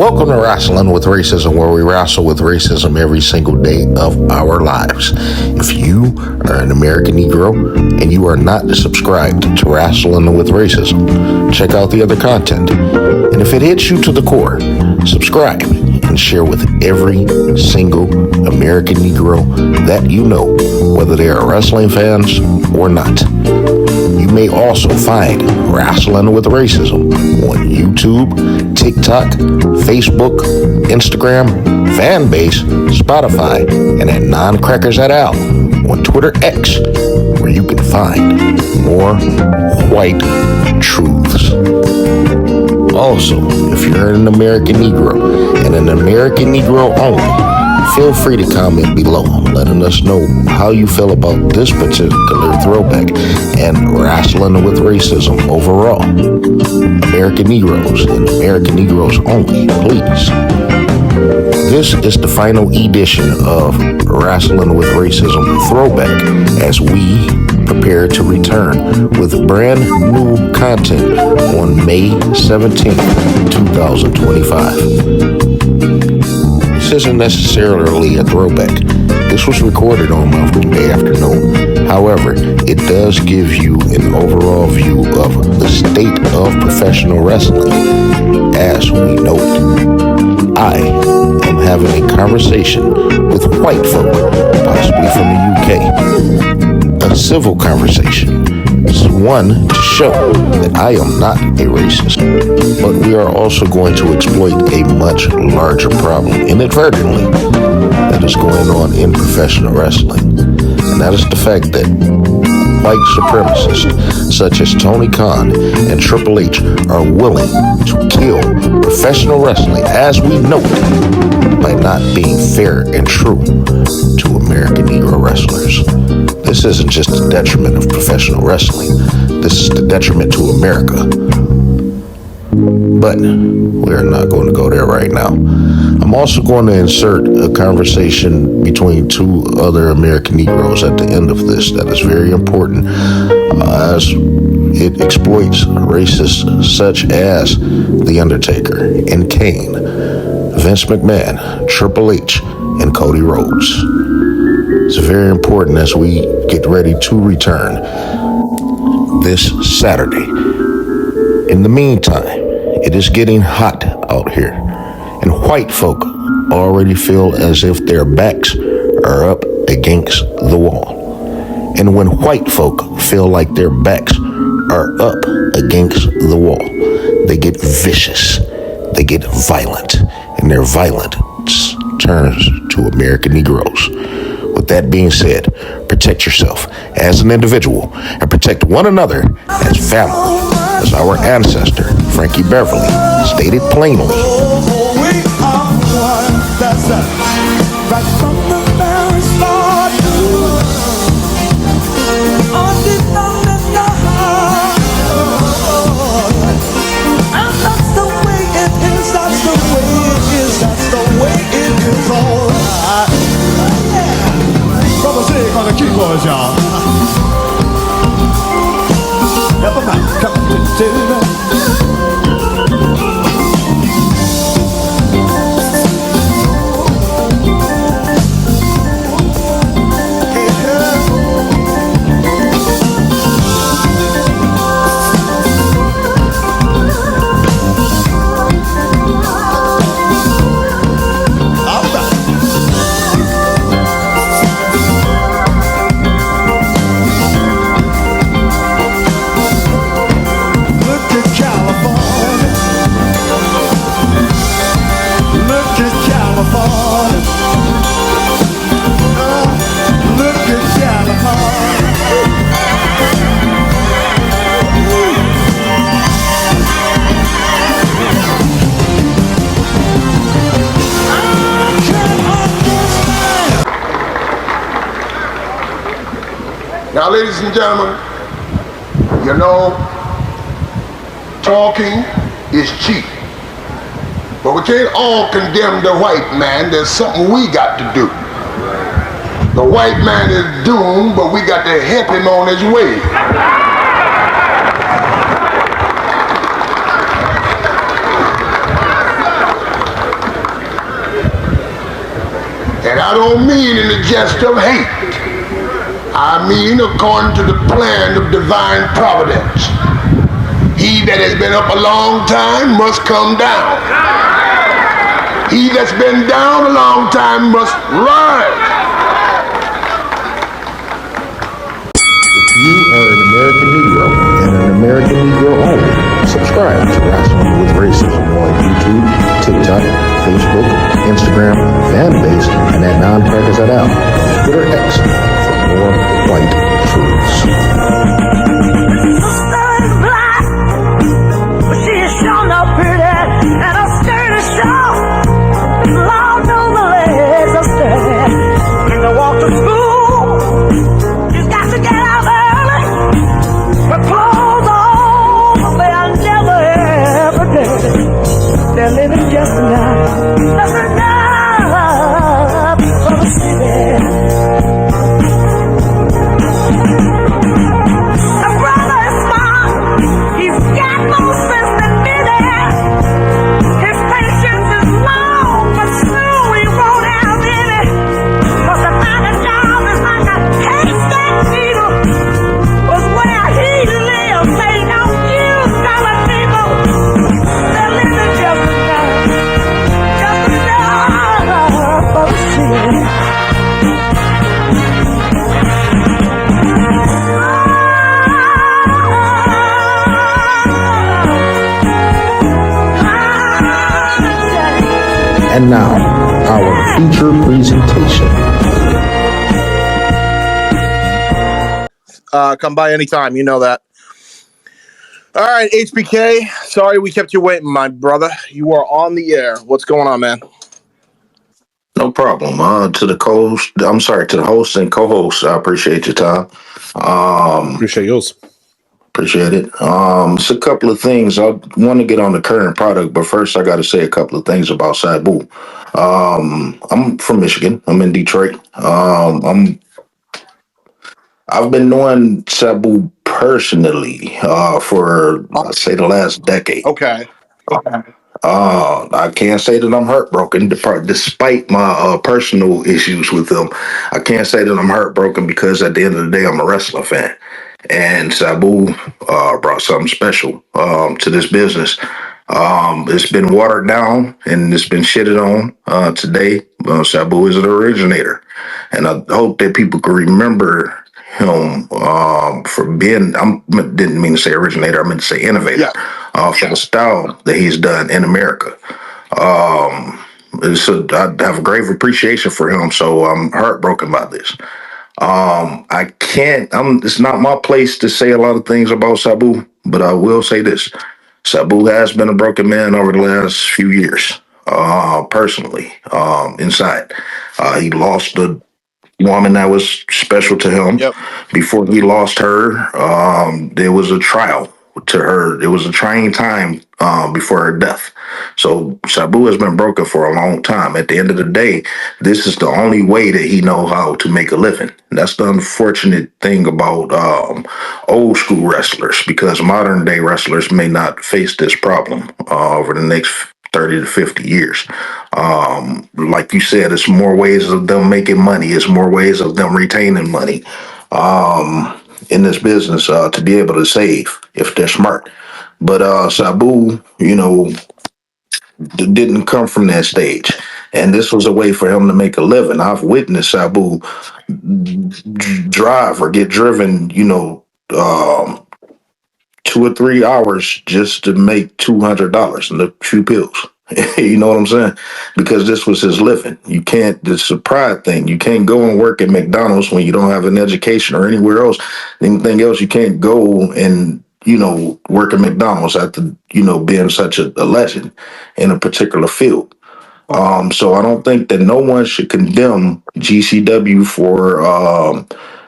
Welcome to Rasslin With Racism, where we wrestle with racism every single day of our lives. If you are an American Negro and you are not subscribed to Rasslin With Racism, check out the other content. And if it hits you to the core, subscribe and share with every single American Negro that you know, whether they are wrestling fans or not. You may also find Rasslin With Racism on YouTube, TikTok, Facebook, Instagram, Fanbase, Spotify, and at Non-Crackers et al. On Twitter X, where you can find more white truths. Also, if you're an American Negro and an American Negro only, feel free to comment below, letting us know how you feel about this particular throwback and Rasslin With Racism overall. American Negroes and American Negroes only, please. This is the final edition of Rasslin With Racism throwback as we prepare to return with brand new content on May 17th, 2025. This isn't necessarily a throwback. This was recorded on Mother's Day afternoon. However, it does give you an overall view of the state of professional wrestling as we know it. I am having a conversation with white folk, possibly from the UK. A civil conversation. This is one to show that I am not a racist, but we are also going to exploit a much larger problem inadvertently that is going on in professional wrestling. And that is the fact that white supremacists such as Tony Khan and Triple H are willing to kill professional wrestling as we know it by not being fair and true to American Negro wrestlers. This isn't just the detriment of professional wrestling. This is the detriment to America. But we're not going to go there right now. I'm also going to insert a conversation between two other American Negroes at the end of this that is very important as it exploits racists such as The Undertaker and Kane, Vince McMahon, Triple H, and Cody Rhodes. It's very important as we get ready to return this Saturday. In the meantime, it is getting hot out here, and white folk already feel as if their backs are up against the wall. And when white folk feel like their backs are up against the wall, they get vicious, they get violent, and their violence turns to American Negroes. With that being said, protect yourself as an individual and protect one another as family, as our ancestor, Frankie Beverly, stated plainly. We are one, that's right from the very start. And that's the way it is, that's the way it is, that's the way it is, all right. Brother Zig on the keyboards, y'all. Everybody come to ladies and gentlemen, you know, talking is cheap. But we can't all condemn the white man. There's something we got to do. The white man is doomed, but we got to help him on his way. And I don't mean in the jest of hate. I mean according to the plan of divine providence. He that has been up a long time must come down. He that's been down a long time must rise. If you are an American Negro and an American Negro only, subscribe to Rasslin With Racism on YouTube, TikTok, Facebook, Instagram, Fanbase, and at non-crackers at out, Twitter X, for more white truths. They're living just enough for the city. A brother is smart, he's got more sense than me there. His patience is long, but soon we won't have any. 'Cause the kind of job is like a haystack needle. Was where he lives, they don't use colored people. They're living just And now, our feature presentation. Come by anytime, you know that. All right, HBK. Sorry we kept you waiting, my brother. You are on the air. What's going on, man? No problem. To the co-host, I'm sorry, to the host and co-host, I appreciate your time. Appreciate yours. Appreciate it. It's a couple of things. I want to get on the current product, but first I got to say a couple of things about Sabu. I'm from Michigan. I'm in Detroit. I've been knowing Sabu personally for, I'd say, the last decade. Okay. I can't say that I'm heartbroken, despite my personal issues with them. I can't say that I'm heartbroken because at the end of the day, I'm a wrestling fan. And Sabu brought something special to this business. It's been watered down and it's been shitted on today. Sabu is an originator. And I hope that people can remember him for being, didn't mean to say originator, I meant to say innovator, for the style that he's done in America. So I have a grave appreciation for him, so I'm heartbroken by this. I can't, it's not my place to say a lot of things about Sabu, but I will say this. Sabu has been a broken man over the last few years, personally, inside. He lost a woman that was special to him. Yep. Before he lost her, there was a trial to her. It was a trying time before her death. So Sabu has been broken for a long time. At the end of the day, this is the only way that he knows how to make a living. And that's the unfortunate thing about old school wrestlers, because modern day wrestlers may not face this problem over the next 30 to 50 years. Like you said, it's more ways of them making money. It's more ways of them retaining money in this business to be able to save if they're smart. But Sabu, didn't come from that stage. And this was a way for him to make a living. I've witnessed Sabu drive or get driven, 2 or 3 hours just to make $200 and a few pills. You know what I'm saying? Because this was his living. You can't, it's a pride thing. You can't go and work at McDonald's when you don't have an education or anywhere else. Anything else, you can't go and, work at McDonald's after, being such a legend in a particular field. So I don't think that no one should condemn GCW for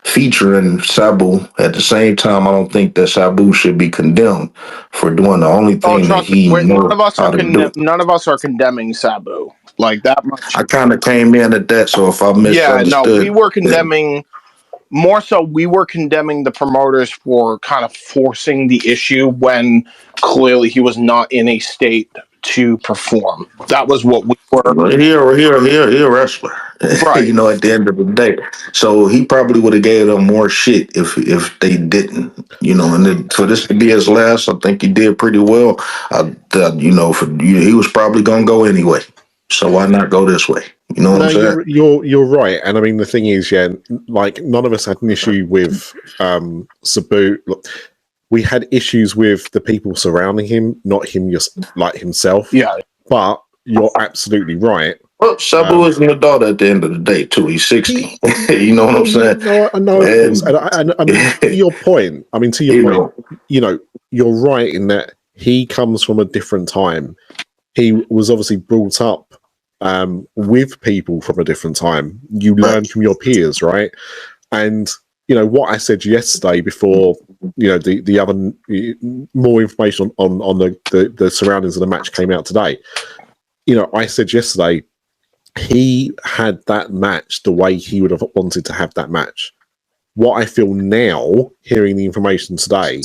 featuring Sabu. At the same time, I don't think that Sabu should be condemned for doing the only Oh, thing that trust me, he none knows of us how are to do. none of us are condemning Sabu like that much. I kind of came in at that, so if I Yeah, no, we misunderstood, were then condemning more so. We were condemning the promoters for kind of forcing the issue when clearly he was not in a state to perform. That was what we were. well, he a wrestler. Right. You know, at the end of the day, so he probably would have gave them more shit if they didn't. You know, and for this to be his last, I think he did pretty well. You know, he was probably gonna go anyway. So why not go this way? You know what No, I'm saying? you're right, and I mean the thing is, yeah, like none of us had an issue with Sabu. Look, we had issues with the people surrounding him, not him just like himself. Yeah. But you're absolutely right. Well, Sabu is an adult at the end of the day too. He's 60. He, You know what I'm saying? no, I know, of course, And and I mean to your point. I mean to your you point. know, You know, you're right in that he comes from a different time. He was obviously brought up with people from a different time. You learn right. from your peers, right? And you know what I said yesterday before, you know, the other more information on the surroundings of the match came out today. You know, I said yesterday he had that match the way he would have wanted to have that match. What I feel now, hearing the information today,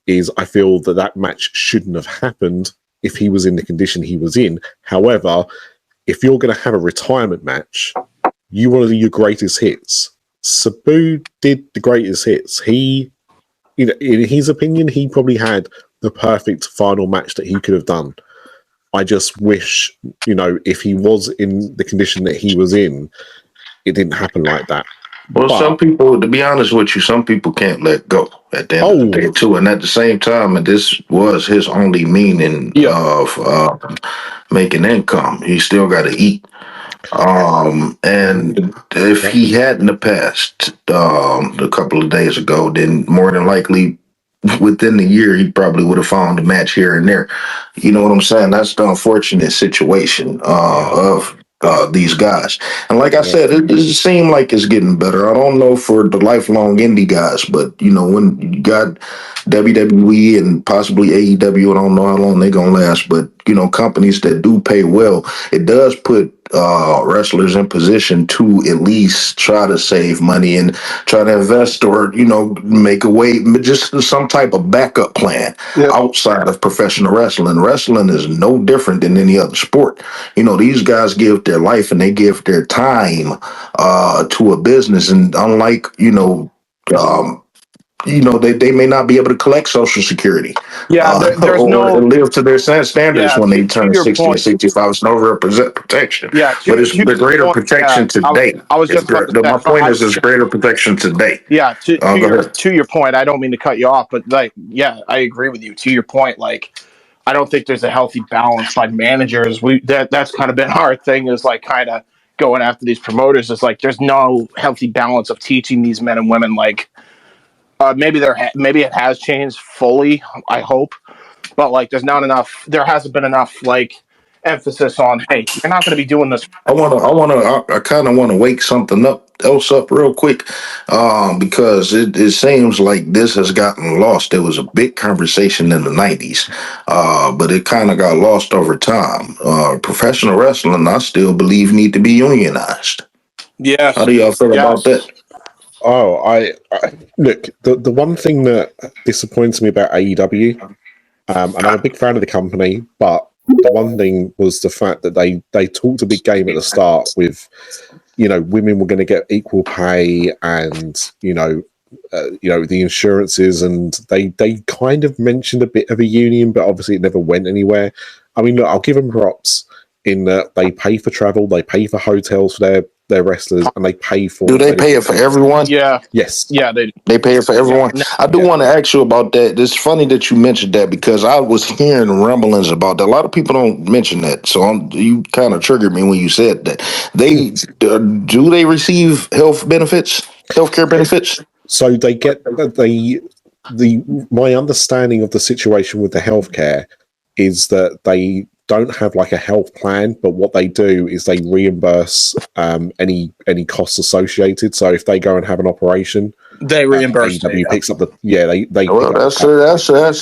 is I feel that that match shouldn't have happened if he was in the condition he was in. However, if you're going to have a retirement match, you want to do your greatest hits. Sabu did the greatest hits. He, you know, in his opinion, he probably had the perfect final match that he could have done. I just wish, you know, if he was in the condition that he was in, it didn't happen like that. Well, some people, to be honest with you, some people can't let go at the end of the day too. And at the same time, and this was his only meaning of making income. He still got to eat. And if he hadn't have passed a couple of days ago, then more than likely within the year he probably would have found a match here and there. You know what I'm saying? That's the unfortunate situation of these guys. And like I said, it seems like it's getting better. I don't know for the lifelong indie guys, but you know, when you got WWE and possibly AEW, I don't know how long they're gonna last, but you know, companies that do pay well, it does put wrestlers in position to at least try to save money and try to invest or, you know, make a way, just some type of backup plan outside of professional wrestling. Wrestling is no different than any other sport. You know, these guys give their life and they give their time to a business. And unlike, they may not be able to collect Social Security There's or no. live to their standards Yeah, when they to turn your 60 and point. 65. It's no real protection. Yeah, But it's to the your greater point. protection today. I was just about to say. My point is, it's greater protection today. Yeah, Go ahead. to your point. I don't mean to cut you off, but like, yeah, I agree with you. To your point, like, I don't think there's a healthy balance by managers. That's kind of been our thing, is like kind of going after these promoters. It's like there's no healthy balance of teaching these men and women. Like, maybe it has changed fully. I hope, but like, there's not enough. There hasn't been enough like emphasis on, hey, you're not going to be doing this. I kind of want to wake something else up real quick, because it seems like this has gotten lost. There was a big conversation in the '90s, but it kind of got lost over time. Professional wrestling, I still believe, need to be unionized. Yes. How do y'all feel about that? Oh, I look. The one thing that disappoints me about AEW, and I'm a big fan of the company, but the one thing was the fact that they talked a big game at the start with, you know, women were going to get equal pay, and you know, the insurances, and they kind of mentioned a bit of a union, but obviously it never went anywhere. I mean, look, I'll give them props in that they pay for travel, they pay for hotels for their wrestlers, and they pay for. Do they pay it for everyone? Yeah. Yes. Yeah, They pay it for everyone. I do want to ask you about that. It's funny that you mentioned that because I was hearing rumblings about that. A lot of people don't mention that, so you kind of triggered me when you said that. They do they receive healthcare benefits? So they get my understanding of the situation with the healthcare is that they don't have like a health plan, but what they do is they reimburse any costs associated. So if they go and have an operation, They reimburse AEW it. picks up the they Well, pick up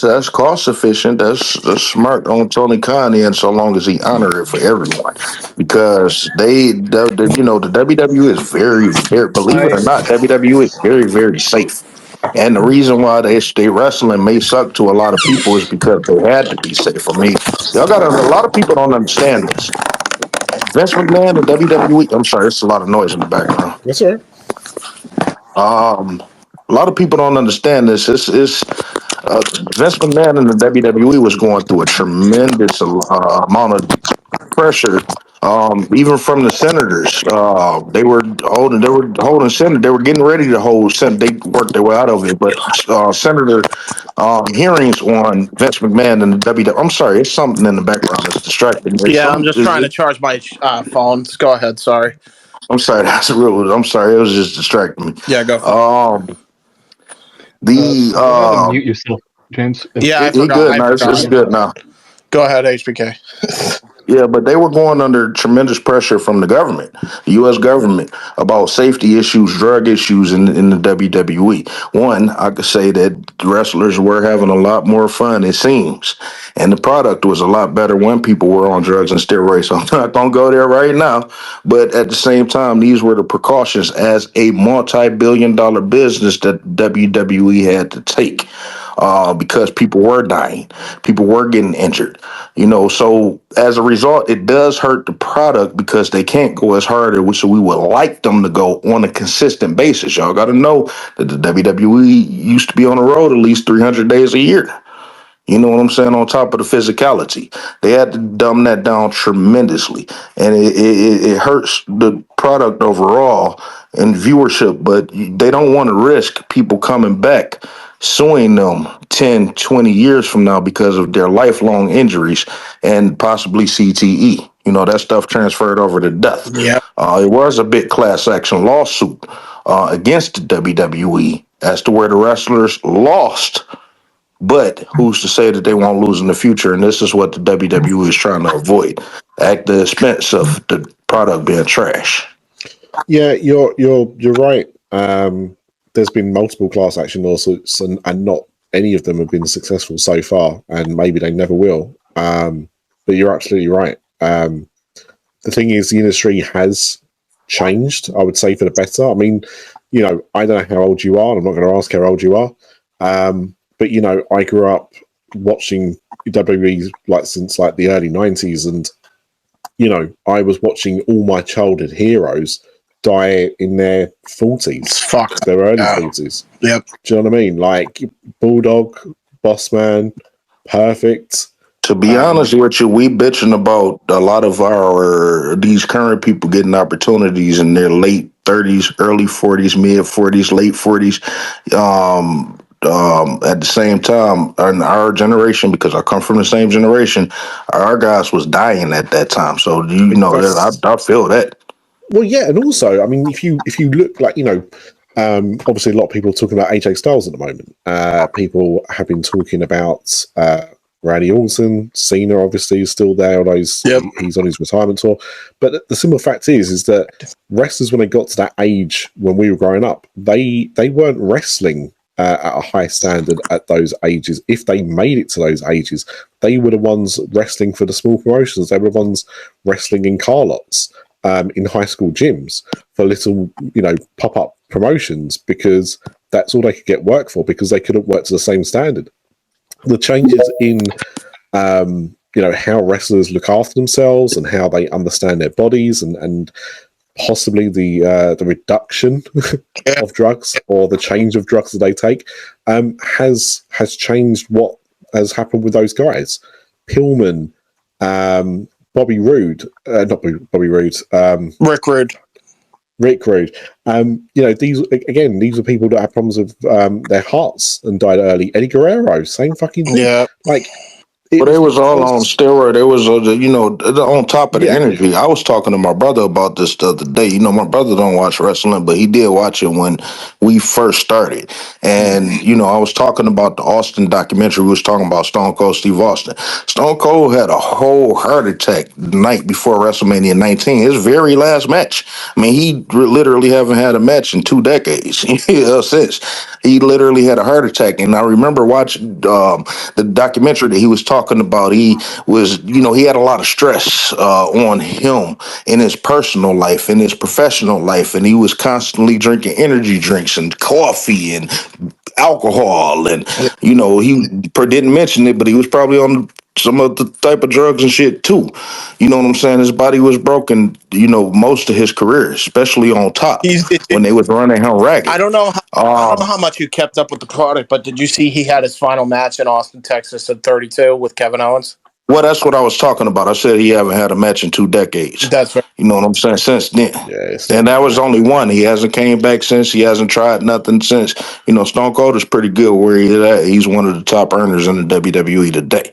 that's cost efficient. That's smart on Tony Khan end, so long as he honor it for everyone, because the WWE is very, believe it or not, WWE is very safe. And the reason why they wrestling may suck to a lot of people is because they had to be safe. I mean, a lot of people don't understand this. Vince McMahon and WWE. I'm sorry, it's a lot of noise in the background. That's all right. A lot of people don't understand this. Vince McMahon and the WWE was going through a tremendous amount of pressure, even from the senators. They were holding Senate. They were getting ready to hold Senate. They worked their way out of it, but senator hearings on Vince McMahon and the WWE. I'm sorry, it's something in the background that's distracting me. Yeah, I'm just trying to charge my phones. Go ahead. Sorry. I'm sorry, that's real. I'm sorry, it was just distracting me. Yeah, go for it. The Go ahead and mute yourself, James. Yeah, I it forgot. good I now. forgot. It's good now. Go ahead, HBK. Yeah, but they were going under tremendous pressure from the government, the U.S. government, about safety issues, drug issues in the WWE. One, I could say that wrestlers were having a lot more fun, it seems, and the product was a lot better when people were on drugs and steroids. So I'm not going to go there right now, but at the same time, these were the precautions as a multi-billion-dollar business that WWE had to take. Because people were dying, people were getting injured, So as a result, it does hurt the product because they can't go as hard as we would like them to go on a consistent basis. Y'all got to know that the WWE used to be on the road at least 300 days a year. You know what I'm saying? On top of the physicality, they had to dumb that down tremendously, and it hurts the product overall and viewership. But they don't want to risk people coming back suing them 10, 20 years from now because of their lifelong injuries and possibly CTE. That stuff transferred over to death. Yeah. It was a big class action lawsuit against the WWE as to where the wrestlers lost. But who's to say that they won't lose in the future? And this is what the WWE is trying to avoid, at the expense of the product being trash. Yeah, you're right. There's been multiple class action lawsuits, and not any of them have been successful so far, and maybe they never will. But you're absolutely right. The thing is, the industry has changed, I would say, for the better. I mean, I don't know how old you are, and I'm not going to ask how old you are. But I grew up watching WWE since the early 90s, and I was watching all my childhood heroes die in their 40s, their early 40s. Yep. Do you know what I mean? Like Bulldog, Bossman, Perfect. To be honest with you, we bitching about a lot of these current people getting opportunities in their late 30s, early 40s, mid 40s, late 40s. At the same time, in our generation, because I come from the same generation, our guys was dying at that time. So I feel that. Well, yeah, and also, I mean, if you look obviously a lot of people are talking about AJ Styles at the moment. People have been talking about Randy Orton. Cena obviously is still there, although he's on his retirement tour. But the simple fact is that wrestlers, when they got to that age when we were growing up, they weren't wrestling at a high standard at those ages. If they made it to those ages, they were the ones wrestling for the small promotions. They were the ones wrestling in car lots, in high school gyms for little, pop-up promotions, because that's all they could get work for, because they couldn't work to the same standard. The changes in, how wrestlers look after themselves and how they understand their bodies, and possibly the reduction of drugs, or the change of drugs that they take, has changed what has happened with those guys. Pillman, Bobby Roode, not Bobby Roode, Rick Rude. Rick Rude. These are people that have problems with their hearts and died early. Eddie Guerrero, same fucking thing. Yeah. Like, But they was all on because steroid. They was, on top of the yeah, energy. I was talking to my brother about this the other day. My brother don't watch wrestling, but he did watch it when we first started. And I was talking about the Austin documentary. We was talking about Stone Cold Steve Austin. Stone Cold had a whole heart attack the night before WrestleMania 19, his very last match. I mean, he literally haven't had a match in 2 decades since. He literally had a heart attack, and I remember watching the documentary that he was talking about. He was, he had a lot of stress on him in his personal life, in his professional life, and he was constantly drinking energy drinks and coffee and alcohol, and he didn't mention it, but he was probably on some of the type of drugs and shit too. You know what I'm saying? His body was broken, most of his career, especially on top He's. when they was running him I ragged. don't know. I don't know Um, how much you kept up with the product, but did you see he had his final match in Austin, Texas, at 32 with Kevin Owens? well, that's what I was talking about. I said he haven't had a match in 2 decades. That's very. You know what I'm saying? Since then. Yeah, it's And that was only one. He hasn't came back since. He hasn't tried nothing since. Stone Cold is pretty good where he's at. He's one of the top earners in the WWE today.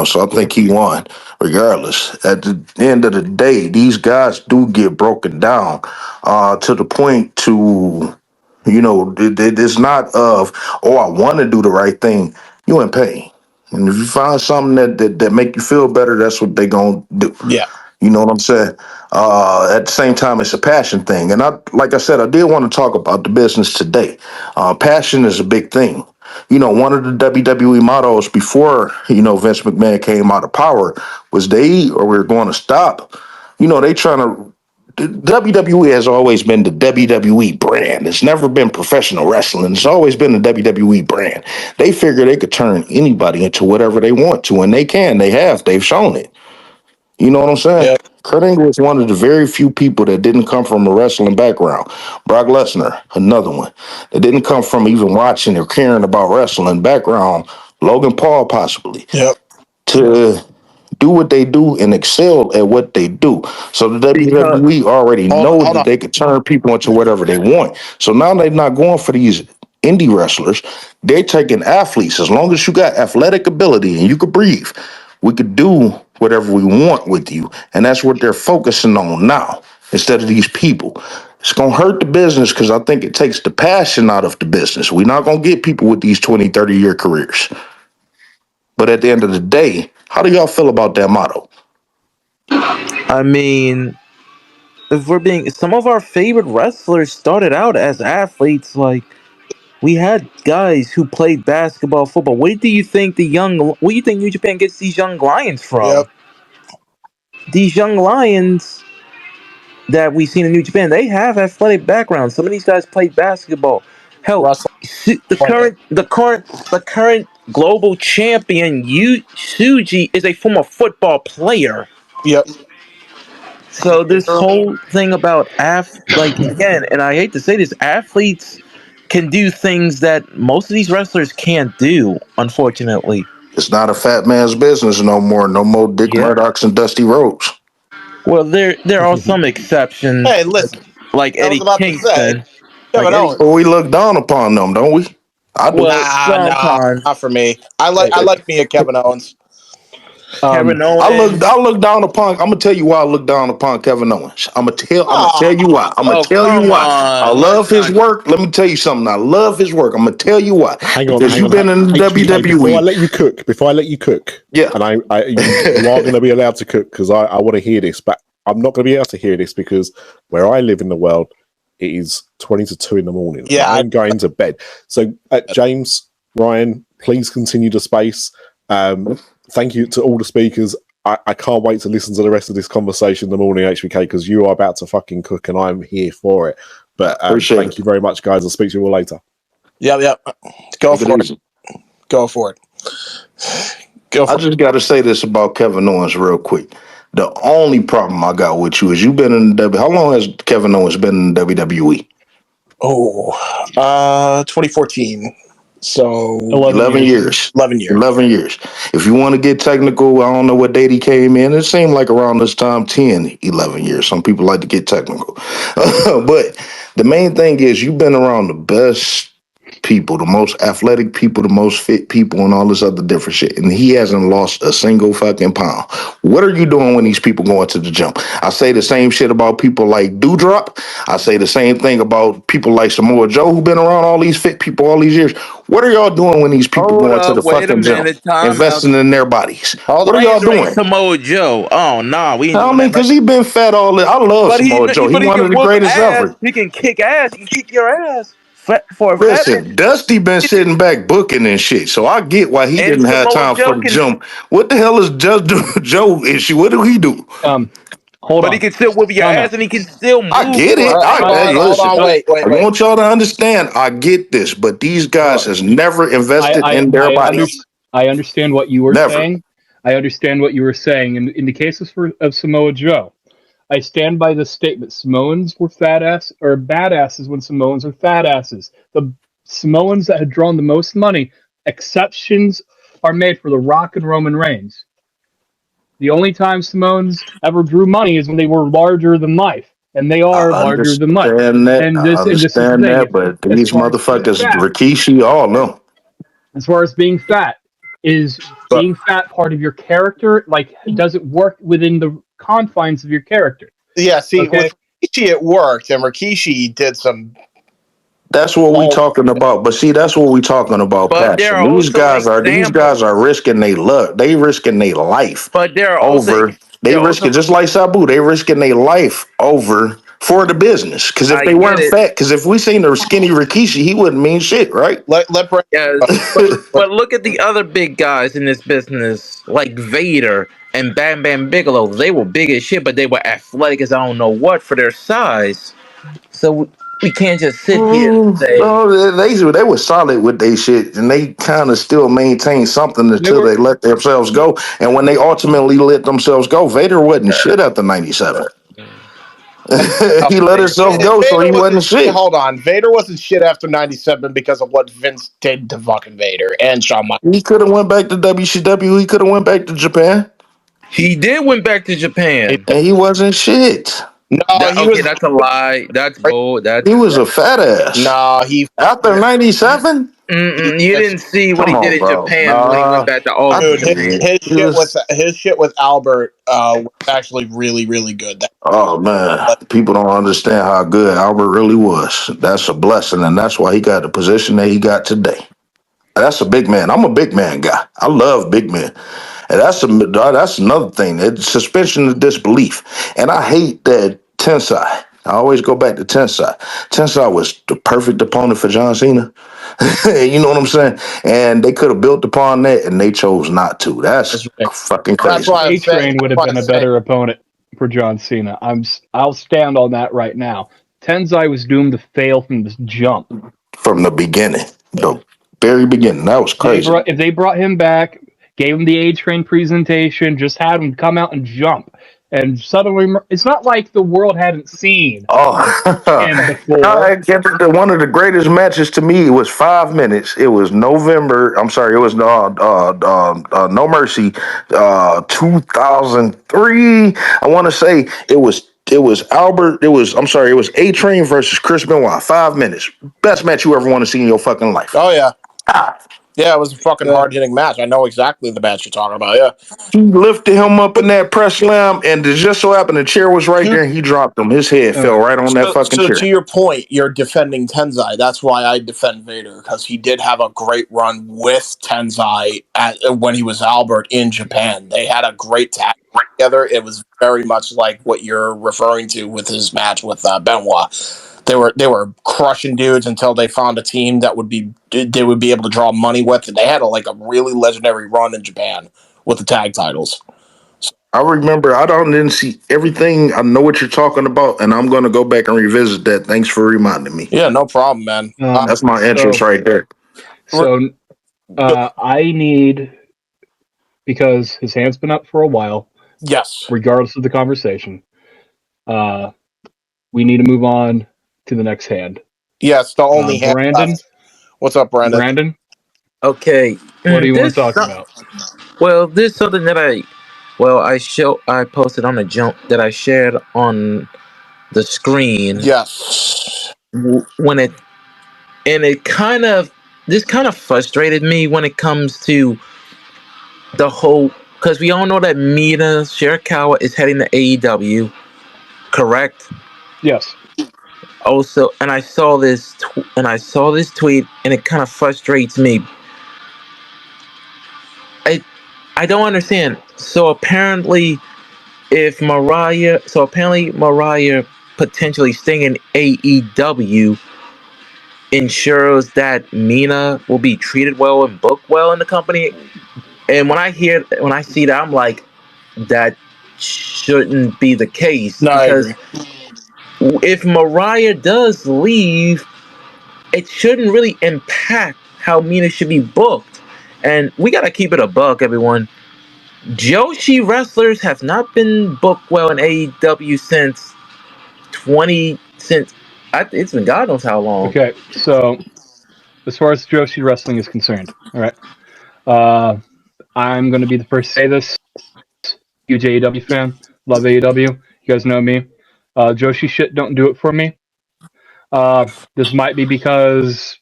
So I think he won regardless. At the end of the day, these guys do get broken down to the point to, it's not of, oh, I want to do the right thing. You in pain. And if you find something that make you feel better, that's what they gonna do. Yeah. You know what I'm saying? At the same time, it's a passion thing. And like I said, I did want to talk about the business today. Passion is a big thing. One of the WWE mottos before, Vince McMahon came out of power was we're going to stop. They trying to, the WWE has always been the WWE brand. It's never been professional wrestling. It's always been the WWE brand. They figure they could turn anybody into whatever they want to, and they can. They have. They've shown it. You know what I'm saying? Yeah. Kurt Angle was one of the very few people that didn't come from a wrestling background. Brock Lesnar, another one, that didn't come from even watching or caring about wrestling background. Logan Paul, possibly, Yep. to do what they do and excel at what they do. So the Because WWE already know Hold that on. they can turn people into whatever they want. So now they're not going for these indie wrestlers. They're taking athletes. As long as you got athletic ability and you could breathe, we could do whatever we want with you. And that's what they're focusing on now instead of these people. It's going to hurt the business because I think it takes the passion out of the business. We're not going to get people with these 20, 30-year careers. But at the end of the day, how do y'all feel about that motto? I mean, if we're being, some of our favorite wrestlers started out as athletes. Like we had guys who played basketball, football. Where do you think Where do you think New Japan gets these young lions Yep. from? These young lions that we've seen in New Japan, they have athletic backgrounds. Some of these guys played basketball. Hell, Russell. the current global champion Yu Suji is a former football player. Yep. So this whole thing about like again, and I hate to say this, athletes can do things that most of these wrestlers can't do, unfortunately. It's not a fat man's business no more. No more Dick Yeah. Murdochs and Dusty Rhodes. Well, there are some exceptions, Hey, listen. like I was Eddie about to say Kingston. Like Kevin Eddie. But Owens. we look down upon them, don't we? I do. Well, Nah, sometimes not for me. I hey, like me a Kevin Owens. Kevin I Owens. look down upon. I'm gonna tell you why I look down upon Kevin Owens. I'm gonna tell Ah, you why. I'm gonna Oh, tell you come why. I on. Let's love his not. work. Let me tell you something. I love his work. I'm gonna tell you why. hang on, Because hang you've on, been in the HBK. Before I WWE. let you cook, Yeah. and you are going to be allowed to cook because I want to hear this, but I'm not going to be able to hear this because where I live in the world, it is 20 to 2 in the morning. Yeah, I'm going to bed. So, James, Ryan, please continue the space. Thank you to all the speakers. I can't wait to listen to the rest of this conversation in the morning, HBK, because you are about to fucking cook and I'm here for it. But Appreciate thank it. you very much, guys. I'll speak to you all later. Yep. Go Take for it it. easy. Go for it. Go I for it. just got to say this about Kevin Owens real quick. The only problem I got with you is you've been in the W. How long has Kevin Owens been in the WWE? Oh, 2014. So 11 years. 11 years. 11 years. If you want to get technical, I don't know what date he came in. It seemed like around this time, 10, 11 years. Some people like to get technical. But the main thing is you've been around the best people, the most athletic people, the most fit people, and all this other different shit. And he hasn't lost a single fucking pound. What are you doing when these people go into the gym? I say the same shit about people like Dewdrop. I say the same thing about people like Samoa Joe, who've been around all these fit people all these years. What are y'all doing when these people Hold go into up, the wait a fucking gym? minute, time out. Investing in their bodies. Hold What on. are y'all Wait, doing? Samoa Joe. Oh nah, we ain't I doing mean, that. because he been fat all this. I love But Samoa Joe. He but he one of can the whoop greatest ass. ever. He can kick ass. He can kick your ass. For a fat man. Listen, Dusty been sitting back booking and shit, so I get why he And didn't have Samoa time for Joe the can, gym. What the hell is Just Joe issue? What do he do? Hold but he on. can still whoop your Time ass, out. and he can still I move get for it. a I, fat Hold hey, on. man. Hold listen. on. Wait. I want y'all to understand. I get this, but these Hold guys on. has never I invested I in their I, under, bodies. I understand what you were Never. saying. I understand what you were saying. In the case of Samoa Joe, I stand by the statement. Samoans were fat ass or badasses when Samoans were fat asses. The Samoans that had drawn the most money, exceptions are made for The Rock and Roman Reigns. The only time Samoans ever drew money is when they were larger than life, and they I are larger than life. understand that. And I this is the understand thing. that, but As these far as being motherfuckers, fat, Rikishi, all them. as far as being fat, is But being fat part of your character? Like, does it work within the confines of your character? Yeah. See, Okay. with Rikishi, it worked, and Rikishi did some. That's what we talking about. But see, that's what we talking about, there passion. are also These examples. guys are risking their luck. They risking their life But there are also over. They there are risking also. just like Sabu. They risking their life over for the business. Because if I they get weren't it. fat, because if we seen the skinny Rikishi, he wouldn't mean shit, right? Let Brent. Yes, but look at the other big guys in this business, like Vader and Bam Bam Bigelow. They were big as shit, but they were athletic as I don't know what for their size. So we can't just sit here and say, No, they were solid with their shit, and they kind of still maintained something They until were. they let themselves go. And when they ultimately let themselves go, Vader wasn't shit after '97. He let himself go, so Vader he wasn't. wasn't shit. Hold on. Vader wasn't shit after '97 because of what Vince did to fucking Vader and Shawn Michaels. He could have went back to WCW. He could have went back to Japan, he did went back to Japan. and he wasn't shit. No, he Okay, was. that's a lie. That's bull. He was a fat ass No, he. after '97. You didn't see what Come he did on, in bro. Japan when he went Nah, back to All I Dude, did. his He shit with was. Albert was actually really really good. Oh man, people don't understand how good Albert really was. That's a blessing, and that's why he got the position that he got today. That's a big man. I'm a big man guy. I love big men, and that's another thing. It's suspension of disbelief, and I hate that Tensai. I always go back to Tensai. Tensai was the perfect opponent for John Cena. You know what I'm saying? And they could have built upon that, and they chose not to. That's That's right. fucking That's crazy. why I'm A saying. Train would That's have why been I'm a saying. better opponent for John Cena. I'll stand on that right now. Tenzai was doomed to fail from the jump. From the beginning, the very beginning. That was crazy. If they brought him back, gave him the A Train presentation, just had him come out and jump, and suddenly it's not like the world hadn't seen Oh, him before. I get one of the greatest matches to me was 5 minutes. It was November. I'm sorry. It was No Mercy, 2003. I want to say it was Albert. I'm sorry. It was A Train versus Chris Benoit. 5 minutes. Best match you ever want to see in your fucking life. Oh yeah, yeah. It was a fucking hard hitting match. I know exactly the match you're talking about. Yeah. He lifted him up in that press slam, and it just so happened the chair was right To, there, and he dropped him. His head Uh, fell right on that fucking so to chair. your point, you're defending Tenzai. That's why I defend Vader because he did have a great run with Tenzai when he was Albert in Japan. They had a great tag together. It was very much like what you're referring to with his match with Benoit. They were crushing dudes until they found a team that they would be able to draw money with, and they had a really legendary run in Japan with the tag titles. I remember. Didn't see everything. I know what you're talking about, and I'm going to go back and revisit that. Thanks for reminding me. Yeah, no problem, man. That's my interest so right there. so I need, because his hand's been up for a while, Yes. regardless of the conversation. We need to move on to the next hand. Yes, the only hand Brandon. left. What's up, Brandon? Brandon, Okay, what do you want to talk about? Well, this something that I posted on the jump that I shared on the screen Yes. when it and this kind of frustrated me when it comes to the whole, because we all know that Mina Shirakawa is heading to AEW, correct? Yes. Also, and I saw this tweet, and it kind of frustrates me. I don't understand. So apparently, Mariah potentially staying in AEW ensures that Mina will be treated well and booked well in the company. And when I see that, I'm like, that shouldn't be the case, No, I because agree. if Mariah does leave, it shouldn't really impact how Mina should be booked. And we gotta keep it a buck, everyone. Joshi wrestlers have not been booked well in AEW it's been God knows how long. Okay. So as far as Joshi wrestling is concerned, all right. I'm going to be the first to say this. Huge AEW fan. Love AEW. You guys know me. Joshi shit don't do it for me. This might be because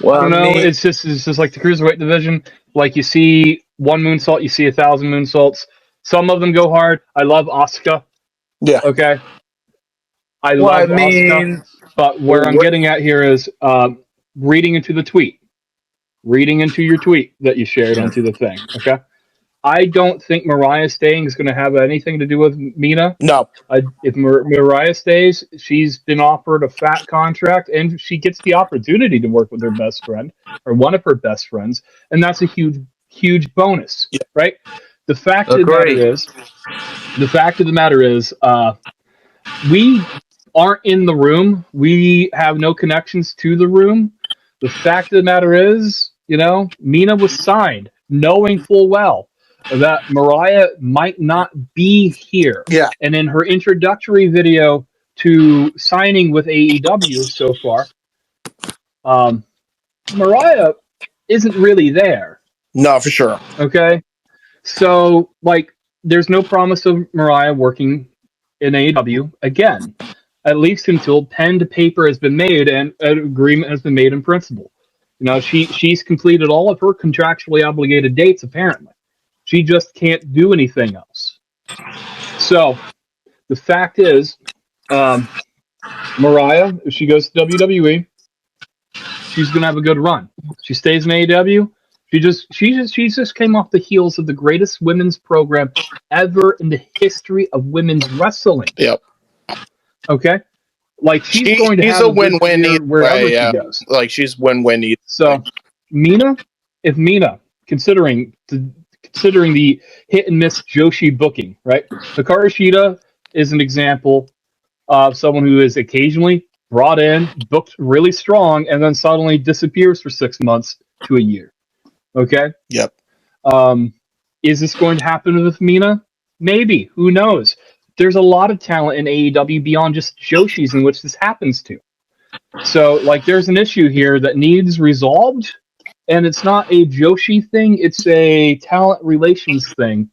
I Well, I don't know. mean, It's just like the cruiserweight division. Like you see one moonsault, you see 1,000 moonsaults. Some of them go hard. I love Asuka. Yeah. Okay, I well, I love Asuka. mean, But where I'm what? getting at here is reading into the tweet, reading into your tweet that you shared onto the thing. Okay, I don't think Mariah staying is going to have anything to do with Mina. No. If Mariah stays, she's been offered a fat contract, and she gets the opportunity to work with her best friend or one of her best friends, and that's a huge, huge bonus, Yeah. right? The fact of the Agree. matter is, the fact of the matter is, we aren't in the room. We have no connections to the room. The fact of the matter is, Mina was signed knowing full well that Mariah might not be here. Yeah. And in her introductory video to signing with AEW so far, Mariah isn't really there. No, for sure. Okay. So, like, there's no promise of Mariah working in AEW again, at least until pen to paper has been made and an agreement has been made in principle. She's completed all of her contractually obligated dates, apparently. She just can't do anything else. So, the fact is, Mariah, if she goes to WWE, she's going to have a good run. She stays in AEW. She just came off the heels of the greatest women's program ever in the history of women's wrestling. Yep. Okay, like she's going to she's have a a good win-win career either wherever way. she Yeah. goes. Like she's win-win either So, way. Mina, considering the hit and miss Joshi booking, right? Hikaru Shida is an example of someone who is occasionally brought in, booked really strong, and then suddenly disappears for 6 months to a year. Okay? Yep. Is this going to happen with Mina? Maybe. Who knows? There's a lot of talent in AEW beyond just Joshi's in which this happens to. So, like, there's an issue here that needs resolved, and it's not a Joshi thing, it's a talent relations thing.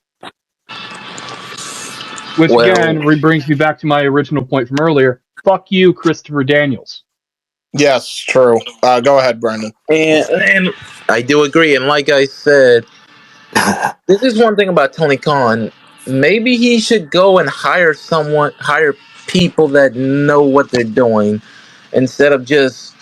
Which, again, brings me back to my original point from earlier. Fuck you, Christopher Daniels. Yes, true. Go ahead, Brendan. And I do agree. And like I said, this is one thing about Tony Khan. Maybe he should go and hire people that know what they're doing, instead of just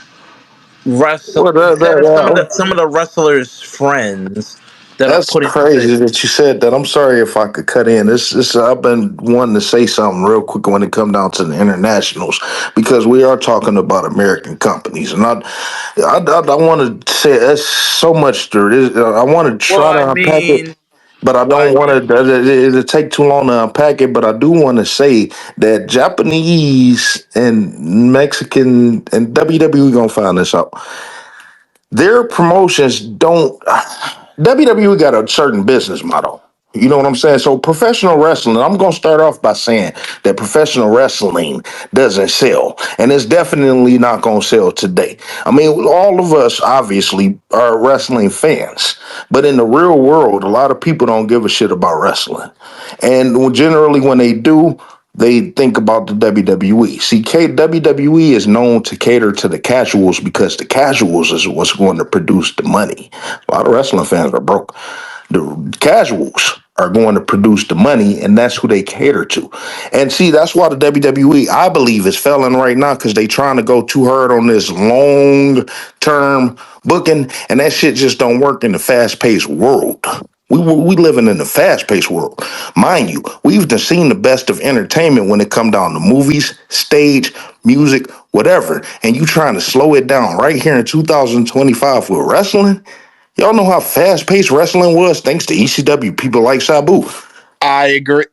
Well, instead of some of the wrestlers' friends that are that's put in crazy position. that you said that. I'm sorry if I could cut in. This I've been wanting to say something real quick when it come down to the internationals, because we are talking about American companies, and I want to say that's so much to this. I want to Well, try I to unpack it, mean, but I well, I don't want mean, to. It'll take too long to unpack it. But I do want to say that Japanese and Mexican and WWE gonna find this out. Their promotions don't. WWE got a certain business model. You know what I'm saying? So professional wrestling, I'm going to start off by saying that professional wrestling doesn't sell. And it's definitely not going to sell today. I mean, all of us obviously are wrestling fans. But in the real world, a lot of people don't give a shit about wrestling. And generally when they do, they think about the WWE. See, WWE is known to cater to the casuals because the casuals is what's going to produce the money. A lot of wrestling fans are broke. The casuals are going to produce the money, and that's who they cater to. And see, that's why the WWE, I believe, is failing right now because they trying to go too hard on this long term booking, and that shit just don't work in the fast paced world. We living in a fast paced world, mind you. We've just seen the best of entertainment when it come down to movies, stage, music, whatever. And you trying to slow it down right here in 2025 with wrestling? Y'all know how fast paced wrestling was thanks to ECW people like Sabu I agree.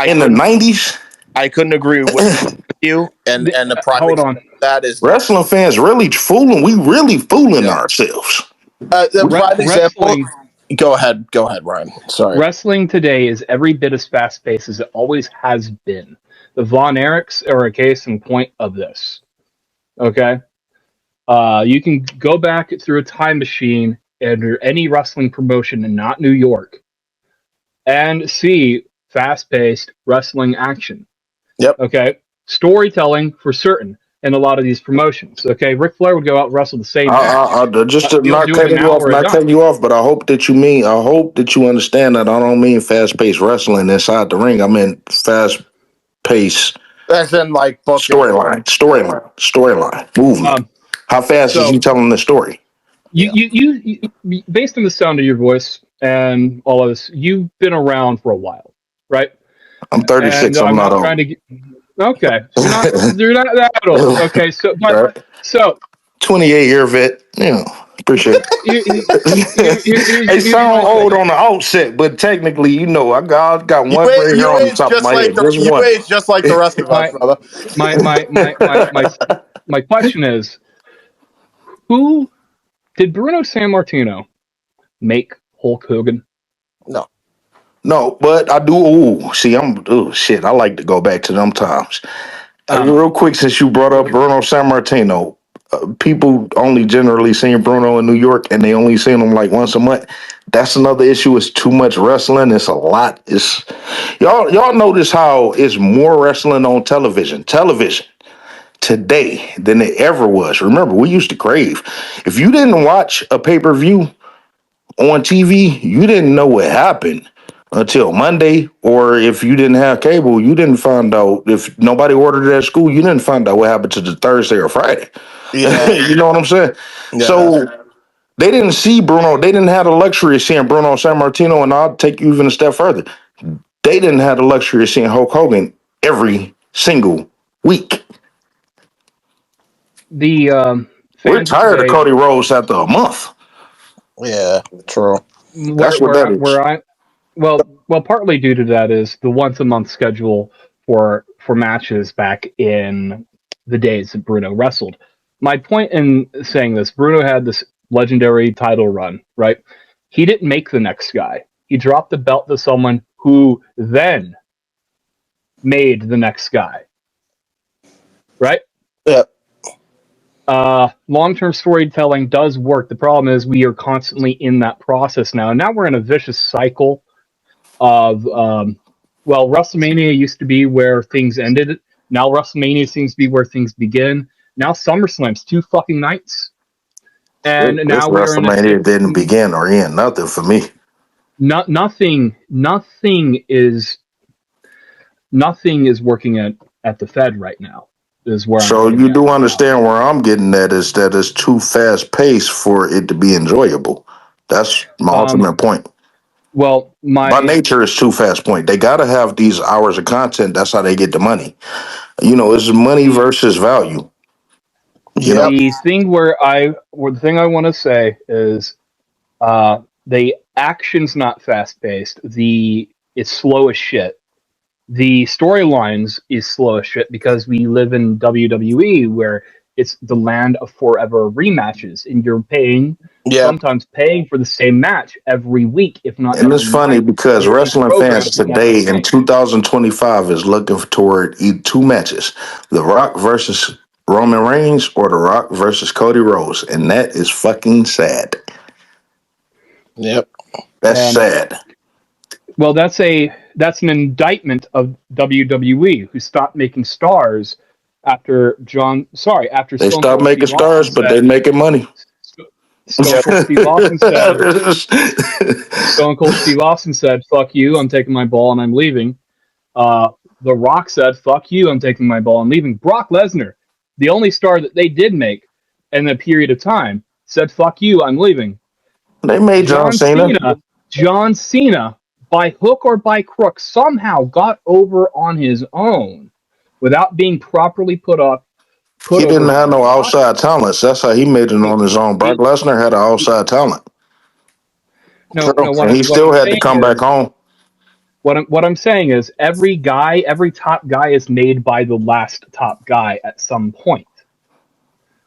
in the 90s. I couldn't agree with you. And the prime Hold example on. of that is Wrestling fans really fooling. We really fooling yeah. ourselves. The prime example. Wrestling Go ahead, Ryan. Sorry. wrestling today is every bit as fast paced as it always has been. The Von Erichs are a case in point of this. Okay, you can go back through a time machine under any wrestling promotion in not New York and see fast paced wrestling action. Yep. Okay, storytelling for certain in a lot of these promotions. Okay, Ric Flair would go out and wrestle the same match. Just to He'll not do it cut an you off, hour a done. but I hope that you mean, I hope that you understand that I don't mean fast paced wrestling inside the ring. I mean fast paced As in like booking. storyline, movement. Um, How fast is so you telling the story? based on the sound of your voice and all of this, you've been around for a while, right? I'm And 36. I'm I'm not not trying old. to get, okay, you're not that old. Okay, so Right. so 28-year vet. Appreciate it. here, It here's sound my thing. old on the outset, but technically, I got one gray hair You on the age top of just my like head. Just one. the rest of us, My brother. my question is, who did Bruno Sammartino make Hulk Hogan? No. No, but I do. Ooh, see, shit. I like to go back to them times. Um, Real quick, since you brought up Bruno Sammartino, people only generally seen Bruno in New York, and they only seen him like once a month. That's another issue. It's too much wrestling. It's a lot. It's y'all notice how it's more wrestling on television today than it ever was. Remember, we used to crave. If you didn't watch a pay per view on TV, you didn't know what happened until Monday, or if you didn't have cable, you didn't find out. If nobody ordered it at school, you didn't find out what happened to the Thursday or Friday. Yeah. You know what I'm saying? Yeah. So they didn't see Bruno. They didn't have the luxury of seeing Bruno Sammartino, and I'll take you even a step further. They didn't have the luxury of seeing Hulk Hogan every single week. the We're fans of tired of today, Cody Rhodes after a month. Yeah. True. That's what that is. partly due to that is the once a month schedule for matches back in the days that Bruno wrestled. My point in saying this, Bruno had this legendary title run, right? He didn't make the next guy. He dropped the belt to someone who then made the next guy, right? Yeah. Long-term storytelling does work. The problem is we are constantly in that process now, and now we're in a vicious cycle of WrestleMania used to be where things ended. Now WrestleMania seems to be where things begin. Now SummerSlam's 2 fucking nights, and This now we are in a WrestleMania didn't begin or end nothing for me. Nothing is working at the Fed right now. Is where I'm So getting you at do right now. understand where I'm getting at is that it's too fast paced for it to be enjoyable. That's my ultimate point. Well, By nature, it's too fast point. They got to have these hours of content. That's how they get the money. It's money versus value. Yep. the thing I want to say is the action's not fast paced. It's slow as shit. The storylines is slow as shit because we live in WWE where it's the land of forever rematches, and you're Yep. sometimes paying for the same match every week, if not And it's every funny night. because Where these wrestling fans programs want to today in make. 2025 is looking toward two matches: The Rock versus Roman Reigns or The Rock versus Cody Rhodes, and that is fucking sad. Yep. That's And sad. Well, that's an indictment of WWE, who stopped making stars after They Stone stopped Cold making Steve Austin stars, but said they making money. Stone Cold Steve Austin said Stone Cold Steve Austin said, "Fuck you, I'm taking my ball and I'm leaving." The Rock said, "Fuck you, I'm taking my ball and leaving." Brock Lesnar, the only star that they did make in a period of time, said, "Fuck you, I'm leaving." They made John John Cena. Cena, John Cena, by hook or by crook, somehow got over on his own without being properly put He over didn't by have The no Rock. outside talents. That's how he made it He, on his own. Brock he, Lesnar had an outside talent, no, True. no. and he What I'm still had to saying come back is, home. what I'm saying is, every top guy is made by the last top guy at some point.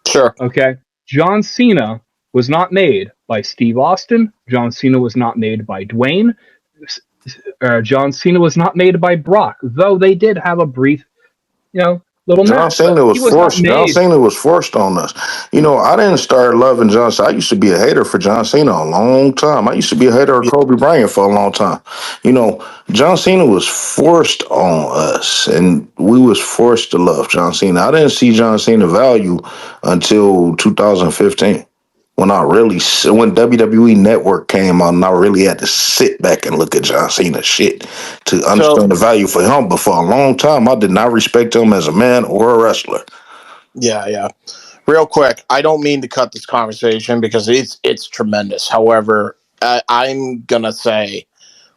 Sure. Okay, John Cena was not made by Steve Austin. John Cena was not made by Dwayne. John Cena was not made by Brock, though they did have a brief, little John match. But Cena was he was not forced. John made. Cena was forced on us. I didn't start loving John Cena. I used to be a hater for John Cena a long time. I used to be a hater of Yeah. Kobe Bryant for a long time. John Cena was forced on us, and we was forced to love John Cena. I didn't see John Cena value until 2015. When WWE Network came out, and I really had to sit back and look at John Cena shit to So understand the value for him. But for a long time, I did not respect him as a man or a wrestler. yeah. Real quick, I don't mean to cut this conversation because it's tremendous. However, I'm gonna say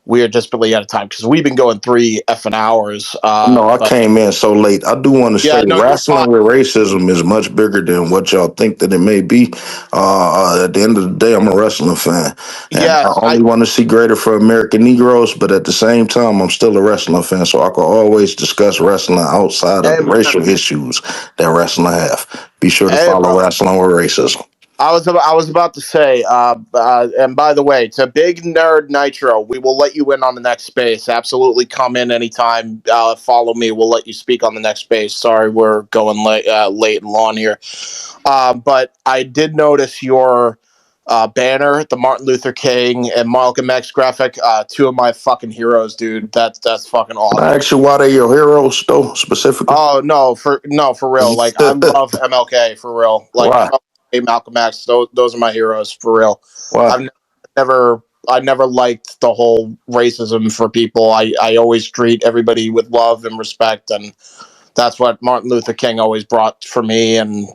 we are just barely out of time because we've been going 3 effing hours. No, I But came in so late. I do want to say yeah, no, you're fine. wrestling with racism is much bigger than what y'all think that it may be. At the end of the day, I'm a wrestling fan, and I Yes, only want to see greater for American Negroes. But at the same time, I'm still a wrestling fan, so I can always discuss wrestling outside of hey the man, racial issues that wrestling have. Be sure to hey follow bro. Wrestling with Racism. I was about to say, and by the way, to Big Nerd Nitro, we will let you in on the next space. Absolutely, come in anytime. Follow me. We'll let you speak on the next space. Sorry, we're going late and long here. But I did notice your banner, the Martin Luther King and Malcolm X graphic. Two of my fucking heroes, dude. That's fucking Can I awesome. ask you why they your heroes, though, specifically? Oh no, for real. Like I love MLK for real. Like Why? MLK, Malcolm X. Those are my heroes for real. Why? I've never I never liked the whole racism for people. I always treat everybody with love and respect, and that's what Martin Luther King always brought for me. And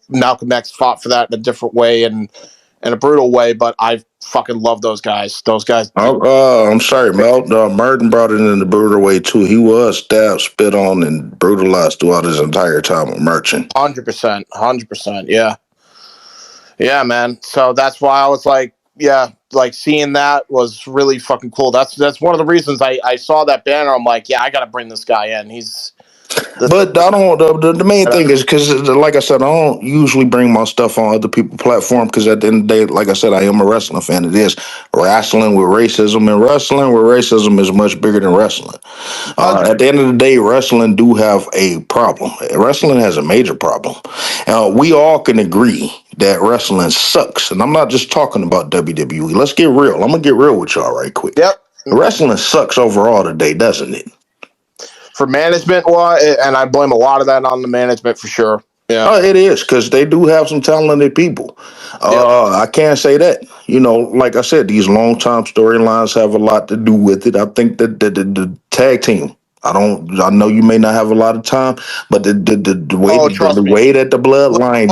Malcolm X fought for that in a different way and in a brutal way. But I fucking love those guys. Those guys did I'm sorry, Mel. Merton brought it in the brutal way too. He was stabbed, spit on, and brutalized throughout his entire time with Merchant. 100%, 100%. Yeah. Yeah, man. So that's why I was like, yeah, like seeing that was really fucking cool. That's one of the reasons I saw that banner. I'm like, yeah, I got to bring this guy in. He's this. But I don't. The main thing is because, like I said, I don't usually bring my stuff on other people's platform because at the end of the day, like I said, I am a wrestling fan. It is wrestling with racism, and wrestling with racism is much bigger than wrestling. At the end of the day, wrestling do have a problem. Wrestling has a major problem. We all can agree that wrestling sucks, and I'm not just talking about WWE. Let's get real. I'm gonna get real with y'all right quick. Yep. Wrestling sucks overall today, doesn't it? For management, and I blame a lot of that on the management for sure. Yeah. Oh, it is because they do have some talented people. Yep. I can't say that. Like I said, these long time storylines have a lot to do with it. I think that the tag team. I don't. I know you may not have a lot of time, but the way Oh, the trust me. way that the bloodline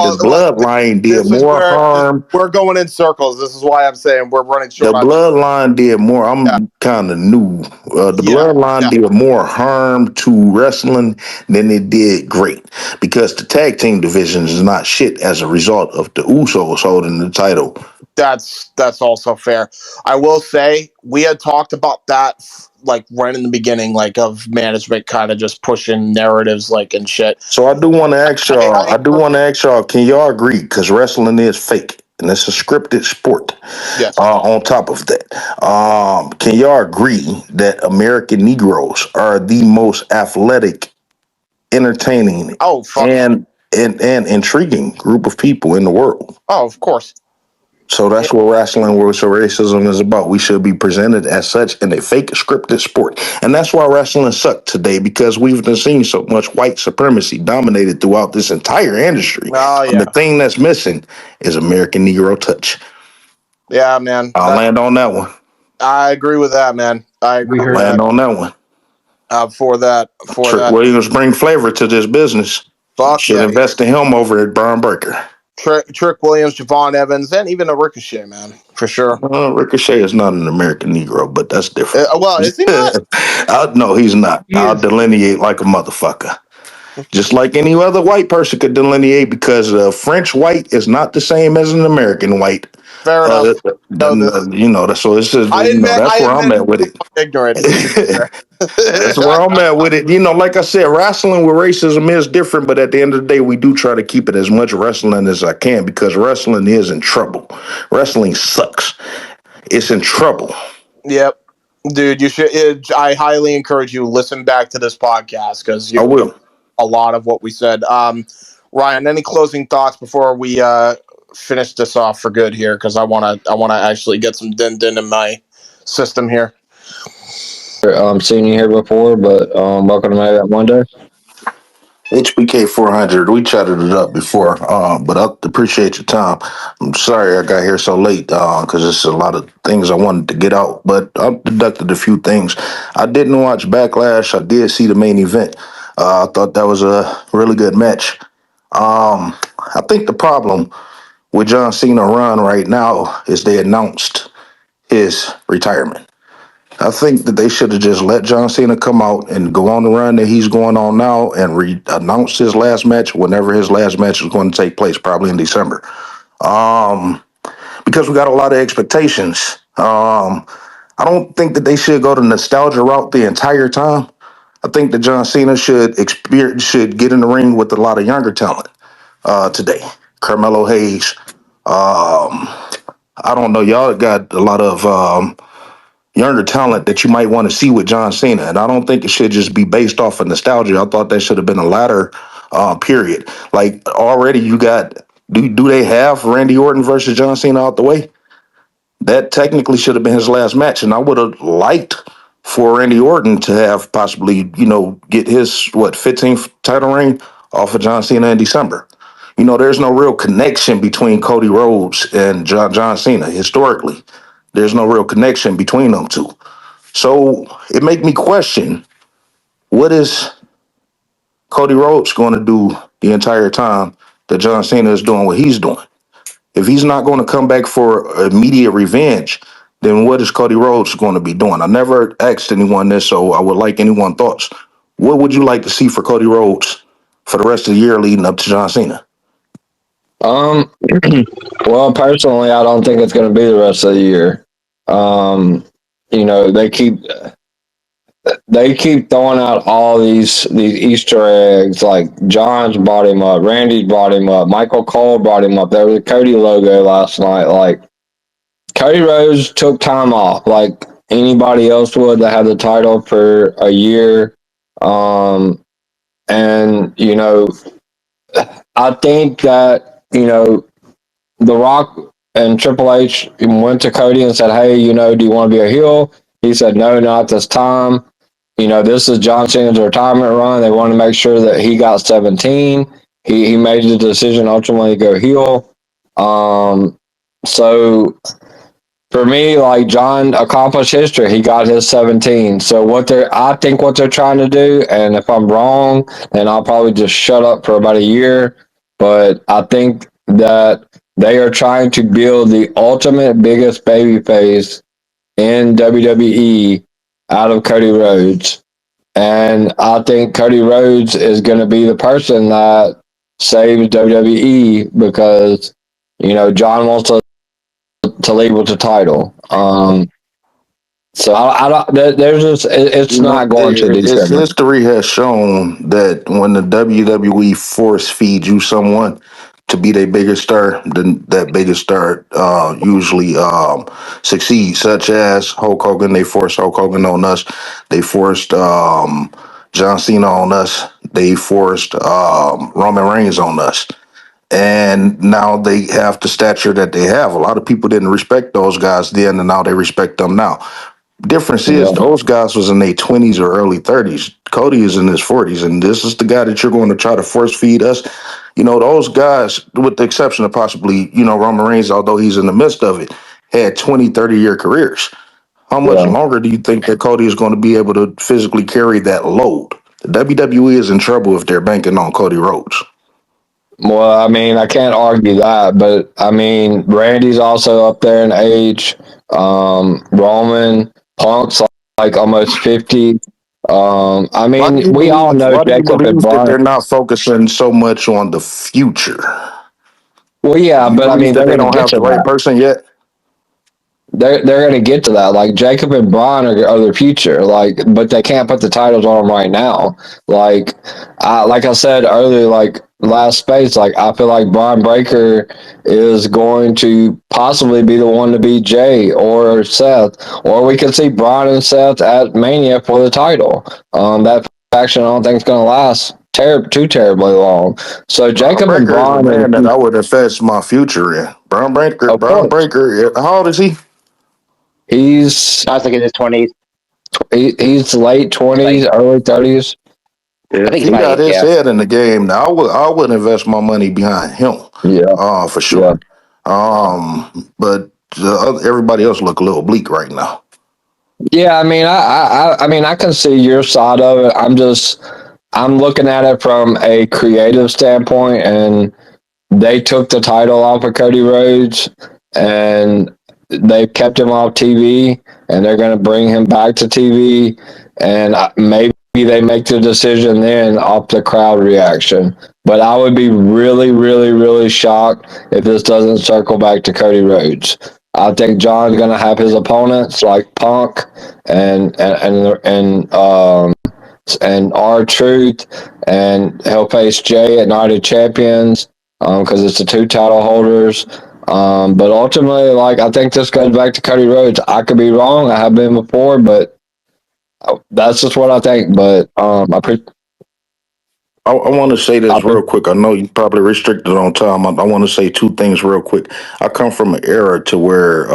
did This is more where harm. we're going in circles. This is why I'm saying we're running The short on. bloodline did more. Yeah. I'm kind of new. The Yeah. bloodline Yeah. did more harm to wrestling than it did great because the tag team division is not shit as a result of the Usos holding the title. That's also fair. I will say we had talked about that like right in the beginning, like of management kind of just pushing narratives like and shit. So I do want to ask y'all. I I do agree. want to ask y'all. Can y'all agree? Because wrestling is fake and it's a scripted sport. Yes. On top of that, can y'all agree that American Negroes are the most athletic, entertaining, Oh fuck. and intriguing group of people in the world? Oh, of course. So that's what wrestling with racism is about. We should be presented as such in a fake scripted sport. And that's why wrestling sucked today, because we've been seeing so much white supremacy dominated throughout this entire industry. Oh And the yeah, thing that's missing is American Negro touch. yeah, man. I'll land on that one. I agree with that, man. I agree We with heard Land that. on that one. For Trick that. Williams bring flavor to this business. Fuck Should yeah. invest in him over at Braun Breaker. Trick Williams, Javon Evans, and even a Ricochet, man, for sure. Ricochet is not an American Negro, but that's different. Well, is he not? No, he's not. he I'll is. delineate like a motherfucker. Just like any other white person could delineate, because French white is not the same as an American white. Fair enough. Know this. So it's just, I didn't. that's I where I'm admit at with it. I'm ignorant. To be fair. That's where I'm at with it. Like I said, wrestling with racism is different, but at the end of the day, we do try to keep it as much wrestling as I can, because wrestling is in trouble. Wrestling sucks. It's in trouble. Yep, dude. You should. I highly encourage you to listen back to this podcast because I you will. a lot of what we said. Ryan, any closing thoughts before we finish this off for good here? Because I wanna actually get some din in my system here. Seen you here before, but welcome to Maybe That One Day. HBK 400. We chatted it up before, but I appreciate your time. I'm sorry I got here so late because there's a lot of things I wanted to get out, but I've deducted a few things. I didn't watch Backlash. I did see the main event. I thought that was a really good match. I think the problem with John Cena run right now is they announced his retirement. I think that they should have just let John Cena come out and go on the run that he's going on now and announce his last match whenever his last match is going to take place, probably in December. Um, because we got a lot of expectations. I don't think that they should go the nostalgia route the entire time. I think that John Cena should get in the ring with a lot of younger talent today. Carmelo Hayes. I don't know. Y'all got a lot of younger talent that you might want to see with John Cena. And I don't think it should just be based off of nostalgia. I thought that should have been a latter period. Like already you got, do they have Randy Orton versus John Cena out the way? That technically should have been his last match. And I would have liked for Randy Orton to have possibly, get his, 15th title reign off of John Cena in December. There's no real connection between Cody Rhodes and John Cena historically. There's no real connection between them two. So it make me question, what is Cody Rhodes going to do the entire time that John Cena is doing what he's doing? If he's not going to come back for immediate revenge, then what is Cody Rhodes going to be doing? I never asked anyone this, so I would like anyone's thoughts. What would you like to see for Cody Rhodes for the rest of the year leading up to John Cena? Um, well, personally, I don't think it's going to be the rest of the year. Um, they keep throwing out all these Easter eggs. Like John's brought him up, Randy's brought him up, Michael Cole brought him up. There was a Cody logo last night. Like Cody Rhodes took time off, like anybody else would that had the title for a year. And I think that The Rock and Triple H went to Cody and said, "Hey, do you want to be a heel?" He said, "No, not this time. This is John Cena's retirement run. They want to make sure that he got 17. He made the decision ultimately to go heel. So for me, like John accomplished history. He got his 17. So I think what they're trying to do, and if I'm wrong, then I'll probably just shut up for about a year. But I think that they are trying to build the ultimate biggest babyface in WWE out of Cody Rhodes. And I think Cody Rhodes is going to be the person that saves WWE because, John wants to lead with the title. So I don't. There's just it's not going to December. History has shown that when the WWE force feeds you someone to be their biggest star, then that biggest star usually succeeds. Such as Hulk Hogan, they forced Hulk Hogan on us. They forced John Cena on us. They forced Roman Reigns on us. and now they have the stature that they have. A lot of people didn't respect those guys then, and now they respect them now. Difference is Yeah. those guys was in their 20s or early 30s. Cody is in his 40s, and this is the guy that you're going to try to force feed us. You know, those guys, with the exception of possibly, Roman Reigns, although he's in the midst of it, had 20, 30-year careers. How much Yeah. longer do you think that Cody is going to be able to physically carry that load? The WWE is in trouble if they're banking on Cody Rhodes. Well, I mean, I can't argue that, but I mean, Randy's also up there in age. Roman, Punk's like almost 50. I Why do mean, you we all believe? know Why do you Jacob and believe that Brian. they're not focusing so much on the future? Well, Do yeah, you but I believe mean, that they're they going to don't get have to the right that. person yet? They're going to get to that. Like Jacob and Braun are the future. Like, but they can't put the titles on them right now. Like I said earlier, like last space, like I feel like Braun Breaker is going to possibly be the one to beat Jay or Seth, or we could see Braun and Seth at Mania for the title. That faction I don't think is going to last too terribly long. So Braun Jacob and Breaker is a Braun are the man that I future, would invest my future in. Braun Breaker, of Braun course. Breaker. How old is he? He's I was like in his 20s. he's late He's like, 20s, early 30s. I If think he's he my got age. his Yeah. head in the game, now I would invest my money behind him, Yeah, for yeah, sure. But everybody else look a little bleak right now. yeah. I mean, I mean, I can see your side of it. I'm looking at it from a creative standpoint, and they took the title off of Cody Rhodes, and they kept him off TV, and they're going to bring him back to TV, and maybe they make the decision then off the crowd reaction. But I would be really, really, really shocked if this doesn't circle back to Cody Rhodes. I think John's going to have his opponents like Punk and and R Truth, and he'll face Jay at Night of Champions because it's the two title holders. But ultimately, like I think this goes back to Cody Rhodes. I could be wrong. I have been before, but that's just what I think. But I want to say I this pre- real quick. I know you probably restricted on time. I want to say two things real quick. I come from an era to where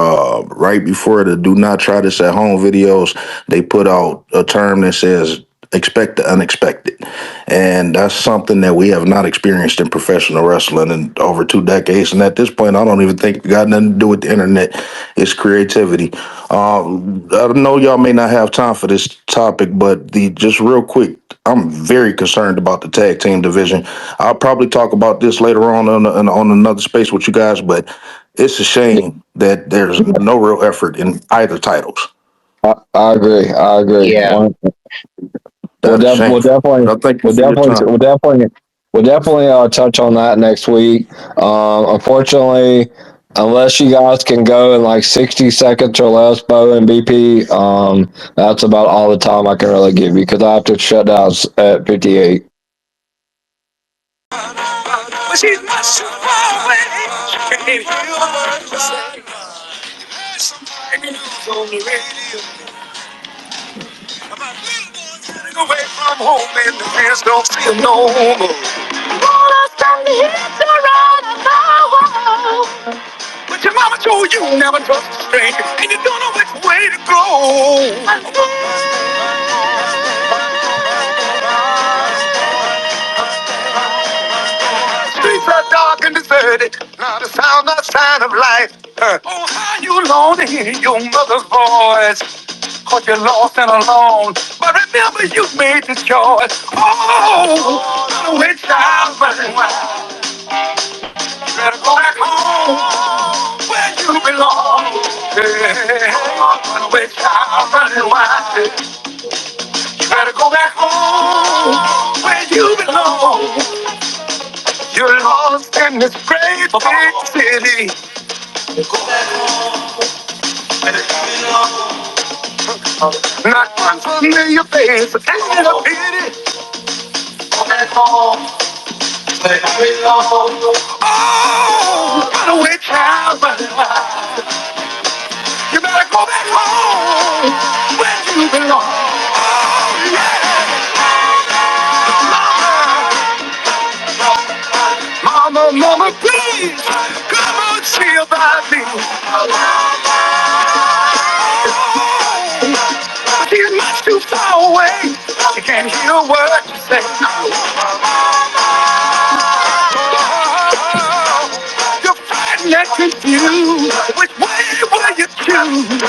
right before the "Do Not Try This at Home" videos, they put out a term that says "expect the unexpected," and that's something that we have not experienced in professional wrestling in over 2 decades. And at this point, I don't even think it got nothing to do with the internet. It's creativity. I know y'all may not have time for this topic, but the just real quick, I'm very concerned about the tag team division. I'll probably talk about this later on another space with you guys, but it's a shame that there's no real effort in either titles. I agree. I agree. Yeah. We'll, That is we'll shameful. definitely, But I thank you we'll for your definitely, time. we'll definitely, we'll definitely touch on that next week. Unfortunately, unless you guys can go in like 60 seconds or less, Bo and BP, that's about all the time I can really give you because I have to shut down at 58. But she's not so far away. She can't hear a word you say. Somebody news on the radio about little boys running away from home and the parents don't see them no more. Rollers from the hits around the home. But your mama told you never trust a stranger, and you don't know which way to go. Streets are dark and deserted, not a sound, not sign of life. Oh, how you long to hear your mother's voice, cause you're lost and alone. But remember, you made the choice. Oh, run away, child, running wild. You better go back home, where you belong. Yeah, run away, child, running wild. You better go back home, where you belong. You're lost in this great big city. Not one familiar face, and a pity. Oh, run away, child, run away. You better go back home where you belong. Oh, yeah. Mama, mama, please, come on, see about me. She's much too far away. She can't hear a word you say. You're frightened and confused. Which way will you choose?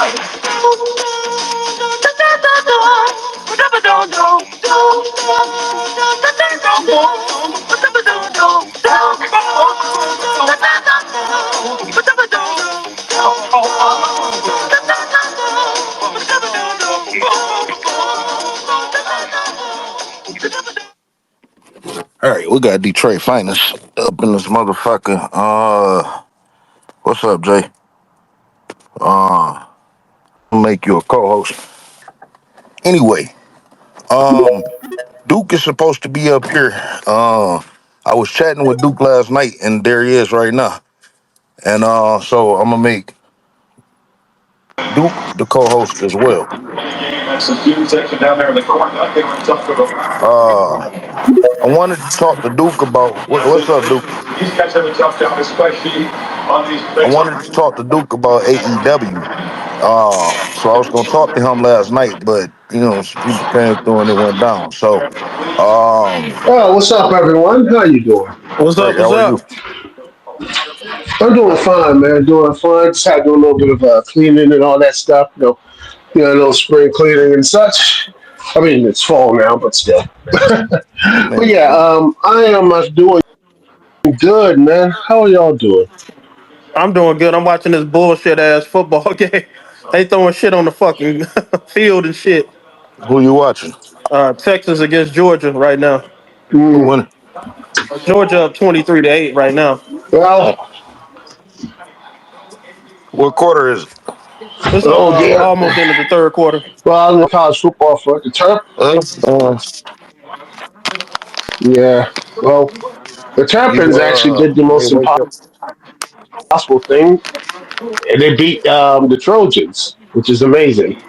All right, we got Detroit finest up in this motherfucker. What's up, Jay? I'll make you a co-host. Anyway, Duke is supposed to be up here. I was chatting with Duke last night, and there he is right now. And so I'm gonna make Duke the co-host as well. I wanted to talk to Duke about what's up, Duke. I wanted to talk to Duke about AEW. So I was gonna talk to him last night, but some people came through and it went down. So, Oh, what's up, everyone? How you doing? What's up? great. What's How are you? up? I'm doing fine, man. Doing fine. Just had to do a little bit of cleaning and all that stuff. A little spring cleaning and such. I mean, it's fall now, but still. But yeah, Man, I am doing good, man. How are y'all doing? I'm doing good. I'm watching this bullshit ass football game. They throwing shit on the fucking field and shit. who you watching? Texas against Georgia right now. Who Mm, winning? Georgia up 23-8 right now. well, Oh, what quarter is it? It's oh dear. almost into the third quarter. Well, I'm in college football for the Terp. Uh, Yeah. Well, the Terrapins actually did the you most wake up. impossible thing, and they beat the Trojans, which is amazing.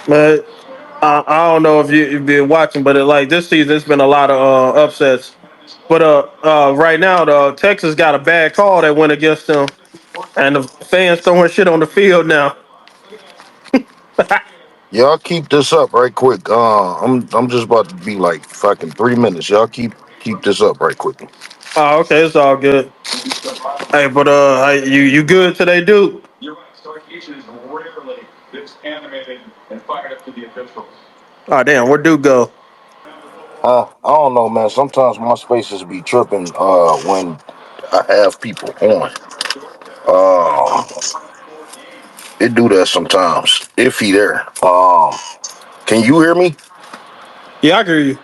But I don't know if you've been watching, but like this season, it's been a lot of upsets. But right now, the Texas got a bad call that went against them, and the fans throwing shit on the field now. Y'all keep this up right quick. I'm just about to be like fucking 3 minutes. Y'all keep this up right quick. Oh, okay, it's all good. Hey, but you good today, dude? Oh damn, where Dude go? I don't know, man. Sometimes my spaces be tripping when I have people on. Uh, it do that sometimes. If he there. Can you hear me? Yeah, I hear you.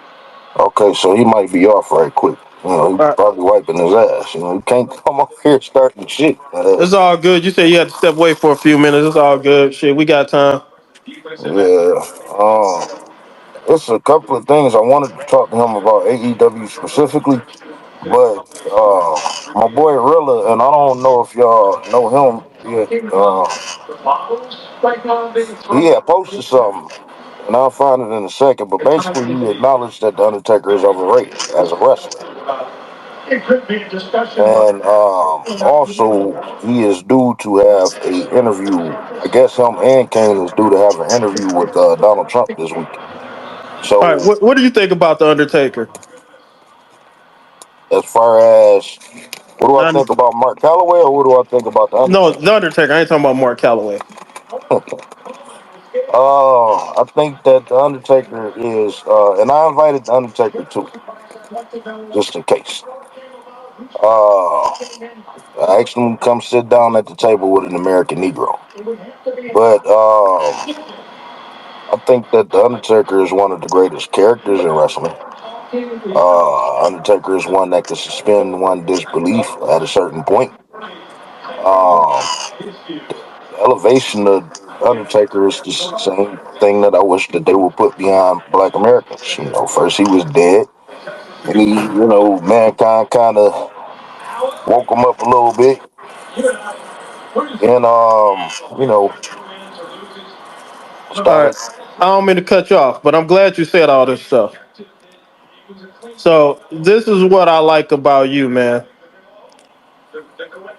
Okay, so he might be off right quick. He All right, probably wiping his ass. He can't come up here starting shit. it's all good. You said you had to step away for a few minutes. It's all good. Shit, we got time. Yeah. It's a couple of things I wanted to talk to him about AEW specifically, but my boy Rilla, and I don't know if y'all know him yet. He had posted something, and I'll find it in a second. But basically, he acknowledged that the Undertaker is overrated as a wrestler, and also he is due to have a interview. I guess him and Kane is due to have an interview with Donald Trump this week. All right, So, what do you think about the Undertaker? as far as what do I None. think about Mark Calloway, or what do I think about the No, Undertaker? the Undertaker. I ain't talking about Mark Calloway. I think that the Undertaker is, and I invited the Undertaker too, just in case. I asked him to come sit down at the table with an American Negro. But I think that the Undertaker is one of the greatest characters in wrestling. Undertaker is one that can suspend one disbelief at a certain point. Um, the elevation of Undertaker is the same thing that I wish that they would put behind Black Americans. First he was dead, and mankind kind of woke him up a little bit, and All right, started. I don't mean to cut you off, but I'm glad you said all this stuff. So this is what I like about you, man.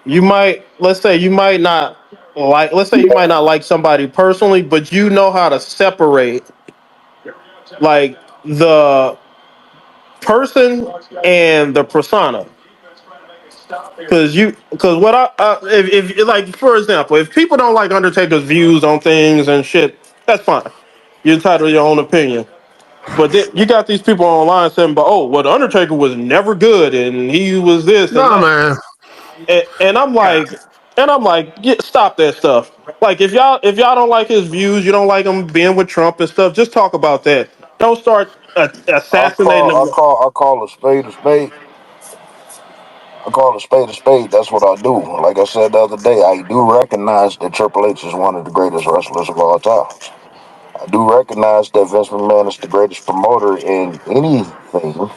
You might, let's say you might not let's say you might not like somebody personally, but you know how to separate like the person and the persona. Because what if like for example, if people don't like Undertaker's views on things and shit, that's fine. You're entitled to your own opinion. But then you got these people online saying, "But oh, well, the Undertaker was never good, and he was this and No, that." man. And I'm Yeah. like, stop that stuff. Like if y'all don't like his views, you don't like him being with Trump and stuff. Just talk about that. Don't start assassinating him. I call a spade a spade. I call a spade a spade. That's what I do. Like I said the other day, I do recognize that Triple H is one of the greatest wrestlers of all time. I do recognize that Vince McMahon is the greatest promoter in anything.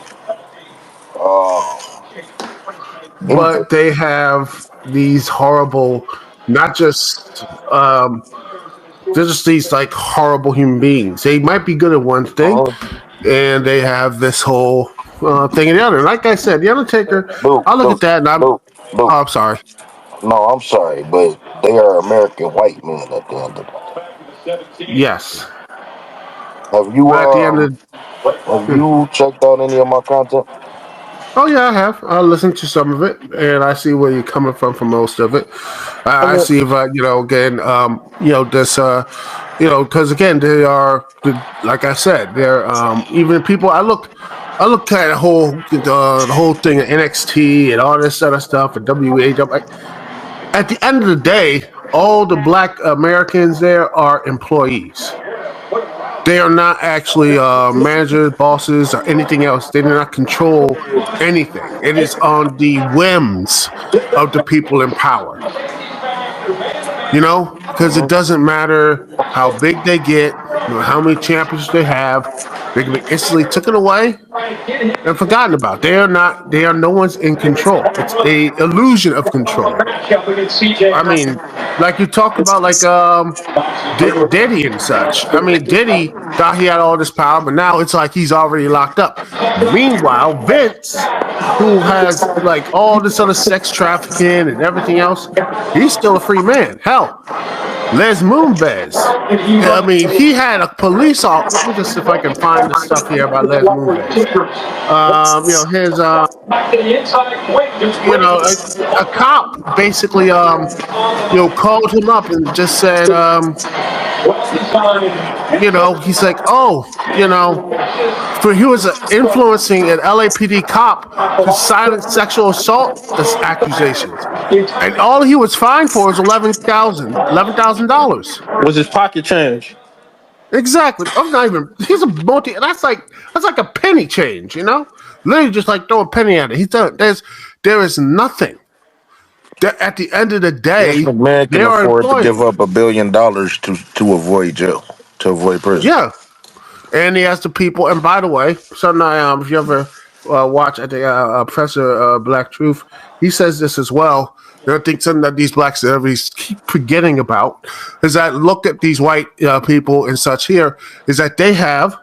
Um, anything. But they have these horrible, not just they're just these like horrible human beings. They might be good at one thing, Uh-huh. and they have this whole thing in the other. Like I said, the Undertaker. Duke, I look at Duke, that and Duke, Duke. I'm sorry. No, I'm sorry, but they are American white men at the end of the day. Yes, Have you but at the end of have you checked out any of my content? oh yeah, I have. I listened to some of it, and I see where you're coming from for most of it. I I mean, see, but again, this, because again, they are, like I said, they're even people. I look at the whole thing of NXT and all this other stuff and WAW. At the end of the day, all the Black Americans there are employees. They are not actually managers, bosses, or anything else. They do not control anything. It is on the whims of the people in power. Because it doesn't matter how big they get, how many championships they have, they can be instantly taken away and forgotten about. They are not. They are no one's in control. It's a illusion of control. I mean, like you talk about, like Diddy and such. I mean, Diddy thought he had all this power, but now it's like he's already locked up. Meanwhile, Vince, who has like all this other sex trafficking and everything else, he's still a free man. Hell, Les Moonves. I mean, he had a police officer. Let me just see if I can find the stuff here about Les Moonves. His a cop basically called him up and just said he's like, oh, for he was influencing an LAPD cop to silence sexual assault accusations, and all he was fined for was $11,000. was his pocket change? Exactly. I'm not even. He's a multi. That's like a penny change. Literally just like throw a penny at it. He's done. There is nothing. At the end of the Vince day, McMahon they can are afford to employees. give up $1 billion to avoid jail, to avoid prison. Yeah, and he has the people. And by the way, something if you ever watch at the Professor Black Truth, he says this as well. I think something that these black celebrities keep forgetting about is that look at these white people and such here is that they have,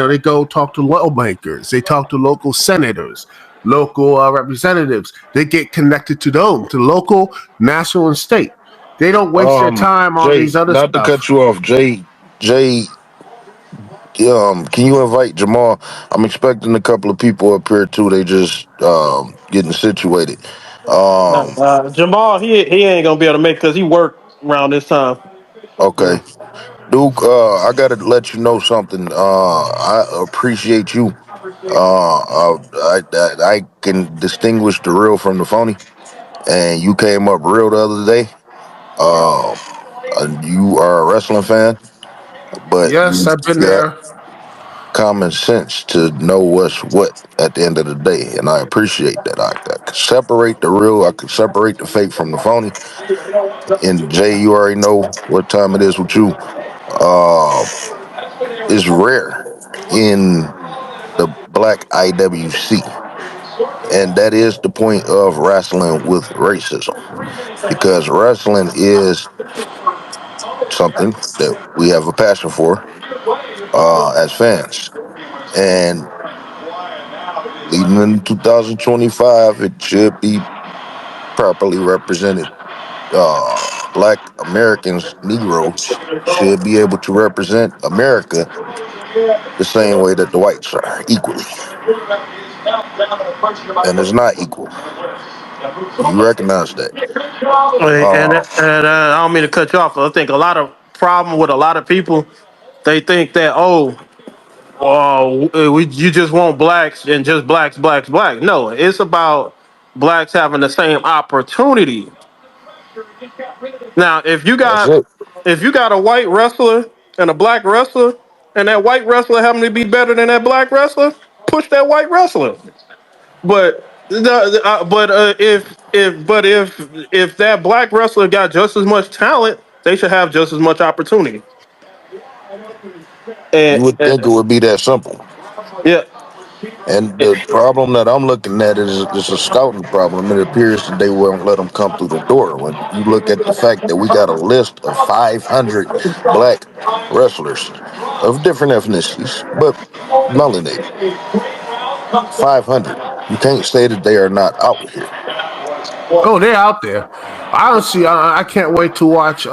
they go talk to lawmakers, they talk to local senators, local representatives. They get connected to them, to local, national, and state. They don't waste their time on Jay, these other not to stuff. cut you off, Jay, can you invite Jamal? I'm expecting a couple of people up here too. They just getting situated. Um, Jamal, he ain't gonna be able to make because he worked around this time. okay, Yeah. Duke, I gotta let you know something. I appreciate you. I can distinguish the real from the phony, and you came up real the other day. Um, you are a wrestling fan, but Yes, you I've been got there. common sense to know what's what at the end of the day, and I appreciate that. I can separate the real, I can separate the fake from the phony. And Jay, you already know what time it is with you. Uh, it's rare in the black IWC, and that is the point of wrestling with racism, because wrestling is something that we have a passion for as fans, and leading into 2025, it should be properly represented. Black Americans, Negroes, should be able to represent America the same way that the whites are, equally. And it's not equal. You recognize that. Uh, And I don't mean to cut you off, but I think a lot of problem with a lot of people, they think that you just want blacks and just blacks. No, it's about blacks having the same opportunity. Now, that's it. if you got a white wrestler and a black wrestler, and that white wrestler happen to be better than that black wrestler, push that white wrestler. But if that black wrestler got just as much talent, they should have just as much opportunity. You would And think it would be that simple. yeah, And the problem that I'm looking at is it's a scouting problem. It appears that they won't let them come through the door. When you look at the fact that we got a list of 500 black wrestlers of different ethnicities, but melanated, 500. You can't say that they are not out here. Oh, they're out there. Honestly, I can't wait to watch.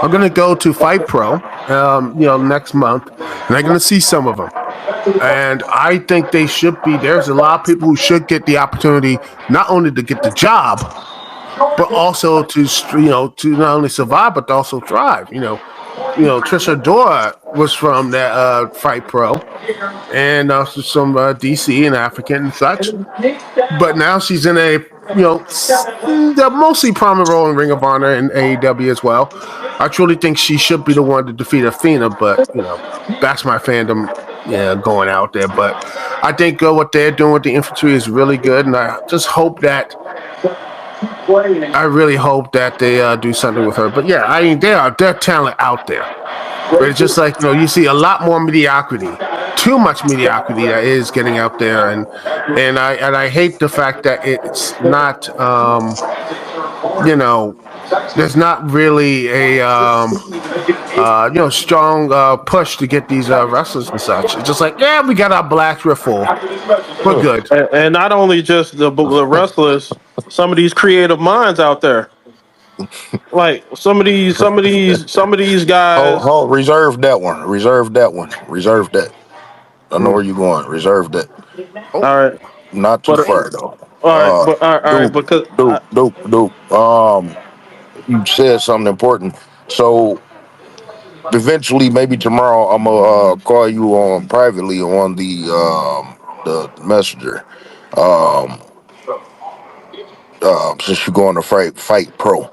I'm gonna go to Fight Pro, next month, and I'm gonna see some of them. And I think they should be. There's a lot of people who should get the opportunity not only to get the job, but also to not only survive but to also thrive. Trisha Dora was from that Fight Pro, and also some DC and African and such. But now she's in a the mostly prominent role in Ring of Honor and AEW as well. I truly think she should be the one to defeat Athena, but that's my fandom, going out there. But I think what they're doing with the infantry is really good, and I really hope that they do something with her. But yeah, I mean, their talent out there. But it's just like you see a lot more mediocrity, too much mediocrity that is getting out there, and I hate the fact that it's not, there's not really a strong push to get these wrestlers and such. It's just like, yeah, we got our blacks, we're full, we're good. and not only just the wrestlers, some of these creative minds out there, like some of these guys. Hold, reserve that one. Reserve that one. Reserve that. I know where you're going. Reserve that. Oh, All right, Not too but far though. all right, Duke, because Duke. You said something important. So eventually, maybe tomorrow, I'm gonna call you on privately on the messenger. Um, since you're going to fight pro.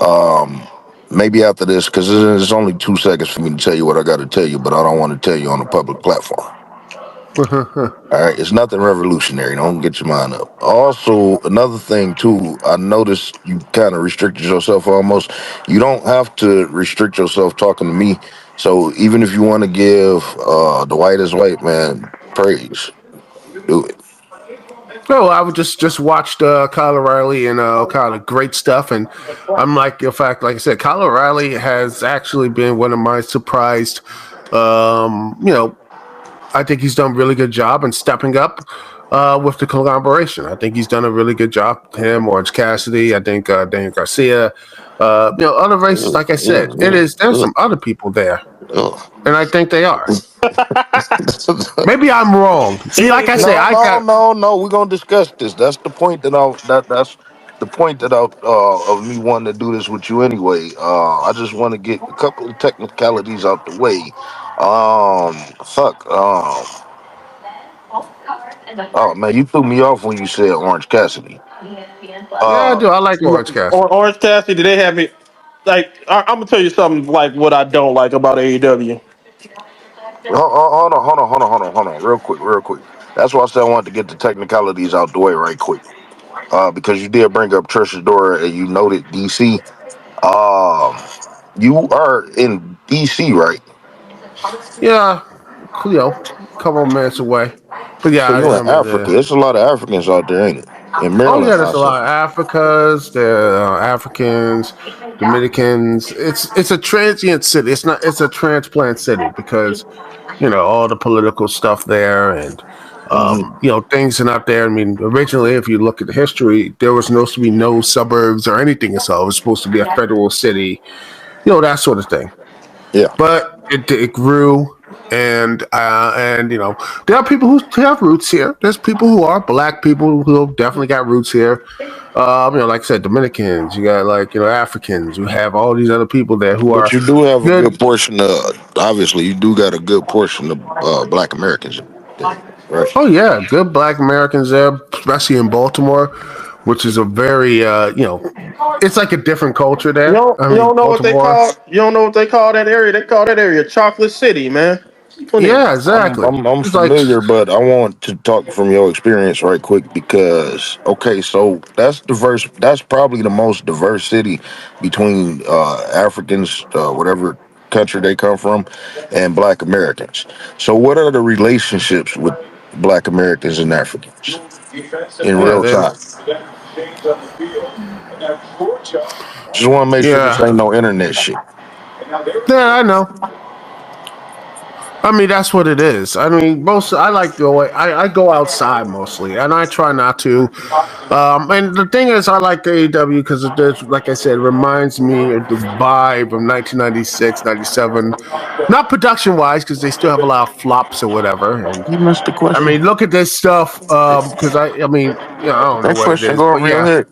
Um, maybe after this, because it's only 2 seconds for me to tell you what I got to tell you, but I don't want to tell you on a public platform. All right, it's nothing revolutionary. Don't get your mind up. Also, another thing too, I noticed you kind of restricted yourself almost. You don't have to restrict yourself talking to me. So even if you want to give the whitest white man praise, do it. no, I would just watched Kyle O'Reilly and kind of great stuff, and I'm like, in fact, like I said, Kyle O'Reilly has actually been one of my surprised. Um, you know, I think he's done a really good job in stepping up with the collaboration. I think he's done a really good job. Him, Orange Cassidy, I think Daniel Garcia, other races. Ugh, Like I said, ugh, there's ugh, some other people there, ugh, and I think they are. ugh. Maybe I'm wrong. See, like I say, No, I no, got no, no. We're gonna discuss this. That's the point that's the point that of me wanting to do this with you anyway. I just want to get a couple of technicalities out the way. Fuck. Oh man, you threw me off when you said Orange Cassidy. yeah, I Uh, do. I like Orange Cassidy. Orange Cassidy, they have me. Like I'm gonna tell you something like what I don't like about AEW. hold on, real quick. That's why I said I wanted to get the technicalities out the way right quick. Because you did bring up Trisha Dora and you noted DC. Um, you are in DC, right? Yeah, a couple of minutes away. But yeah, So I you in am in Africa. there. There's a lot of Africans out there, ain't it? In Oh Maryland, yeah, there's I a say. lot of Africans, there are Africans, Dominicans. It's a transient city. It's a transplant city because all the political stuff there, and Hmm. Things are not there. I mean, originally, if you look at the history, there was supposed to be no suburbs or anything, so it was supposed to be a federal city, that sort of thing. Yeah. But it grew, and there are people who have roots here. There's people who are black people who have definitely got roots here. Like I said, Dominicans. You got Africans. You have all these other people there who But are you do have a good. good portion of, obviously, you do got a good portion of black Americans there, right? Oh yeah, good black Americans there, especially in Baltimore, which is a very it's like a different culture there. I You mean, don't know what they Baltimore. call you don't know what they call that area. They call that area Chocolate City, man. Plenty of Yeah, exactly. I'm It's like, familiar, but I want to talk from your experience right quick because okay, so that's diverse. That's probably the most diverse city between Africans, whatever country they come from, and Black Americans. So, what are the relationships with Black Americans and Africans in yeah, real time? Just want to make sure this yeah, ain't no internet shit. yeah. I know. I mean, that's what it is. I mean, I like going. I go outside mostly, and I try not to. And the thing is, I like the AEW because it does, like I said, reminds me of the vibe of 1996, 97. Not production wise, because they still have a lot of flops or whatever. And You missed the I question. mean, look at this stuff. Because I mean, I don't know That what it question is, go but over your yeah, head.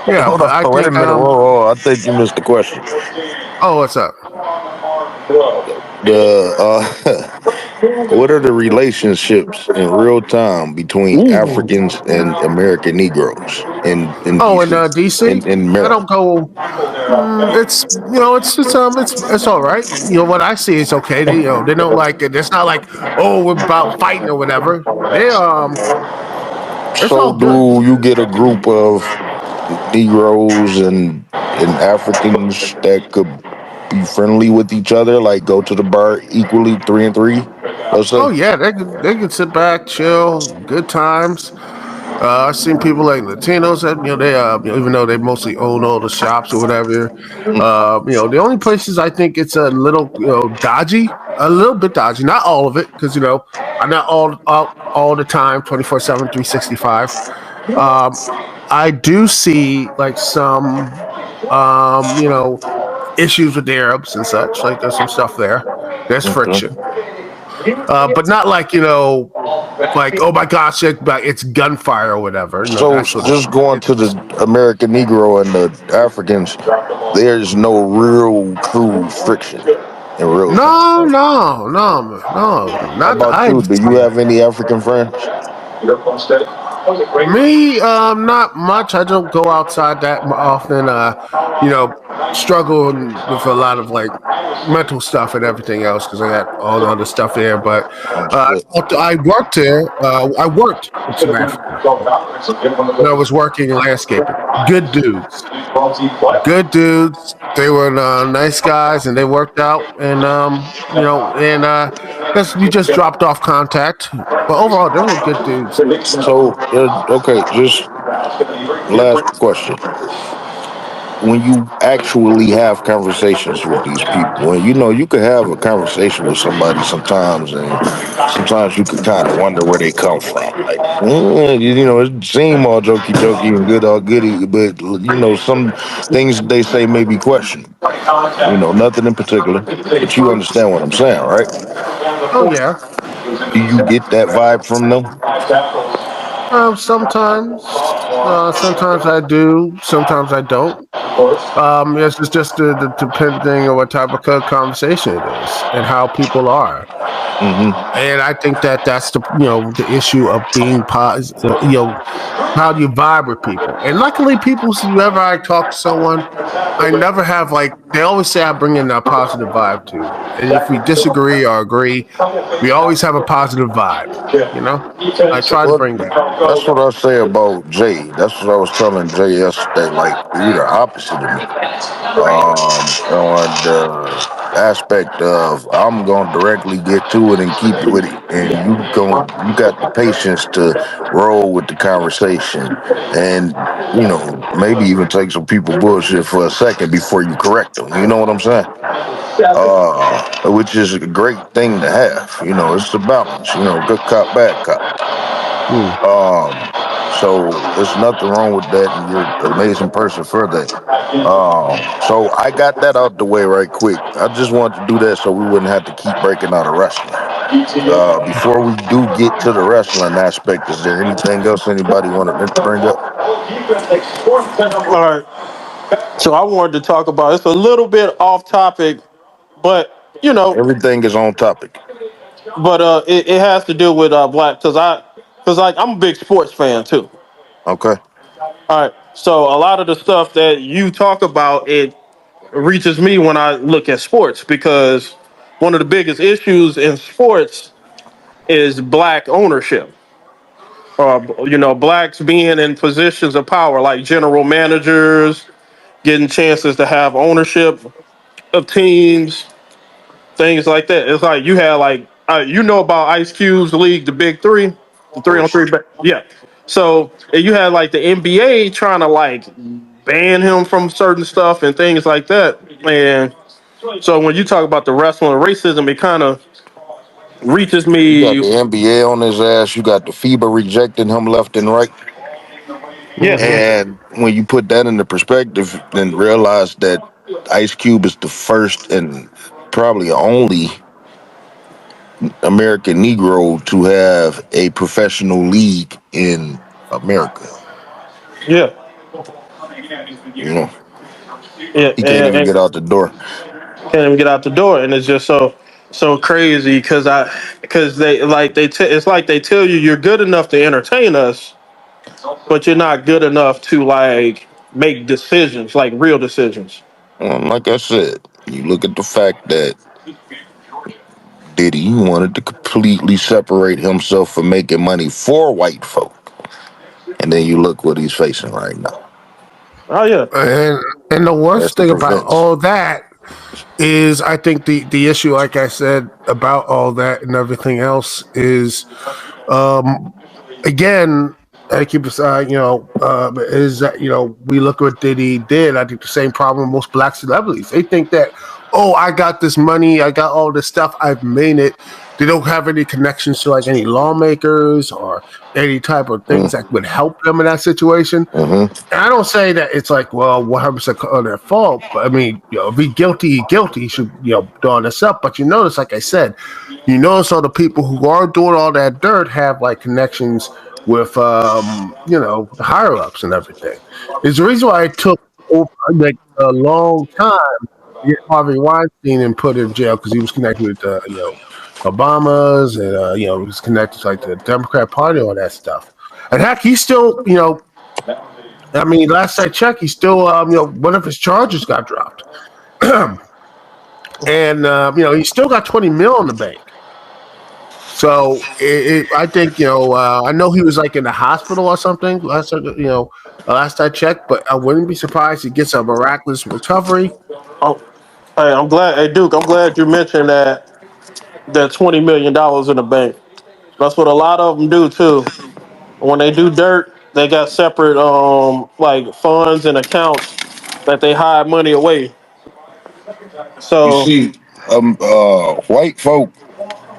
yeah. Hold But on, I wait a think, minute. Whoa, whoa, I think you missed the question. oh, what's up? The what are the relationships in real time between Ooh. Africans and American Negroes in Oh, in DC, DC, in I don't Maryland? go. It's it's all right. What I see is okay. They don't like it. It's not like, oh, we're about fighting or whatever. It's So all good. do you get a group of Negroes and Africans that could be friendly with each other, like go to the bar equally 3 and 3, let's Oh say? yeah, they can sit back, chill, good times. I've seen people like Latinos that they even though they mostly own all the shops or whatever. The only places I think it's a little dodgy, a little bit dodgy, not all of it, because I'm not all the time, 24/7, 365. Um, I do see like some issues with the Arabs and such. Like there's some stuff there. There's Okay. friction, but not like like, oh my gosh, it's gunfire or whatever. So That sort of just thing. going to the American Negro and the Africans, there's no real true friction in real time. No, Right? no, no, no, How not that about I you? Do you see. have any African friends? Me, not much. I don't go outside that often. You know, struggle with a lot of like mental stuff and everything else because I got all the other stuff there. But Understood. I worked there. I worked with some Africans when I was working landscaping. Good dudes, good dudes. They were nice guys, and they worked out. And guess we just dropped off contact. But overall, they were good dudes. So, okay, just last question. When you actually have conversations with these people, when you could have a conversation with somebody sometimes, and sometimes you could kind of wonder where they come from. Like, it seem all jokey jokey and good all goody, but some things they say may be questionable. Nothing in particular, but you understand what I'm saying, right? Oh yeah. Do you get that vibe from them? Sometimes I do. Sometimes I don't. It's just the depending on what type of conversation it is and how people are. Hmm. And I think that that's the issue of being positive. How do you vibe with people? And luckily, people, whenever I talk to someone, I never have like they always say I bring in a positive vibe too. And if we disagree or agree, we always have a positive vibe. You know, I try to Well, bring that. that's what I say about Jay. That's what I was telling Jay yesterday. Like, you're the opposite of me. And aspect of I'm gonna directly get to it and keep it with it, and you got the patience to roll with the conversation, and maybe even take some people bullshit for a second before you correct them. You know what I'm saying? Which is a great thing to have. It's a balance. Good cop, bad cop. Hmm. So there's nothing wrong with that, and you're an amazing person for that. So I got that out the way right quick. I just wanted to do that so we wouldn't have to keep breaking out of wrestling. Before we do get to the wrestling aspect, is there anything else anybody want to bring up? All right. So I wanted to talk about it's a little bit off topic, but you know, Everything is on topic. but it has to do with black because like I'm a big sports fan too. Okay. All right. So a lot of the stuff that you talk about it reaches me when I look at sports because one of the biggest issues in sports is black ownership. Blacks being in positions of power like general managers, getting chances to have ownership of teams, things like that. It's like you had like about Ice Cube's league, the Big Three, the Of three on course. three. Yeah. So you had like the NBA trying to like ban him from certain stuff and things like that. And so when you talk about the wrestling and racism, it kind of reaches You got me. the NBA on his ass. You got the FIBA rejecting him left and right. Yeah. Mm-hmm. And when you put that into perspective, then realize that Ice Cube is the first and probably only American Negro to have a professional league in America. Yeah. You know, Yeah. he can't even And get out the door. can't even get out the door, and it's just so crazy because it's like they tell you you're good enough to entertain us, but you're not good enough to like make decisions, like real decisions. Like I said, you look at the fact that Diddy wanted to completely separate himself from making money for white folk. And then you look what he's facing right now. Oh yeah, And the That's worst the thing about prevents. all that is, I think the issue, like I said, about all that and everything else is, um, again, I keep aside, is that we look at what Diddy did. I think the same problem with most black celebrities. They think that, oh, I got this money, I got all this stuff, I've made it. They don't have any connections to like any lawmakers or any type of things that would help them in that situation. Mm-hmm. And I don't say that it's like, well, 100% of their fault. But I mean, if he guilty, guilty. He should, do all this up. But you notice, like I said, you notice all the people who are doing all that dirt have like connections with, the higher ups and everything. It's the reason why it took over, like a long time to get Harvey Weinstein and put in jail because he was connected with, Obama's and, he was connected to like the Democrat Party, all that stuff. And heck, he's still, I mean, last I checked, he's still, one of his charges got dropped, and he still got 20 mil in the bank. So I think I know he was like in the hospital or something last I checked, but I wouldn't be surprised he gets a miraculous recovery. oh, hey, I'm glad. Hey Duke, I'm glad you mentioned that $20 million in the bank. That's what a lot of them do too. When they do dirt, they got separate like funds and accounts that they hide money away. You So see, white folk,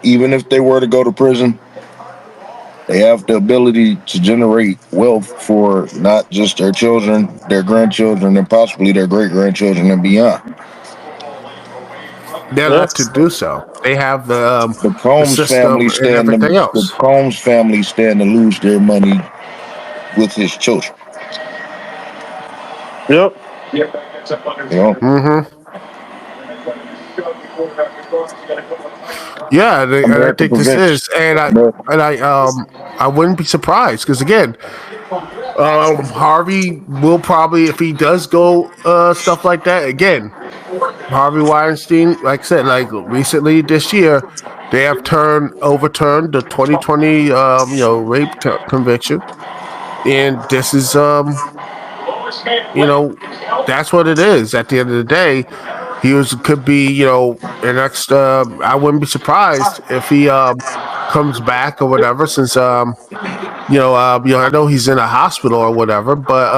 even if they were to go to prison, they have the ability to generate wealth for not just their children, their grandchildren, and possibly their great grandchildren and beyond. They're yeah, left to do so. They have The the Combs system family and everything else. stand to lose their money with his children. yep. You know, Mm-hmm. Yeah, and I America think this prevents. is, and I America. and I I wouldn't be surprised because again, Harvey will probably, if he does go stuff like that again. Harvey Weinstein, like I said, like recently this year, they have overturned the 2020 rape conviction, and this is you know that's what it is at the end of the day. he could be, the next. I wouldn't be surprised if he comes back or whatever. Since I know he's in a hospital or whatever, but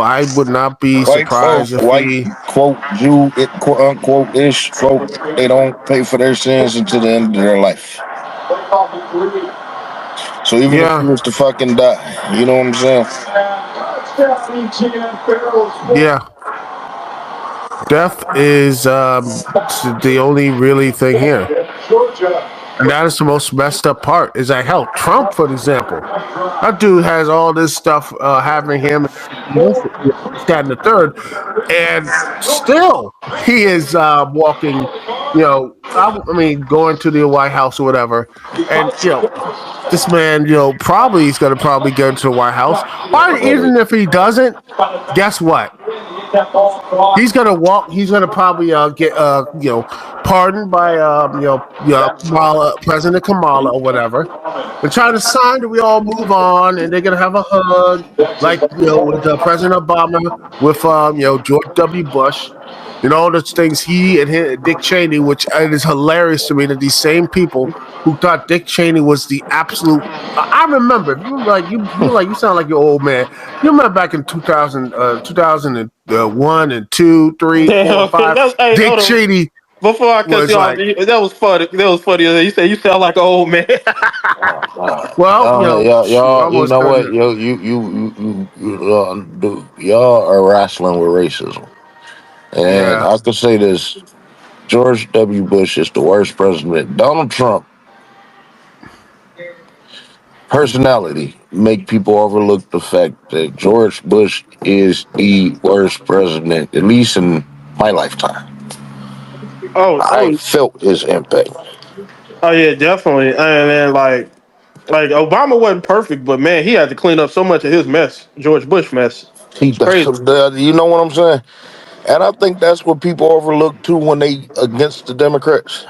I would not be surprised if White he. quote Jew it quote unquote ish folk. They don't pay for their sins until the end of their life. So even if he Yeah, was to fucking die, you know what I'm saying? yeah. Death is the only really thing here. And that is the most messed up part. Is that hell? Trump, for example, that dude has all this stuff happening him and everything else, this, that, and the third, and still he is walking. I mean, going to the White House or whatever, and this man, probably he's going to probably go to the White House. Or even if he doesn't, guess what? He's gonna walk. He's gonna probably get pardoned by Kamala, President Kamala or whatever, and try to sign that we all move on, and they're gonna have a hug like with President Obama with George W. Bush. All those things he and Dick Cheney, which it is hilarious to me that these same people who thought Dick Cheney was the absolute. I remember you sound like your old man. You remember back in 2001 and 2, 3, 4, Damn, 5. that's hey, Dick hold on. Cheney Before I cut was you off, like, that was funny. That was funny. You said you sound like an old man. well, shoot, Y'all, you almost know done. what? Y'all are wrestling with racism, and Yeah. I can say this: George W. Bush is the worst president. Donald Trump personality make people overlook the fact that George Bush is the worst president, at least in my lifetime. oh, I oh, felt his impact. oh yeah, definitely. And then like Obama wasn't perfect, but man, he had to clean up so much of his mess, George Bush mess. He, It's crazy. you know what I'm saying? And I think that's what people overlook too when they against the Democrats.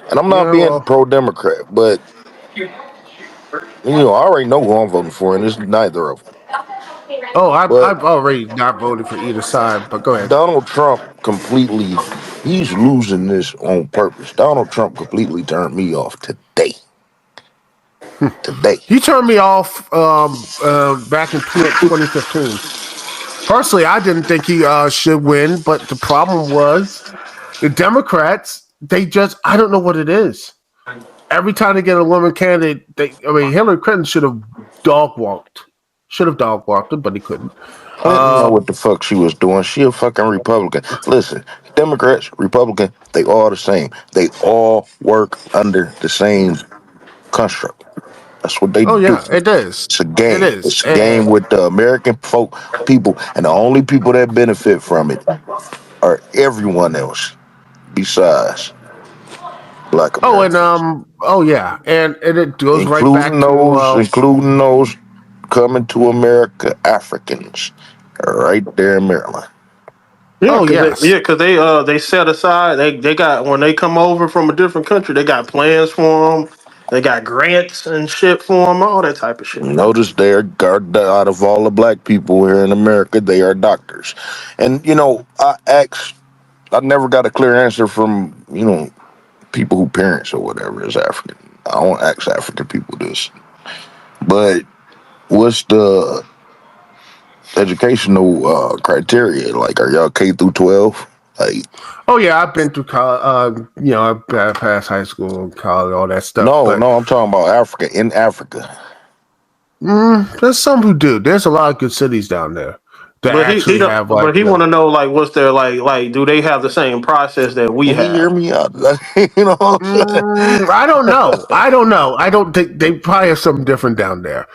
And I'm not Yeah, being well. pro-Democrat, but I already know who I'm voting for, and it's neither of them. Oh, But I've already not voted for either side, but go ahead. Donald Trump completely, he's losing this on purpose. Donald Trump completely turned me off today. Today. He turned me off back in 2015. Personally, I didn't think he should win, but the problem was the Democrats, I don't know what it is. Every time they get a woman candidate, Hillary Clinton should have dog walked him, but he couldn't. Clinton know what the fuck she was doing. She a fucking Republican. Listen, Democrats, Republican, they all the same. They all work under the same construct. That's what they Oh do. yeah, it is. It's a It game. is. It's a game with the American folk people, and the only people that benefit from it are everyone else besides Black And Americans, oh yeah, and it goes right back including to those, including those coming to America, Africans, right there in Maryland. Yeah, oh cause yes. they set aside. They got when they come over from a different country, they got plans for them. They got grants and shit for them, all that type of shit. Notice they are out of all the black people here in America, they are doctors. And I never got a clear answer from people who parents or whatever is African. I don't ask African people this, but what's the educational criteria? Like, are y'all K through 12? Like, Oh yeah, I've been through college. I've passed high school, college, all that stuff. no, But no, I'm talking about Africa. In Africa, there's some who do. There's a lot of good cities down there that But he actually don't. have But like he want to know like what's their like do they have the same process that we can you hear have? me out? You know what I'm saying? I don't know. I don't know. I don't think they probably have something different down there.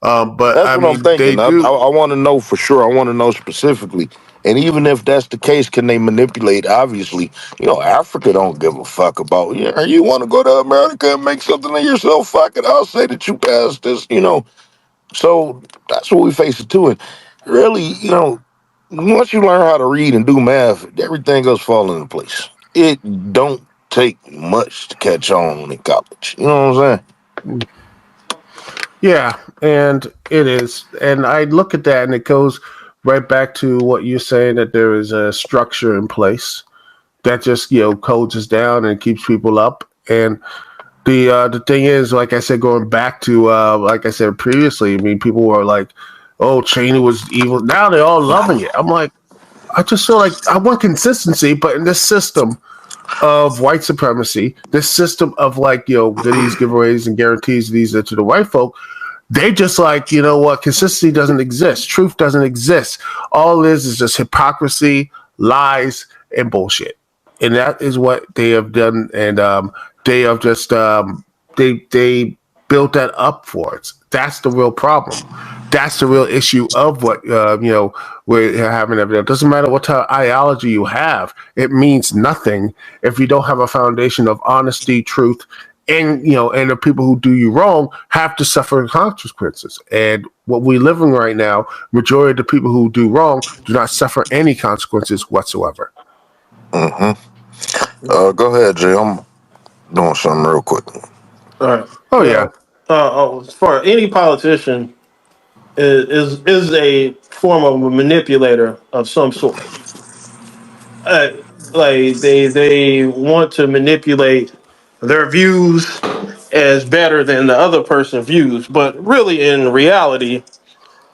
But That's I what I'm mean, they thinking. do. I want to know for sure. I want to know specifically. And even if that's the case, can they manipulate? Obviously, Africa don't give a fuck about. Yeah, you want to go to America and make something of yourself? Fuck it. I'll say that you passed this. So that's what we face it too. And really, once you learn how to read and do math, everything else fall into place. It don't take much to catch on in college. You know what I'm saying? Yeah, and it is. And I look at that and it goes right back to what you're saying, that there is a structure in place that just codes us down and keeps people up. And the thing is, like I said, going back to like I said previously, I mean, people were like, "Oh, Cheney was evil." Now they're all loving it. I'm like, I just feel like I want consistency, but in this system of white supremacy, this system of like goodies, giveaways, and guarantees these to the white folk, they just like, you know what, consistency doesn't exist, truth doesn't exist. All it is just hypocrisy, lies, and bullshit. And that is what they have done. And they have just they built that up for us. That's the real problem. That's the real issue of what we're having. It doesn't matter what type of ideology you have; it means nothing if you don't have a foundation of honesty, truth, and and the people who do you wrong have to suffer consequences. And what we're living right now, majority of the people who do wrong do not suffer any consequences whatsoever. Go ahead, Jay. I'm doing something real quick. All right. Oh yeah. Well, as far as any politician is a form of a manipulator of some sort. Uh, like they want to manipulate their views as better than the other person's views, but really in reality,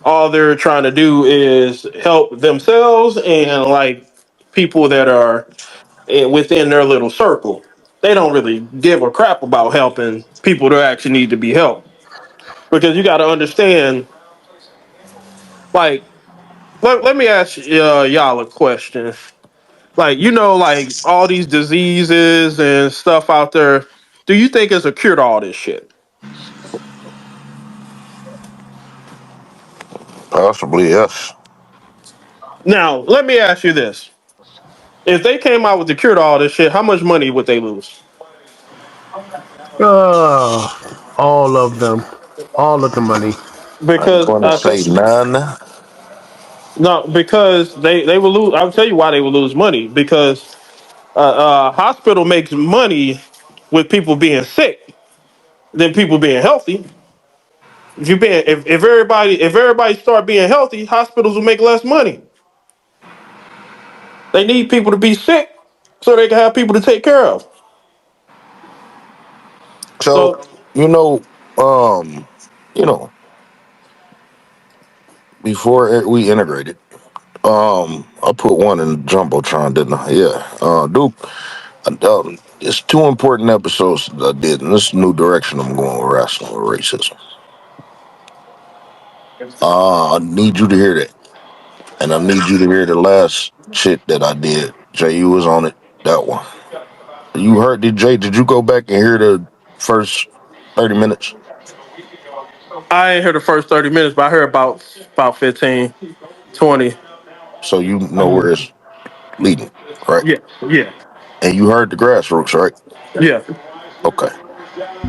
all they're trying to do is help themselves and like people that are within their little circle. They don't really give a crap about helping people that actually need to be helped. Because you got to understand, like, let me ask y'all a question. Like, like all these diseases and stuff out there, do you think it's a cure to all this shit? Possibly, yes. Now, let me ask you this. If they came out with the cure to all this shit, how much money would they lose? Uh, all of them, all of the money. I'm Because going to say none. no, because they will lose. I'll tell you why they will lose money. Because hospital makes money with people being sick than people being healthy. If everybody start being healthy, hospitals will make less money. They need people to be sick so they can have people to take care of. So, So you know, um, you know, before we integrated, I put one in the jumbotron, didn't I? Yeah. Duke, it's two important episodes that I did, and this is new direction I'm going with wrestling with racism. I need you to hear that, and I need you to hear the last shit that I did. Jay, you was on it. That one. You heard? Did you go back and hear the first 30 minutes? I ain't heard the first 30 minutes, but I heard about 15, 20. So you know where it's leading, right? Yeah, yeah, And you heard the grassroots, right? yeah. Okay,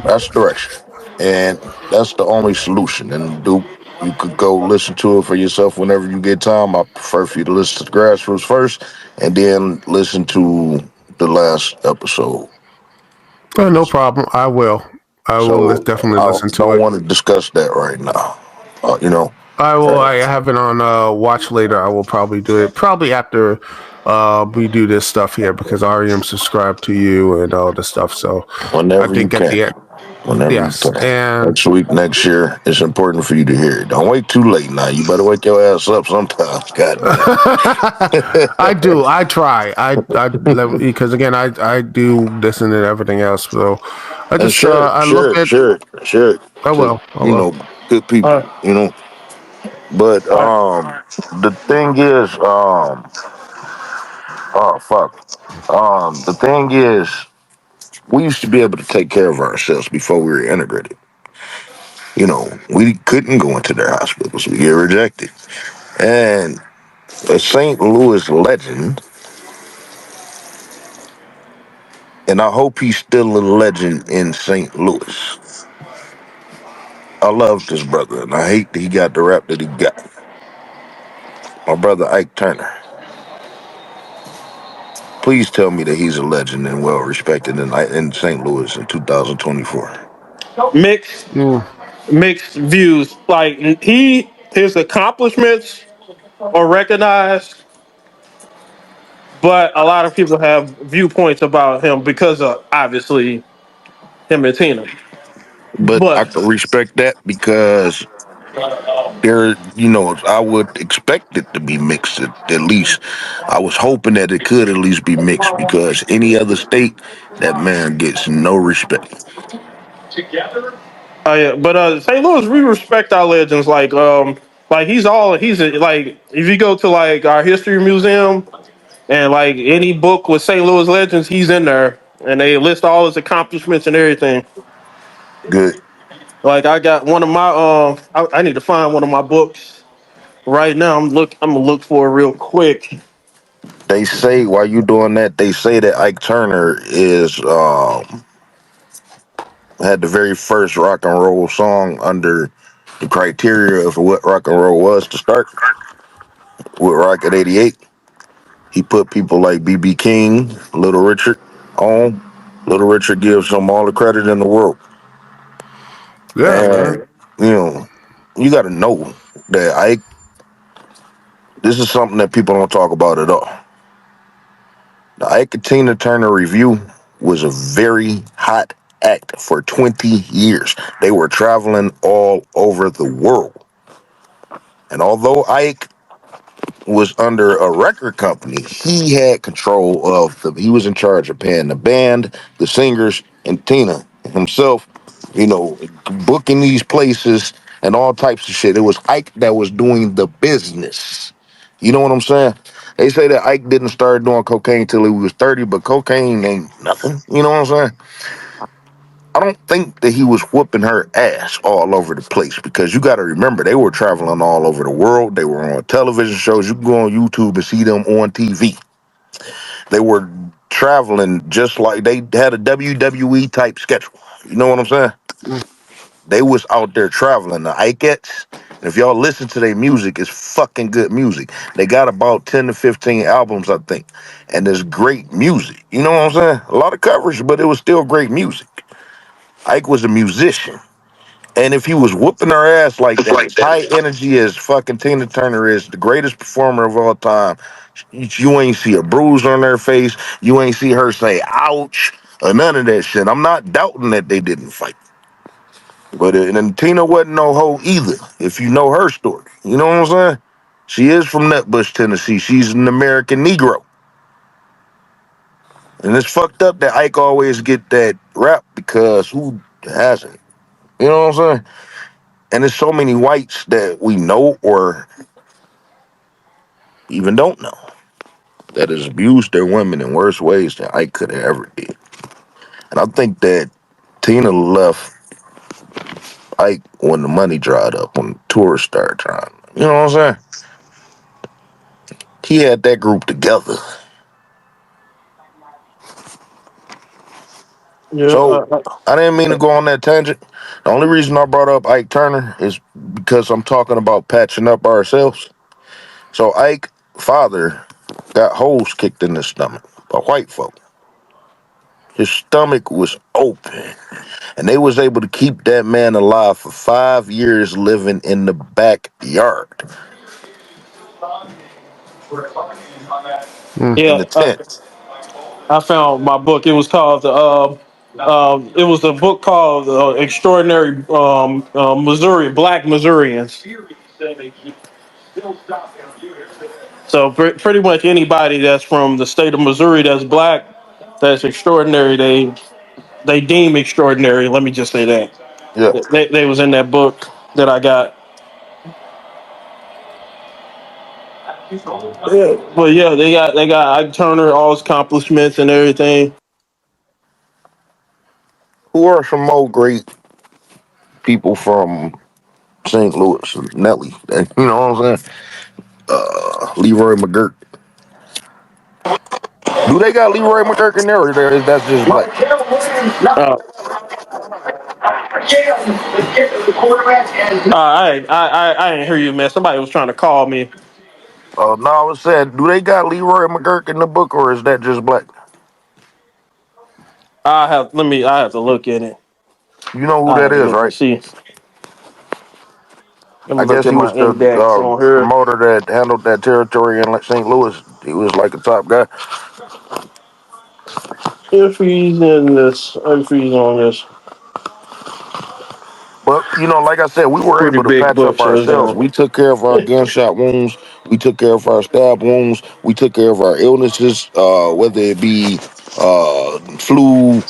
that's direction, and that's the only solution. And Duke, you could go listen to it for yourself whenever you get time. I prefer for you to listen to the grassroots first, and then listen to the last episode. No problem. I will. I will So definitely I listen to don't it. want to discuss that right now. You know, I will. uh, I have it on watch later. I will probably do it probably after we do this stuff here because I already am subscribed to you and all the stuff. So I whenever you think at can. the end, Whenever you yes, can. and Next week, next year, it's important for you to hear it. Don't wait too late now. You better wake your ass up sometimes. God damn. I do. I try. Because again, I do listen and everything else. So I And just share it, I share look it, at. share it, share it I to, will. I will. good people, All right, But all right. the thing is, oh fuck. The thing is, we used to be able to take care of ourselves before we were integrated. We couldn't go into their hospitals. We get rejected. And a St. Louis legend, and I hope he's still a legend in St. Louis. I love this brother, and I hate that he got the rap that he got. My brother Ike Turner. Please tell me that he's a legend and well respected in St. Louis in 2024. Mixed, Mm. mixed views. Like his accomplishments. or recognized, but a lot of people have viewpoints about him because of obviously him and Tina. But I But can respect that because there, I would expect it to be mixed at least. I was hoping that it could at least be mixed because any other state, that man gets no respect. yeah, but St. Louis, we respect our legends. Like like if you go to like our history museum and like any book with St. Louis legends, he's in there, and they list all his accomplishments and everything. Good. Like I got one of my I need to find one of my books right now. I'm gonna look for it real quick. They say while you doing that, they say that Ike Turner is had the very first rock and roll song under the criteria of what rock and roll was to start with Rock at 88. He put people like B.B. King, Little Richard on. Little Richard gives him all the credit in the world. Yeah, man. And, you know, you got to know that this is something that people don't talk about at all. The Ike and Tina Turner Review was a very hot act for 20 years. They were traveling all over the world. And although Ike was under a record company, he had control of he was in charge of paying the band, the singers, and Tina himself, you know, booking these places and all types of shit. It was Ike that was doing the business. You know what I'm saying? They say that Ike didn't start doing cocaine till he was 30, but cocaine ain't nothing. You know what I'm saying? I don't think that he was whooping her ass all over the place because you got to remember they were traveling all over the world. They were on television shows. You can go on YouTube and see them on TV. They were traveling just like they had a WWE type schedule. You know what I'm saying? They was out there traveling. The Ikeettes, if y'all listen to their music, it's fucking good music. They got about 10 to 15 albums, I think. And it's great music. You know what I'm saying? A lot of coverage, but it was still great music. Ike was a musician. And if he was whooping her ass like that, as high energy as fucking Tina Turner is, the greatest performer of all time, you ain't see a bruise on her face. You ain't see her say, ouch, or none of that shit. I'm not doubting that they didn't fight. But and Tina wasn't no hoe either, if you know her story. You know what I'm saying? She is from Nutbush, Tennessee. She's an American Negro. And it's fucked up that Ike always get that rap because who hasn't? You know what I'm saying? And there's so many whites that we know or even don't know that has abused their women in worse ways than I could have ever did. And I think that Tina left Ike when the money dried up, when the tourists started trying. You know what I'm saying? He had that group together. Yeah, So I didn't mean to go on that tangent. The only reason I brought up Ike Turner is because I'm talking about patching up ourselves. So Ike father got holes kicked in his stomach by white folk. His stomach was open. And they was able to keep that man alive for 5 years living in the backyard, in yeah. the tent. I found my book. It was called it was a book called Extraordinary Missouri Black Missourians. So pretty much anybody that's from the state of Missouri that's black, that's extraordinary. They deem extraordinary. Let me just say that Yeah. they was in that book that I got. Yeah, but yeah, they got Ike Turner, all his accomplishments and everything. Who are some more great people from St. Louis? Nelly. You know what I'm saying? Leroy McGurk. Do they got Leroy McGurk in there, or is that just black? Uh, I didn't hear you, man. Somebody was trying to call me. No, I was saying, do they got Leroy McGurk in the book, or is that just black? I have to look at it. You know who I that have to is, look and right? see. Let me I look guess at he my was the index on here. promoter that handled that territory in like St. Louis. He was like a top guy. If he's in this, if he's on this But like I said, we were pretty able to big patch book, up so it's ourselves. gonna. We took care of our gunshot wounds. We took care of our stab wounds. We took care of our illnesses, whether it be flu.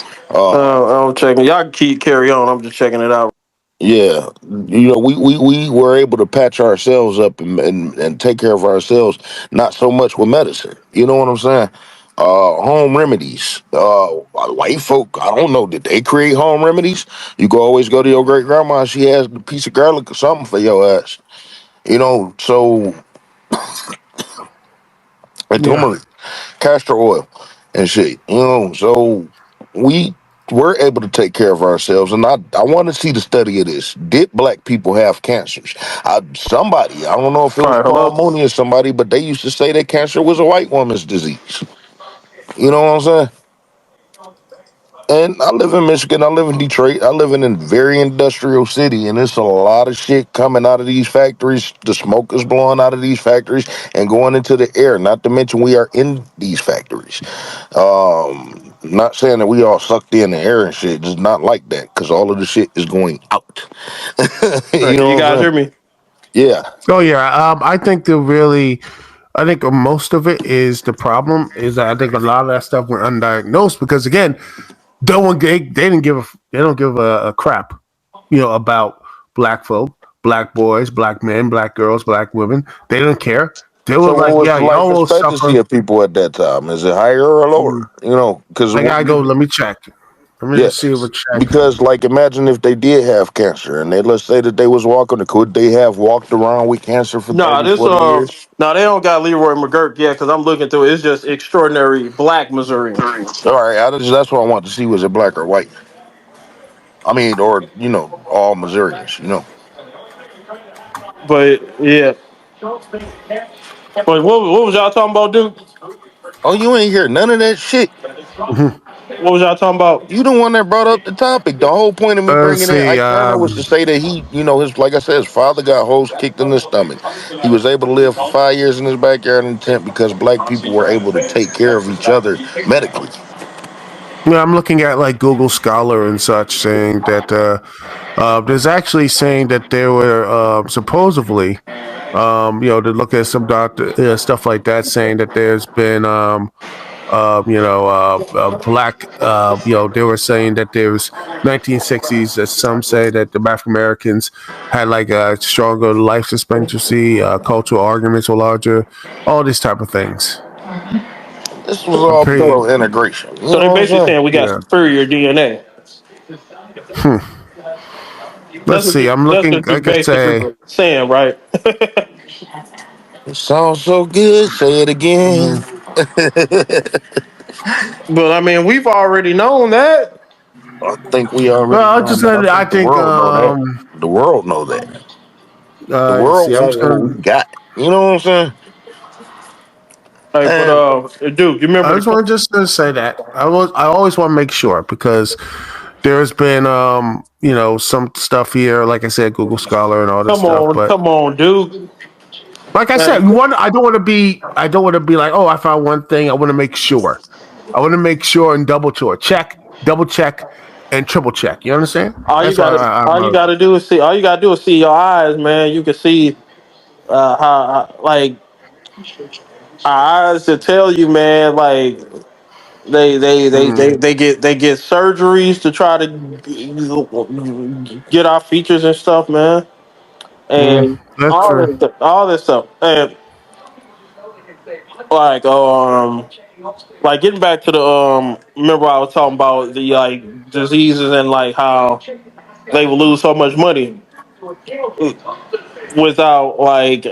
I'm checking. Y'all can keep carry on. I'm just checking it out. Yeah, we were able to patch ourselves up and take care of ourselves. Not so much with medicine. You know what I'm saying? Home remedies. White folk, I don't know. Did they create home remedies? You can always go to your great grandma. She has a piece of garlic or something for your ass. So and Yeah. turmeric, castor oil, and shit. So we were able to take care of ourselves. And I want to see the study of this. Did black people have cancers? Somebody, I don't know if it All was right, Paul hello. Mooney or somebody, but they used to say that cancer was a white woman's disease. You know what I'm saying? And I live in Michigan. I live in Detroit. I live in a very industrial city, and there's a lot of shit coming out of these factories. The smoke is blowing out of these factories and going into the air. Not to mention, we are in these factories. Not saying that we all sucked in the air and shit. Just not like that, because all of the shit is going out. All right, You can you know what I'm guys saying? hear me? Yeah. Oh yeah. I think most of it is the problem is that I think a lot of that stuff went undiagnosed because again, no one they didn't give they don't give a crap, about black folk, black boys, black men, black girls, black women. They don't care. They were So what like, was yeah, the life y'all will expectancy suffer. of people at that time? Is it higher or Mm, lower? Because I gotta go. Let me check. Let me yeah, just see if it check. because like imagine if they did have cancer and they let's say that they was walking, could they have walked around with cancer for Nah, 30, this 40 years? nah, they don't got Leroy McGurk yet because I'm looking through it. It's just extraordinary black Missourians. All right, that's what I want to see. Was it black or white? I mean, or all Missourians. But yeah, but what was y'all talking about, dude? Oh, you ain't hear none of that shit. Mhm. What was y'all talking about? You the one that brought up the topic. The whole point of me Let's bringing in see. Ike Turner was to say that he, his like I said, his father got hoes kicked in his stomach. He was able to live for 5 years in his backyard in tent because black people were able to take care of each other medically. Yeah, I'm looking at like Google Scholar and such saying that there's actually saying that there were supposedly, to look at some doctor stuff like that, saying that there's been, black, they were saying that there's 1960s that some say that the African Americans had like a stronger life expectancy, cultural arguments were larger, all these type of things. This was I'm all pretty, thorough integration. You So they know what I'm basically saying? saying we got yeah. superior DNA. Hmm. Let's see. I'm That's looking, what you like I basically say, saying, right? It sounds so good. Say it again. mm, But I mean, we've already known that. I think we already well, know that. I I think the think, world know that. The world know that. The let's world see. I'm want just what gonna. we got. You know what I'm saying? Hey, but And Duke, you remember I the? just want just to say that I always want to make sure because there's been some stuff here, like I said, Google Scholar and all this stuff. But Come on, Duke. like I said, Man, I don't want to be like, oh, I found one thing. I want to make sure. I want to make sure and double check, and triple check. You understand? That's why all you gotta do is see. All you gotta do is see your eyes, man. You can see how like our eyes to tell you, man. Like mm, they get surgeries to try to get our features and stuff, man. And that's true. all this stuff. And like like getting back to the remember I was talking about the like diseases and like how they would lose so much money without like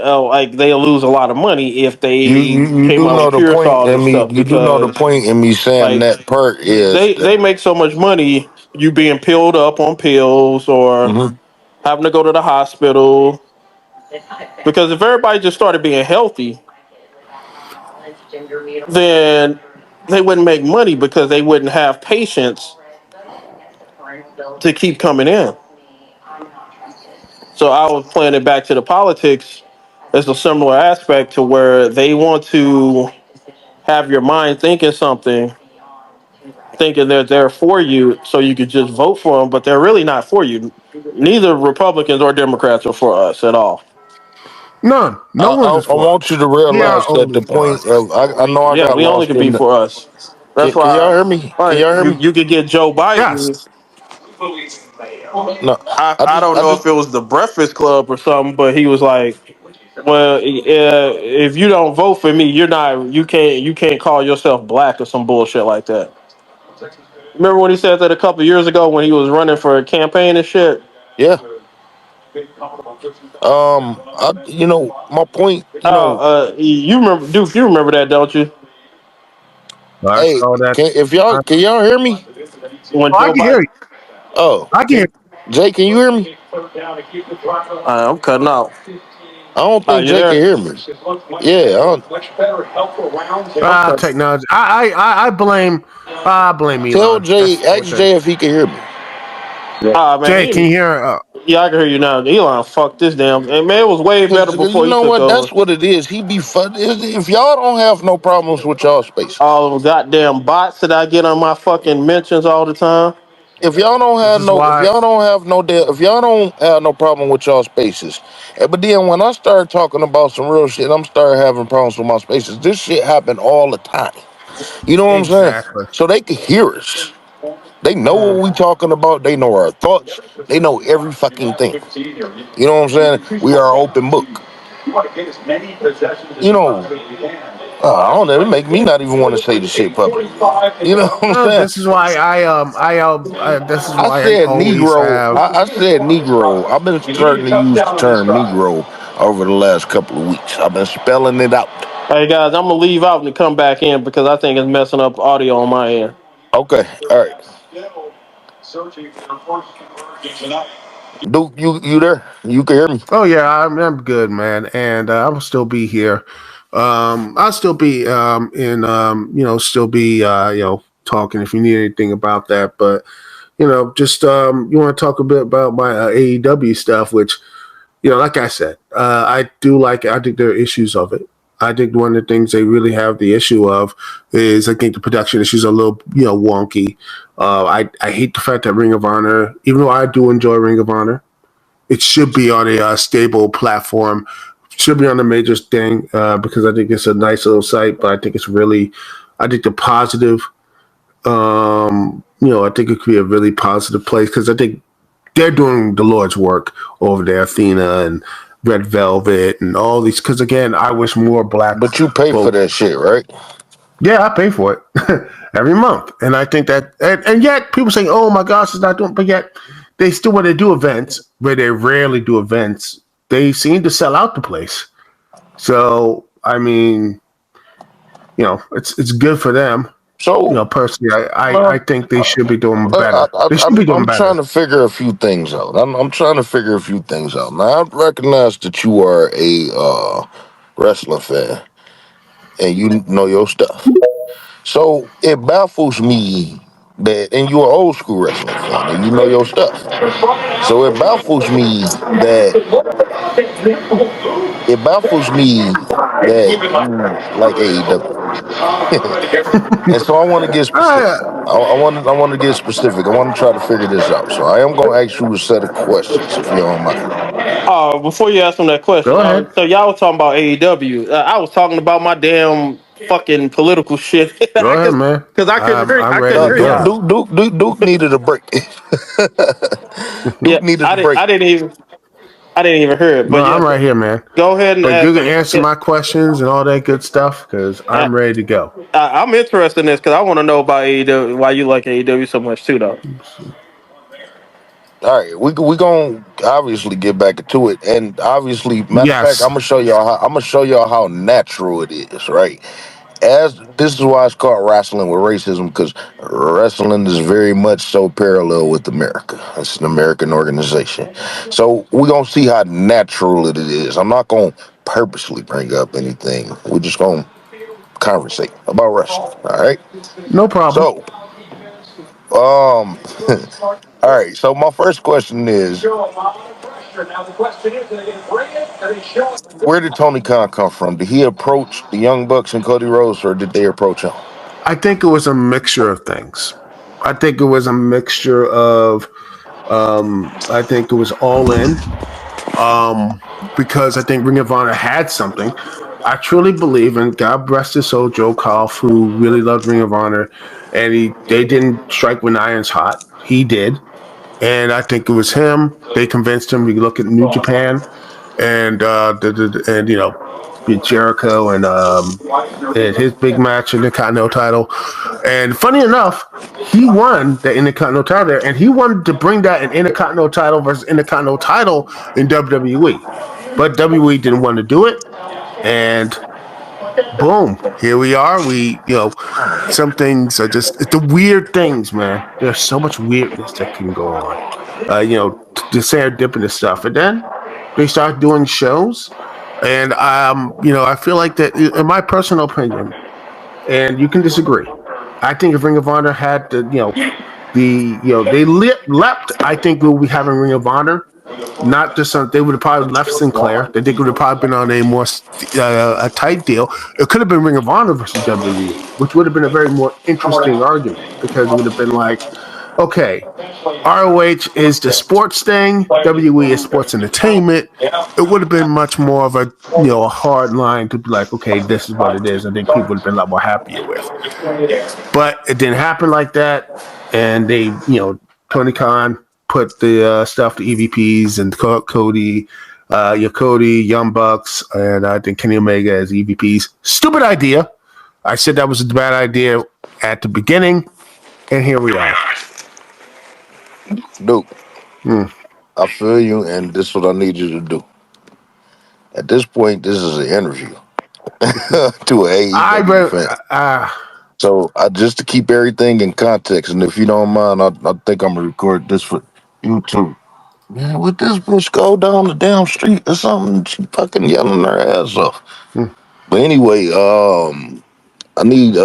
they'll lose a lot of money if they you came do out know with the cures for point all in this me. stuff You do know the because point in me saying like that part is that they make so much money you being pilled up on pills or Mhm. having to go to the hospital because if everybody just started being healthy then they wouldn't make money because they wouldn't have patients to keep coming in. So I was playing it back to the politics. It's a similar aspect to where they want to have your mind thinking something, thinking that they're for you, so you could just vote for them, but they're really not for you. Neither Republicans or Democrats are for us at all. None. No one's is I for want you us. to We are realize that only the for point us. of I know I Yeah, got we only lost can in be the. for us. That's Can y'all why, hear me? Can like, y'all hear me? you could get Joe Yes. Biden. No, I don't I know just if it was the Breakfast Club or something, but he was like, "Well, if you don't vote for me, you can't call yourself black or some bullshit like that." Remember when he said that a couple years ago when he was running for a campaign and shit? yeah. You know, my point. You Oh, know, you remember Duke? You remember that, don't you? I hey, saw that. can y'all hear me? When Oh, I Joe can hear Biden, you. Oh, I can hear you. Jay, can you hear me? I'm cutting out. I don't Are think you Jay can there? hear me. Yeah, I don't, I'm cut. Technology. I blame tell Elon. Jay, That's what ask Jay if he can hear me. Ah man, Jay, can you hear? yeah, I can hear you now. Elon, fuck this damn. And man, it was way better Cause you before he know took what? over. That's what it is. He be fun. If y'all don't have no problems with y'all spaces, All of the goddamn bots that I get on my fucking mentions all the time. This is if why. y'all don't have no if y'all don't have no problem with y'all spaces, but then when I start talking about some real shit, I'm start having problems with my spaces. This shit happen all the time. You know what I'm saying? Exactly. So they can hear us. They know what Mm. we talking about. They know our thoughts. They know every fucking thing. You know what I'm saying? We are open book. You know, I don't know. It make me not even want to say the shit publicly. You know what I'm Well, saying? this is why this is I why I said always Negro. have. I said Negro. I've been starting to use the term Negro over the last couple of weeks. I've been spelling it out. Hey guys, I'm gonna leave out and come back in because I think it's messing up audio on my end. Okay, all right. Duke, you there? You can hear me? Oh yeah, I'm good, man, and I will still be here. I'll still be still be talking if you need anything about that. But just you want to talk a bit about my AEW stuff, which like I said, I do like it. I think there are issues of it. I think one of the things they really have the issue of is I think the production issues are a little wonky. I hate the fact that Ring of Honor, even though I do enjoy Ring of Honor, it should be on a stable platform. Should be on a major thing because I think it's a nice little site, but I think I think the positive, I think it could be a really positive place because I think they're doing the Lord's work over there, Athena and Red Velvet and all these. Because again, I wish more black But you pay for folk. that shit, right? Yeah, I pay for it every month, and I think that, and yet people saying, "Oh my gosh, it's not doing," but yet they still when they do events where they rarely do events, they seem to sell out the place. So I mean, it's good for them. So, Personally, I well, think they should be doing I, better. They should be doing I'm better. trying to figure a few things out. I'm trying to figure a few things out. Now, I recognize that you are a wrestling fan and you know your stuff. So it baffles me that, and you're an old school wrestling fan and you know your stuff. So it baffles me that you like AEW. And so I want to get I, specific. I want to get specific. I want to try to figure this out. So I am going to ask you a set of questions, if you don't mind. Before you ask them that question, go ahead. so y'all was talking about AEW. I was talking about my damn fucking political shit Go ahead, man. because I couldn't hear. I'm I ready couldn't to No, hear Duke, go. y'all. Duke, Duke, Duke, Duke needed a break. Yeah, Duke needed a break. I didn't even hear it. No, But yeah, I'm right here, man. go ahead and But you ask can them. answer Yeah, my questions and all that good stuff because I'm ready to go. I'm interested in this because I want to know about AEW. Why you like AEW so much too, though? All right, we gonna obviously get back into it, and obviously, matter of fact, Yes. I'm gonna show y'all how natural it is, right? As this is why it's called wrestling with racism, because wrestling is very much so parallel with America. It's an American organization, so we're gonna see how natural it is. I'm not gonna purposely bring up anything. We're just gonna conversate about wrestling. All right. No problem. So, um, All right. So my first question is, where did Tony Khan come from? Did he approach the Young Bucks and Cody Rhodes, or did they approach him? I think it was a mixture of things. I think it was a mixture of. I think it was all in. Because I think Ring of Honor had something. I truly believe, and God bless his soul, Joe Koff, who really loved Ring of Honor, and they didn't strike when iron's hot. He did, and I think it was him. They convinced him. We look at New Japan, and and beat Jericho and his big match in the Continental title. And funny enough, he won the Intercontinental title there, and he wanted to bring that an Intercontinental title versus Intercontinental title in WWE. But WWE didn't want to do it, and boom, here we are. Some things are just it's the weird things, man. There's so much weirdness that can go on. The serendipitous stuff, and then they start doing shows, and I feel like that, in my personal opinion, and you can disagree. I think if Ring of Honor had they leapt. I think we'll be having Ring of Honor. Not just they would have probably left Sinclair. They think it would have probably been on a more a tight deal. It could have been Ring of Honor versus WWE, which would have been a very more interesting argument because it would have been like, okay, ROH is the sports thing, WWE is sports entertainment. It would have been much more of a hard line to be like, okay, this is what it is. I think people would have been a lot more happier with. But it didn't happen like that, and Tony Khan put the stuff to EVPs and Cody, Young Bucks, and I think Kenny Omega as EVPs. Stupid idea. I said that was a bad idea at the beginning, and here we are. Dude, I feel you, and this is what I need you to do. At this point, this is an interview to an AEW fan. So just to keep everything in context, and if you don't mind, I think I'm gonna record this for YouTube. Man, would this bitch go down the damn street or something? She fucking yelling her ass off. But anyway, I need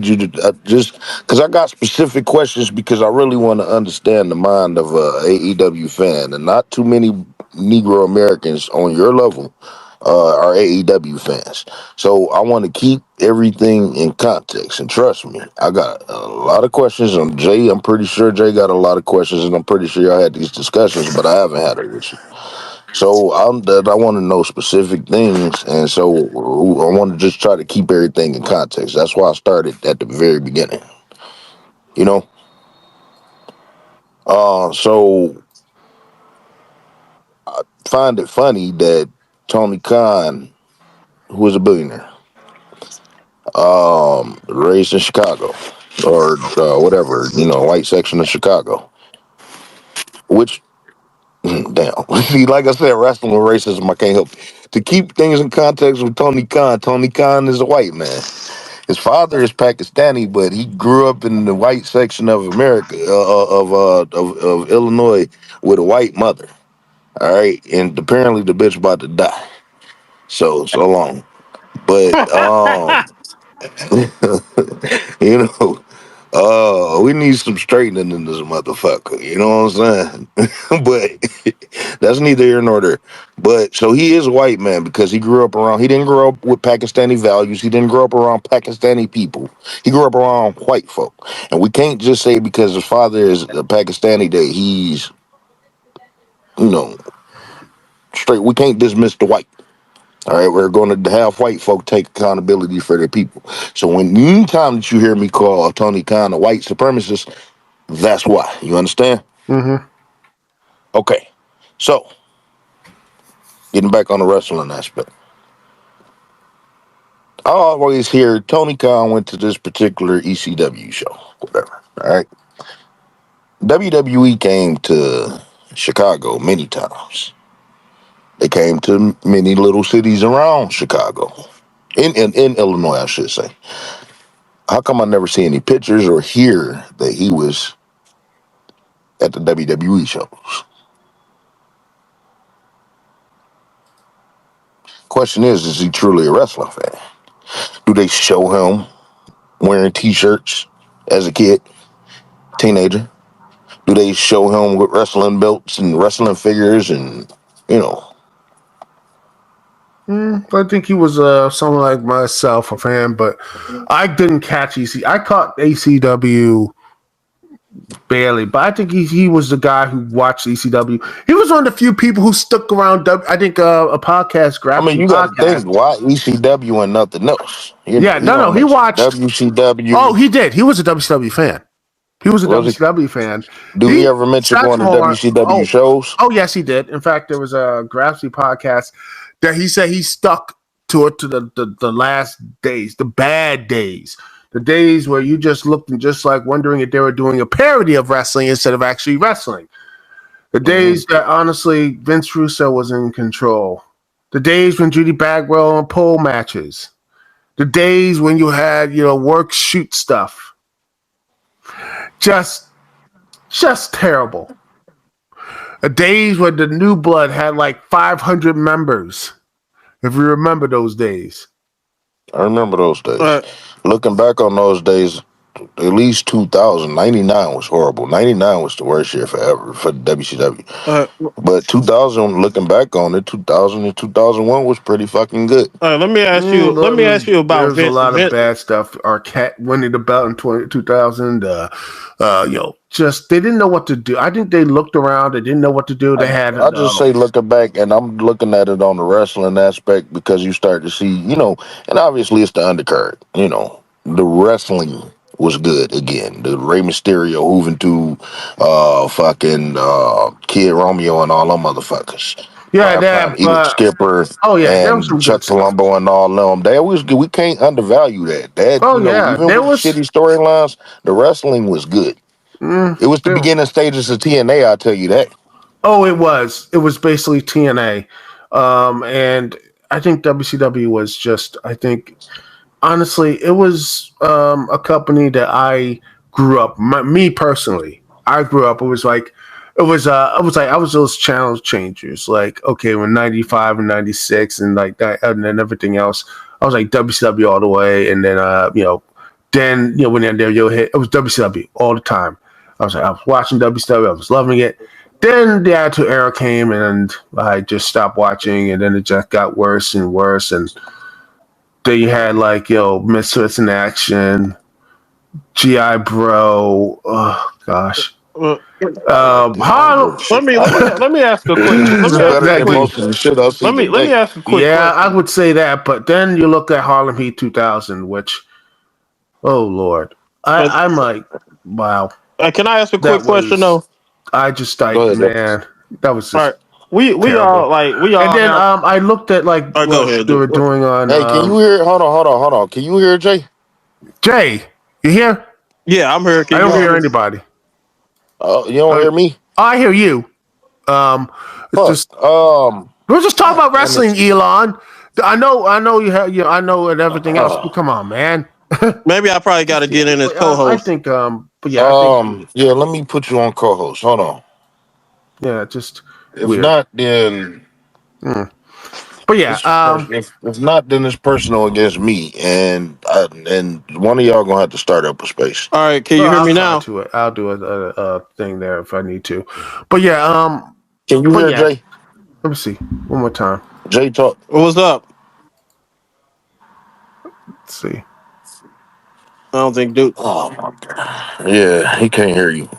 you to just because I got specific questions because I really want to understand the mind of a AEW fan, and not too many Negro Americans on your level are AEW fans. So I want to keep everything in context, and trust me, I got a lot of questions. I'm pretty sure Jay got a lot of questions, and I'm pretty sure y'all had these discussions, but I haven't had it with you. So I want to know specific things, and so I want to just try to keep everything in context. That's why I started at the very beginning. You know, so I find it funny that Tony Khan, who is a billionaire, raised in Chicago or whatever, white section of Chicago, which damn. See, like I said, wrestling with racism, I can't help it. To keep things in context with Tony Khan is a white man. His father is Pakistani, but he grew up in the white section of America, of Illinois, with a white mother. All right, and apparently the bitch about to die. So long. But you know, we need some straightening in this motherfucker. You know what I'm saying? But that's neither here nor there. But so he is a white man because he grew up around. He didn't grow up with Pakistani values. He didn't grow up around Pakistani people. He grew up around white folk. And we can't just say because his father is a Pakistani that he's, you know, straight. We can't dismiss the white. All right, we're going to have white folk take accountability for their people. So anytime that you hear me call Tony Khan a white supremacist, that's why. You understand? Mm-hmm. Okay. So, getting back on the wrestling aspect. I always hear Tony Khan went to this particular ECW show, whatever. All right. WWE came to Chicago many times. They came to many little cities around Chicago. In Illinois, I should say. How come I never see any pictures or hear that he was at the WWE shows? Question is he truly a wrestling fan? Do they show him wearing t-shirts as a kid, teenager? Do Do they show him with wrestling belts and wrestling figures and you know? I think he was someone like myself, a fan, but I didn't catch EC. I caught ACW barely, but I think he was the guy who watched ECW. He was one of the few people who stuck around. I think a podcast, I mean, Grafton you got to Podcast. think why ECW and nothing else. Yeah, You no, don't he mention watched. Oh, WCW. he did. He was a WCW fan. He was a Was he? WCW fan. Do he He ever mention sat going to more. WCW shows? Oh, yes, he did. In fact, there was a Grafton podcast that he said he stuck to it to the last days, the bad days. The days where you just looked and just like wondering if they were doing a parody of wrestling instead of actually wrestling. The days that honestly Vince Russo was in control. The days when Judy Bagwell on pole matches. The days when you had, work shoot stuff. Just terrible. The days when the New Blood had like 500 members. If you remember those days. I remember those days. Uh, Looking back on those days, at least 2000, 99 was horrible. 99 was the worst year forever for WCW. uh, But 2000, looking back on it, 2000 and 2001 was pretty fucking good. let me ask you. Let me ask you about There's a Vince. lot of bad stuff. Arquette winning the belt in 2000. Just they didn't know what to do. I think they looked around. They didn't know what to do. They had. I just say looking back, and I'm looking at it on the wrestling aspect because you start to see, and obviously it's the undercard. The wrestling was good again. The Rey Mysterio moving to fucking Kid Romeo and all them motherfuckers. Yeah, Primetime that. Elite Skipper Oh yeah, there was and some Chuck good stuff. Palumbo and all them. They always we can't undervalue that. Oh yeah, Even there with the was. shitty storylines, the wrestling was good. It was the beginning stages of TNA, I'll tell you that. Oh, it was. It was basically TNA, and I think WCW was just. I think honestly, it was a company that I grew up. Me personally, I grew up. It was like. I was those channel changers. Like, okay, when 95 and 96 and like that, and then everything else, I was like WCW all the way. And then, when the NWO hit, it was WCW all the time. I was watching WCW. I was loving it. Then the Attitude Era came, and I just stopped watching. And then it just got worse and worse. And then you had like Misfits in Action, GI Bro. Oh gosh. Harlem. Let me ask a quick. It's better than Exactly. most of the shit I see Let me today. ask a quick Yeah, question. I would say that. But then you look at Harlem Heat 2000, which, oh Lord, I'm like, wow. Can I ask a quick That question was. though? I just Go like, ahead, Jeff. man, that was All just right, we terrible. all And then have. I looked at like All right, go what ahead. they were doing on Hey, can you hear? Hold on. Can you hear Jay? Jay. You hear? Yeah, I'm here. I Can you don't hear hear me? anybody. You don't hear me? I hear you. It's Fuck. just we're just talking God about damn it. wrestling, Elon. I know you have I know and everything else, but come on, man. Maybe I probably got to get in as But, I co-host. think but yeah, I think Yeah. Let me put you on co-host. Hold on. yeah, just If weird. not, then But yeah, if not, then it's personal against me, and one of y'all gonna have to start up a space. All right, can you well, hear I'll me try now? to it. I'll do a thing there if I need to. But yeah, Can you but hear yeah, Jay? let me see one more time. Jay talk. What's up? Let's see. I don't think dude. Oh my god. Yeah, he can't hear you.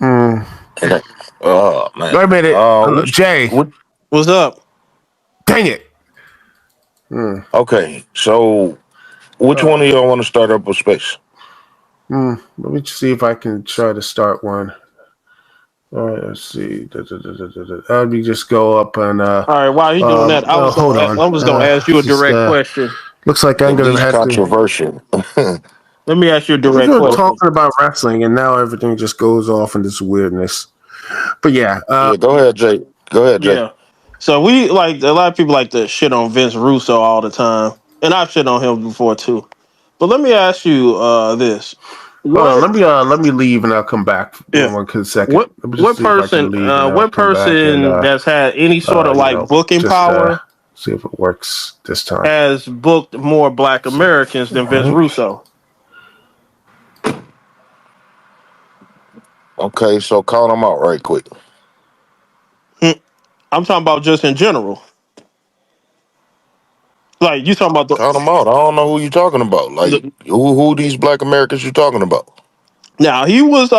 Mm. Oh man. Wait a minute, Which Jay. what? What's up? Dang it. Mm. Okay, so which one of y'all want to start up a space? Let me see if I can try to start one. All right, let's see. Let me just go up and All right, while he doing that, hold on. I was gonna ask you a direct question. Looks like I'm The gonna least have to. controversial. Let me ask you a We're direct question. talking about wrestling, and now everything just goes off in this weirdness. But yeah, Yeah, go ahead, Jay. Go ahead, Jay. Yeah. So we like a lot of people like to shit on Vince Russo all the time, and I've shit on him before too. But let me ask you this: hold on. what? Let me leave, and I'll come back Yeah. one second. What? Let me just see if I can leave, and I'll What come back and person that's had any sort of like booking just power see if it works this time. has booked more Black Americans than Vince Russo? Okay, so call them out right quick. I'm talking about just in general. Like you talking about Call them out. I don't know who you talking about. Like the who these black Americans you talking about? now he was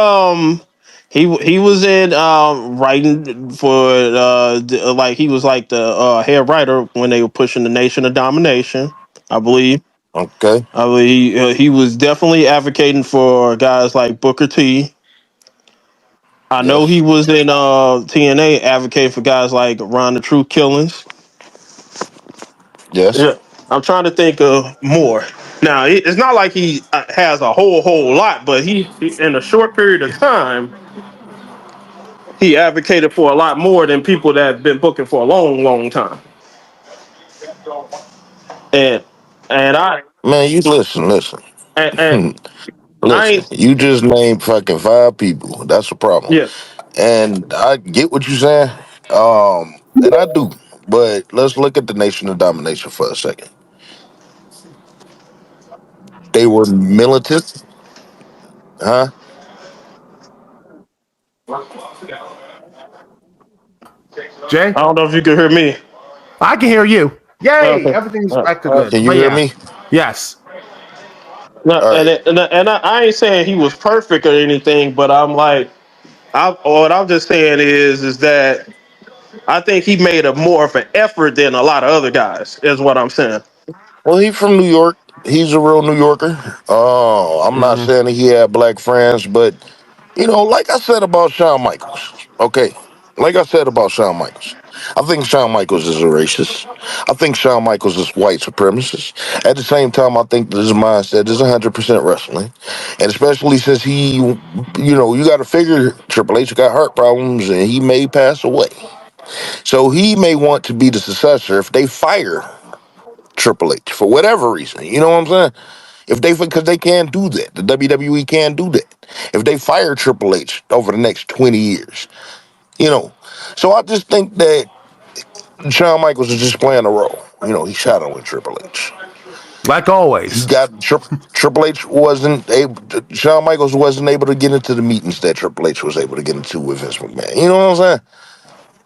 he was in writing for like he was like the head writer when they were pushing the Nation of Domination, I believe. Okay. I believe he was definitely advocating for guys like Booker T. I know he Yes. was in TNA advocating for guys like Ron the Truth Killings. Yes. Yeah, I'm trying to think of more. Now it's not like he has a whole lot, but he in a short period of time he advocated for a lot more than people that have been booking for a long time. And and I Man, you listen. and I Listen, ain't you just named fucking 5 people. That's a problem. yeah. And I get what you're saying. And I do. But let's look at the Nation of Domination for a second. They were militant, huh? Jay, I don't know if you can hear me. I can hear you. Yay! Okay. Everything's back to good. Can you But hear yeah, me? yes. No, All right. I ain't saying he was perfect or anything, but I'm like, what I'm just saying is that I think he made a more of an effort than a lot of other guys. Is what I'm saying. Well, he from New York. He's a real New Yorker. I'm not Hmm. saying that he had black friends, but like I said about Shawn Michaels. Okay, like I said about Shawn Michaels. I think Shawn Michaels is a racist. I think Shawn Michaels is white supremacist. At the same time, I think that his mindset is 100% wrestling, and especially since you got to figure Triple H got heart problems and he may pass away, so he may want to be the successor if they fire Triple H for whatever reason. You know what I'm saying? If they because they can't do that, the WWE can't do that. If they fire Triple H over the next 20 years, you know. So I just think that Shawn Michaels is just playing a role. He's shadowing Triple H. Like He always. got Triple H wasn't able. Shawn Michaels wasn't able to get into the meetings that Triple H was able to get into with Vince McMahon. You know what I'm saying?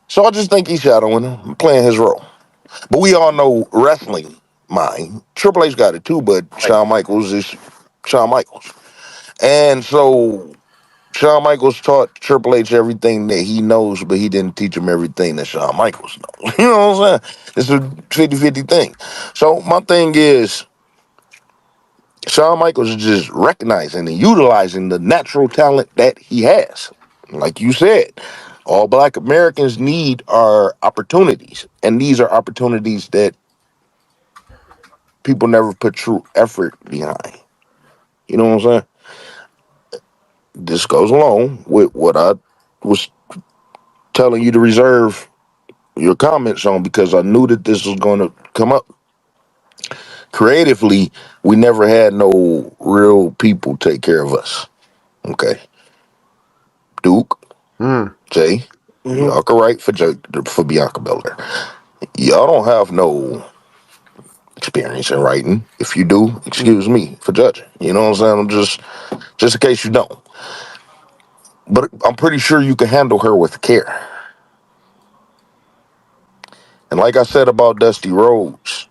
So I just think he's shadowing him, playing his role. But we all know wrestling mind. Triple H got it too, but Shawn Michaels is Shawn Michaels. And so Shawn Michaels taught Triple H everything that he knows, but he didn't teach him everything that Shawn Michaels knows. You know what I'm saying? It's a 50-50 thing. So my thing is, Shawn Michaels is just recognizing and utilizing the natural talent that he has. Like you said, all black Americans need are opportunities. And these are opportunities that people never put true effort behind. You know what I'm saying? This goes along with what I was telling you to reserve your comments on because I knew that this was going to come up. Creatively, we never had no real people take care of us. Okay. Duke, Mm. Jay, Mhm. y'all can write for Bianca Belair. Y'all don't have no experience in writing. If you do, excuse me for judging. You know what I'm saying? I'm just in case you don't. But I'm pretty sure you can handle her with care. And like I said about Dusty Rhodes,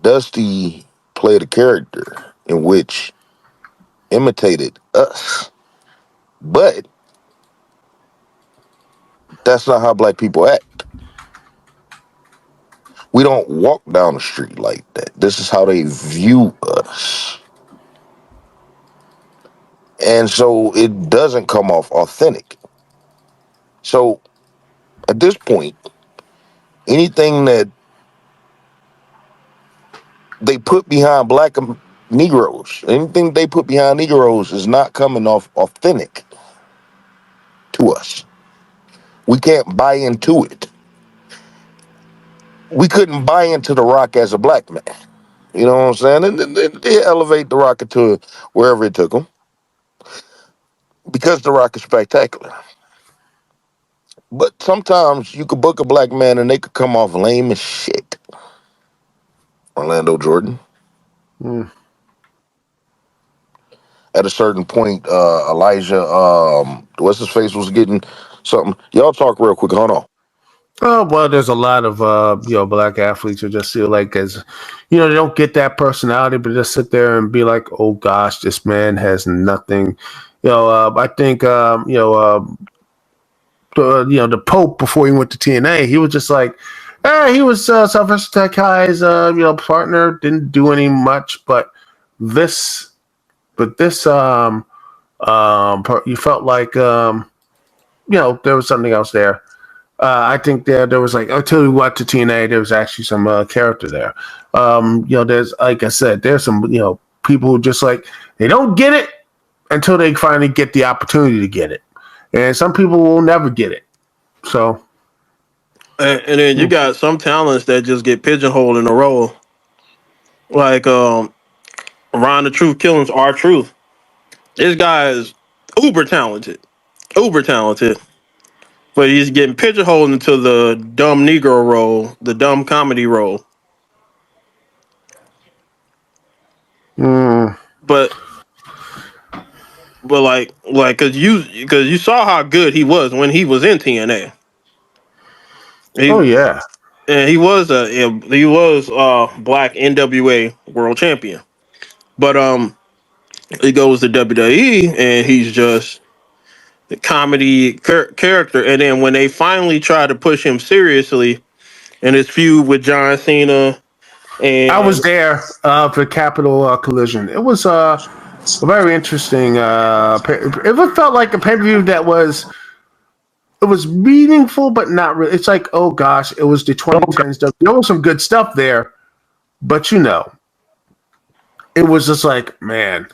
Dusty played a character in which imitated us. But that's not how black people act. We don't walk down the street like that. This is how they view us. And so it doesn't come off authentic. So at this point, anything that they put behind Negroes, anything they put behind Negroes is not coming off authentic to us. We can't buy into it. We couldn't buy into The Rock as a black man. You know what I'm saying? And they elevate The Rock to wherever it took him because The Rock is spectacular. But sometimes you could book a black man and they could come off lame as shit. Orlando Jordan. Mm. at a certain point, Elijah, what's his face was getting something. Y'all talk real quick. Hold on. Oh well, there's a lot of black athletes who just feel like as they don't get that personality, but just sit there and be like, oh gosh, this man has nothing. I think the Pope before he went to TNA, he was just like, he was Sylvester Takai's partner, didn't do any much, but this, you felt like there was something else there. I think there was like until we went to TNA, there was actually some character there. There's like I said, there's some people who just like they don't get it until they finally get the opportunity to get it, and some people will never get it. So, And then you got some talents that just get pigeonholed in a role, like Ron the Truth Killing's R Truth. This guy is uber talented, uber talented, but he's getting pigeonholed into the dumb Negro role, the dumb comedy role. But because you saw how good he was when he was in TNA. oh He yeah, and he was black NWA world champion. But he goes to WWE and he's just the comedy character. And then when they finally try to push him seriously in his feud with John Cena, I was and there for Capital Collision. It was a very interesting. It felt like a pay per view that was. It was meaningful, but not really. It's like, oh gosh, it was the 2010s. There was some good stuff there, but it was just like, man,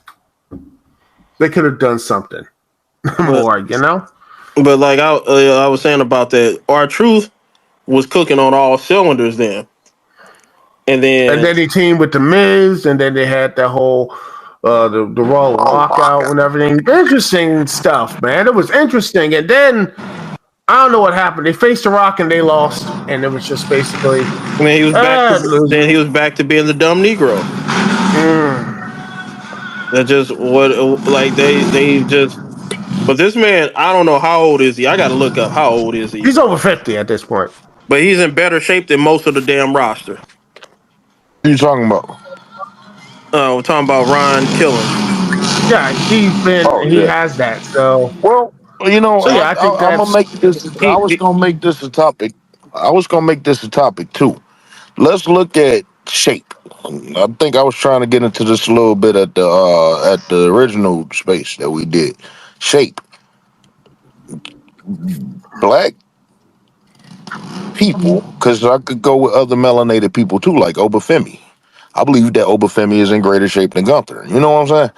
they could have done something but more, but like I was saying about that, our truth was cooking on all cylinders then, and And then then he teamed with the Miz, and then they had that whole the Raw walkout and everything. Interesting stuff, man. It was interesting, and then I don't know what happened. They faced The Rock and they lost, and it was just basically he was back to lose. then he was back to being the dumb Negro. That just what like they just. But this man, I don't know how old is he. I got to look up how old is he. He's over 50 at this point. But he's in better shape than most of the damn roster. What you talking about? We're talking about Ron Killen. Yeah, Oh he yeah. has that. So Well, yeah, I think I'm gonna that's make this. I was He gonna make this a topic. I was gonna make this a topic too. Let's look at shape. I think I was trying to get into this a little bit at the original space that we did. Shape. Black people, because I could go with other melanated people too, like Obafemi. I believe that Obafemi is in greater shape than Gunther. You know what I'm saying?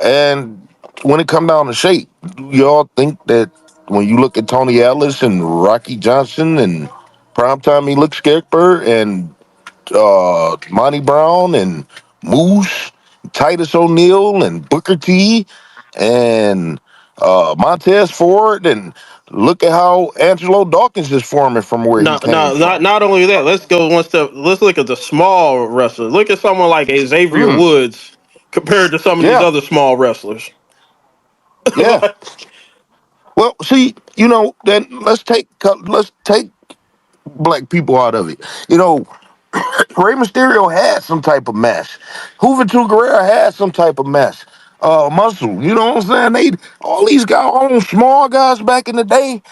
And when it come down to shape, do y'all think that when you look at Tony Ellis and Rocky Johnson and primetime he looks Skipper and Monty Brown and Moose, Titus O'Neil and Booker T and Montez Ford, and look at how Angelo Dawkins is forming from where he no, came from. not only that. Let's go one step. Let's look at the small wrestlers. Look at someone like Xavier Mm, Woods compared to some of these yeah, other small wrestlers. yeah. Well, see, then let's take black people out of it. Rey Mysterio had some type of mess. Juventud Guerrera had some type of mess. Muscle, you know what I'm saying? All these guys, all them small guys back in the day,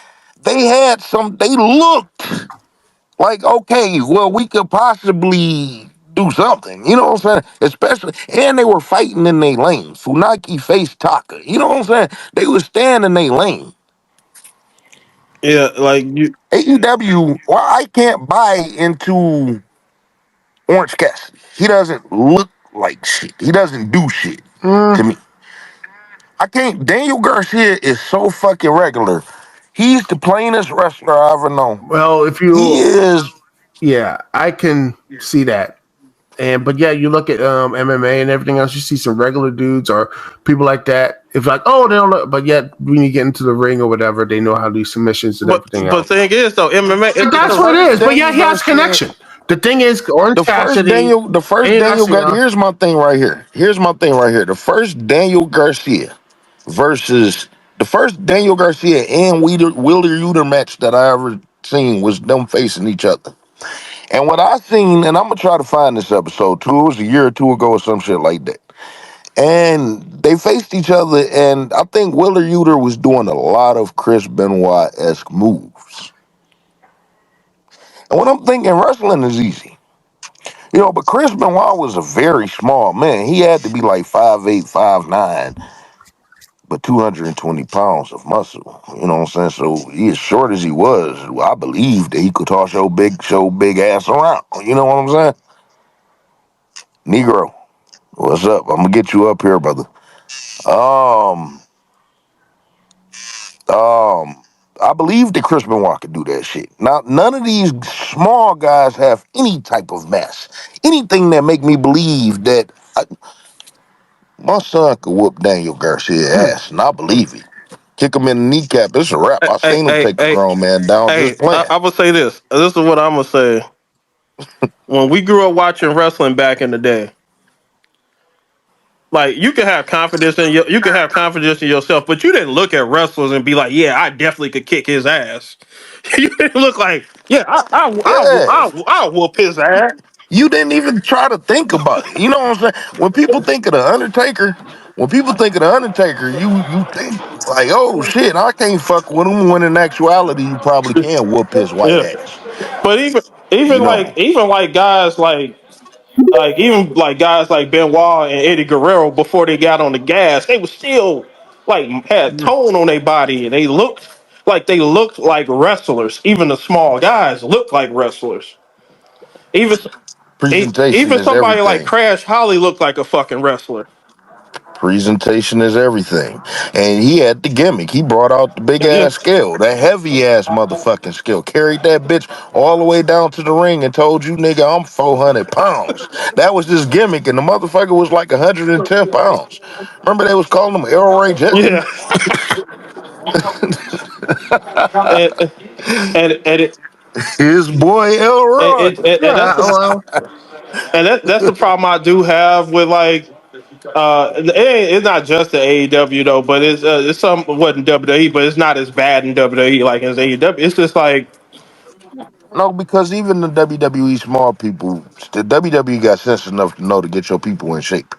they looked like, okay, well, we could possibly do something. You know what I'm saying? Especially, and they were fighting in their lane. Funaki faced Taka. You know what I'm saying? They was staying in their lane. Yeah, like you. AEW, well, I can't buy into Orange Cassidy. He doesn't look like shit. He doesn't do shit to me. I can't. Daniel Garcia is so fucking regular. He's the plainest wrestler I ever known. well, if He you is. yeah, I can see that. But yeah, you look at MMA and everything else, you see some regular dudes or people like that. It's like, oh, they don't look, but yet when you get into the ring or whatever, they know how to do submissions and But everything else. thing is though, MMA. But The that's what it right is. But yeah, Daniel he has Garcia. connection. The thing is, Orange Cassidy The first and Daniel Gar. Garcia. Here's my thing right here. Here's my thing right here. The first Daniel Garcia versus the first Daniel Garcia and Wilder Uter match that I ever seen was them facing each other. And what I seen, and I'm gonna try to find this episode too. It was a year or two ago or some shit like that. And they faced each other, and I think Willer Uter was doing a lot of Chris Benoit-esque moves. And what I'm thinking, wrestling is easy. You know, but Chris Benoit was a very small man. He had to be like 5'8", 5'9", but 220 pounds of muscle. You know what I'm saying? So he as short as he was, I believe that he could toss your big ass around. You know what I'm saying? Negro, what's up? I'm gonna get you up here, brother. Um, I believe that Chris Benoit could do that shit. Now, none of these small guys have any type of mass, anything that make me believe that my son could whoop Daniel Garcia ass, and I believe it. Kick him in the kneecap. It's a wrap. I Hey, seen him hey, take a hey, grown man down just hey, playing. I would say this. This is what I'm gonna say. When we grew up watching wrestling back in the day, like you can have confidence in you can have confidence in yourself, but you didn't look at wrestlers and be like, "Yeah, I definitely could kick his ass." You didn't look like, "Yeah, Yeah. I'll whoop his ass." You didn't even try to think about it. You know what I'm saying? When people think of the Undertaker, you think like, oh shit, I can't fuck with him. When in actuality, you probably can whoop his white Yeah, ass. but You know, even like guys even like guys like Benoit and Eddie Guerrero before they got on the gas, they was still like had tone on their body and they looked like wrestlers. Even the small guys looked like wrestlers. Even presentation even is somebody like everything. Crash Holly looked like a fucking wrestler. Presentation is everything. And he had the gimmick. He brought out the big Yeah, ass scale, that heavy ass motherfucking scale. Carried that bitch all the way down to the ring and told you, nigga, I'm 400 pounds. That was his gimmick. And the motherfucker was like 110 pounds. Remember they was calling him Elroy yeah, Jenkins? and and it His boy Elroy. and that's Yeah, the well, that's the problem I do have with like it's not just the AEW though, but it's some what in WWE, but it's not as bad in WWE like as AEW. It's just like No, because even the WWE small people, the WWE got sense enough to know to get your people in shape.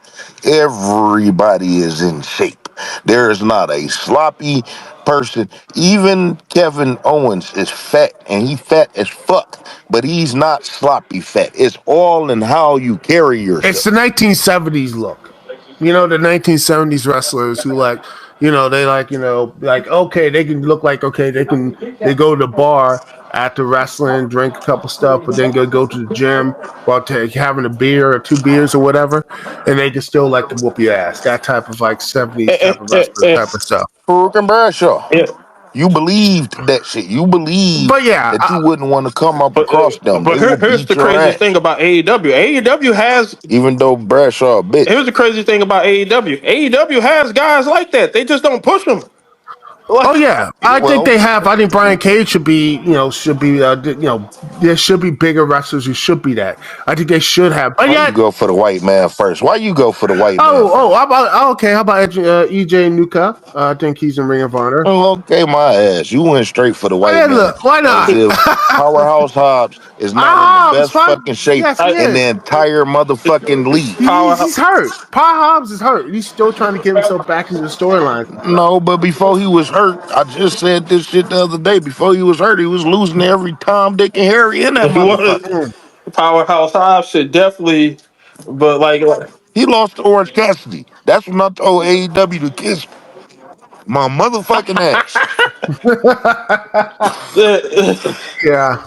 Everybody is in shape. There is not a sloppy person. Even Kevin Owens is fat, and he fat as fuck, but he's not sloppy fat. It's all in how you carry it's yourself. the 1970s look. You know, the 1970s wrestlers who like, they like, like, okay, they can look like, okay, they go to the bar after wrestling, drink a couple stuff, but then go to the gym while having a beer or two beers or whatever, and they just still like to whoop your ass. That type of like 70s eh, type of eh, wrestler eh, type of stuff. Farouk and Bradshaw. eh, You believed that shit. You believed But yeah, that you wouldn't want to come up across them. but They will here's beat the your craziest thing ass. about AEW. AEW has Even though Bradshaw a bitch. here's the crazy thing about AEW. AEW has guys like that. They just don't push them. oh Like yeah, I think Well, they have. I think Brian Cage should be, there should be bigger wrestlers who should be that. I think they should have. But why you yet, go for the white man first? Why you go for the white man how first? about okay? How about EJ Nuka? I think he's in Ring of Honor. Oh, okay, my ass. You went straight for the white Hey, man look, why as not? if Powerhouse Hobbs is not in the Ah, it's best fine. fucking shape Yes, he I, in the is. entire motherfucking league. He's power. hurt. Paul Hobbs is hurt. He's still trying to get himself back into the storylines and stuff. No, but before he was hurt, I just said this shit the other day. Before he was hurt, he was losing to every Tom, Dick, and Harry in that What motherfucker. Mm. Powerhouse Hobbs should definitely, but like, He lost to Orange Cassidy. That's when I told AEW to kiss my motherfucking ass. yeah,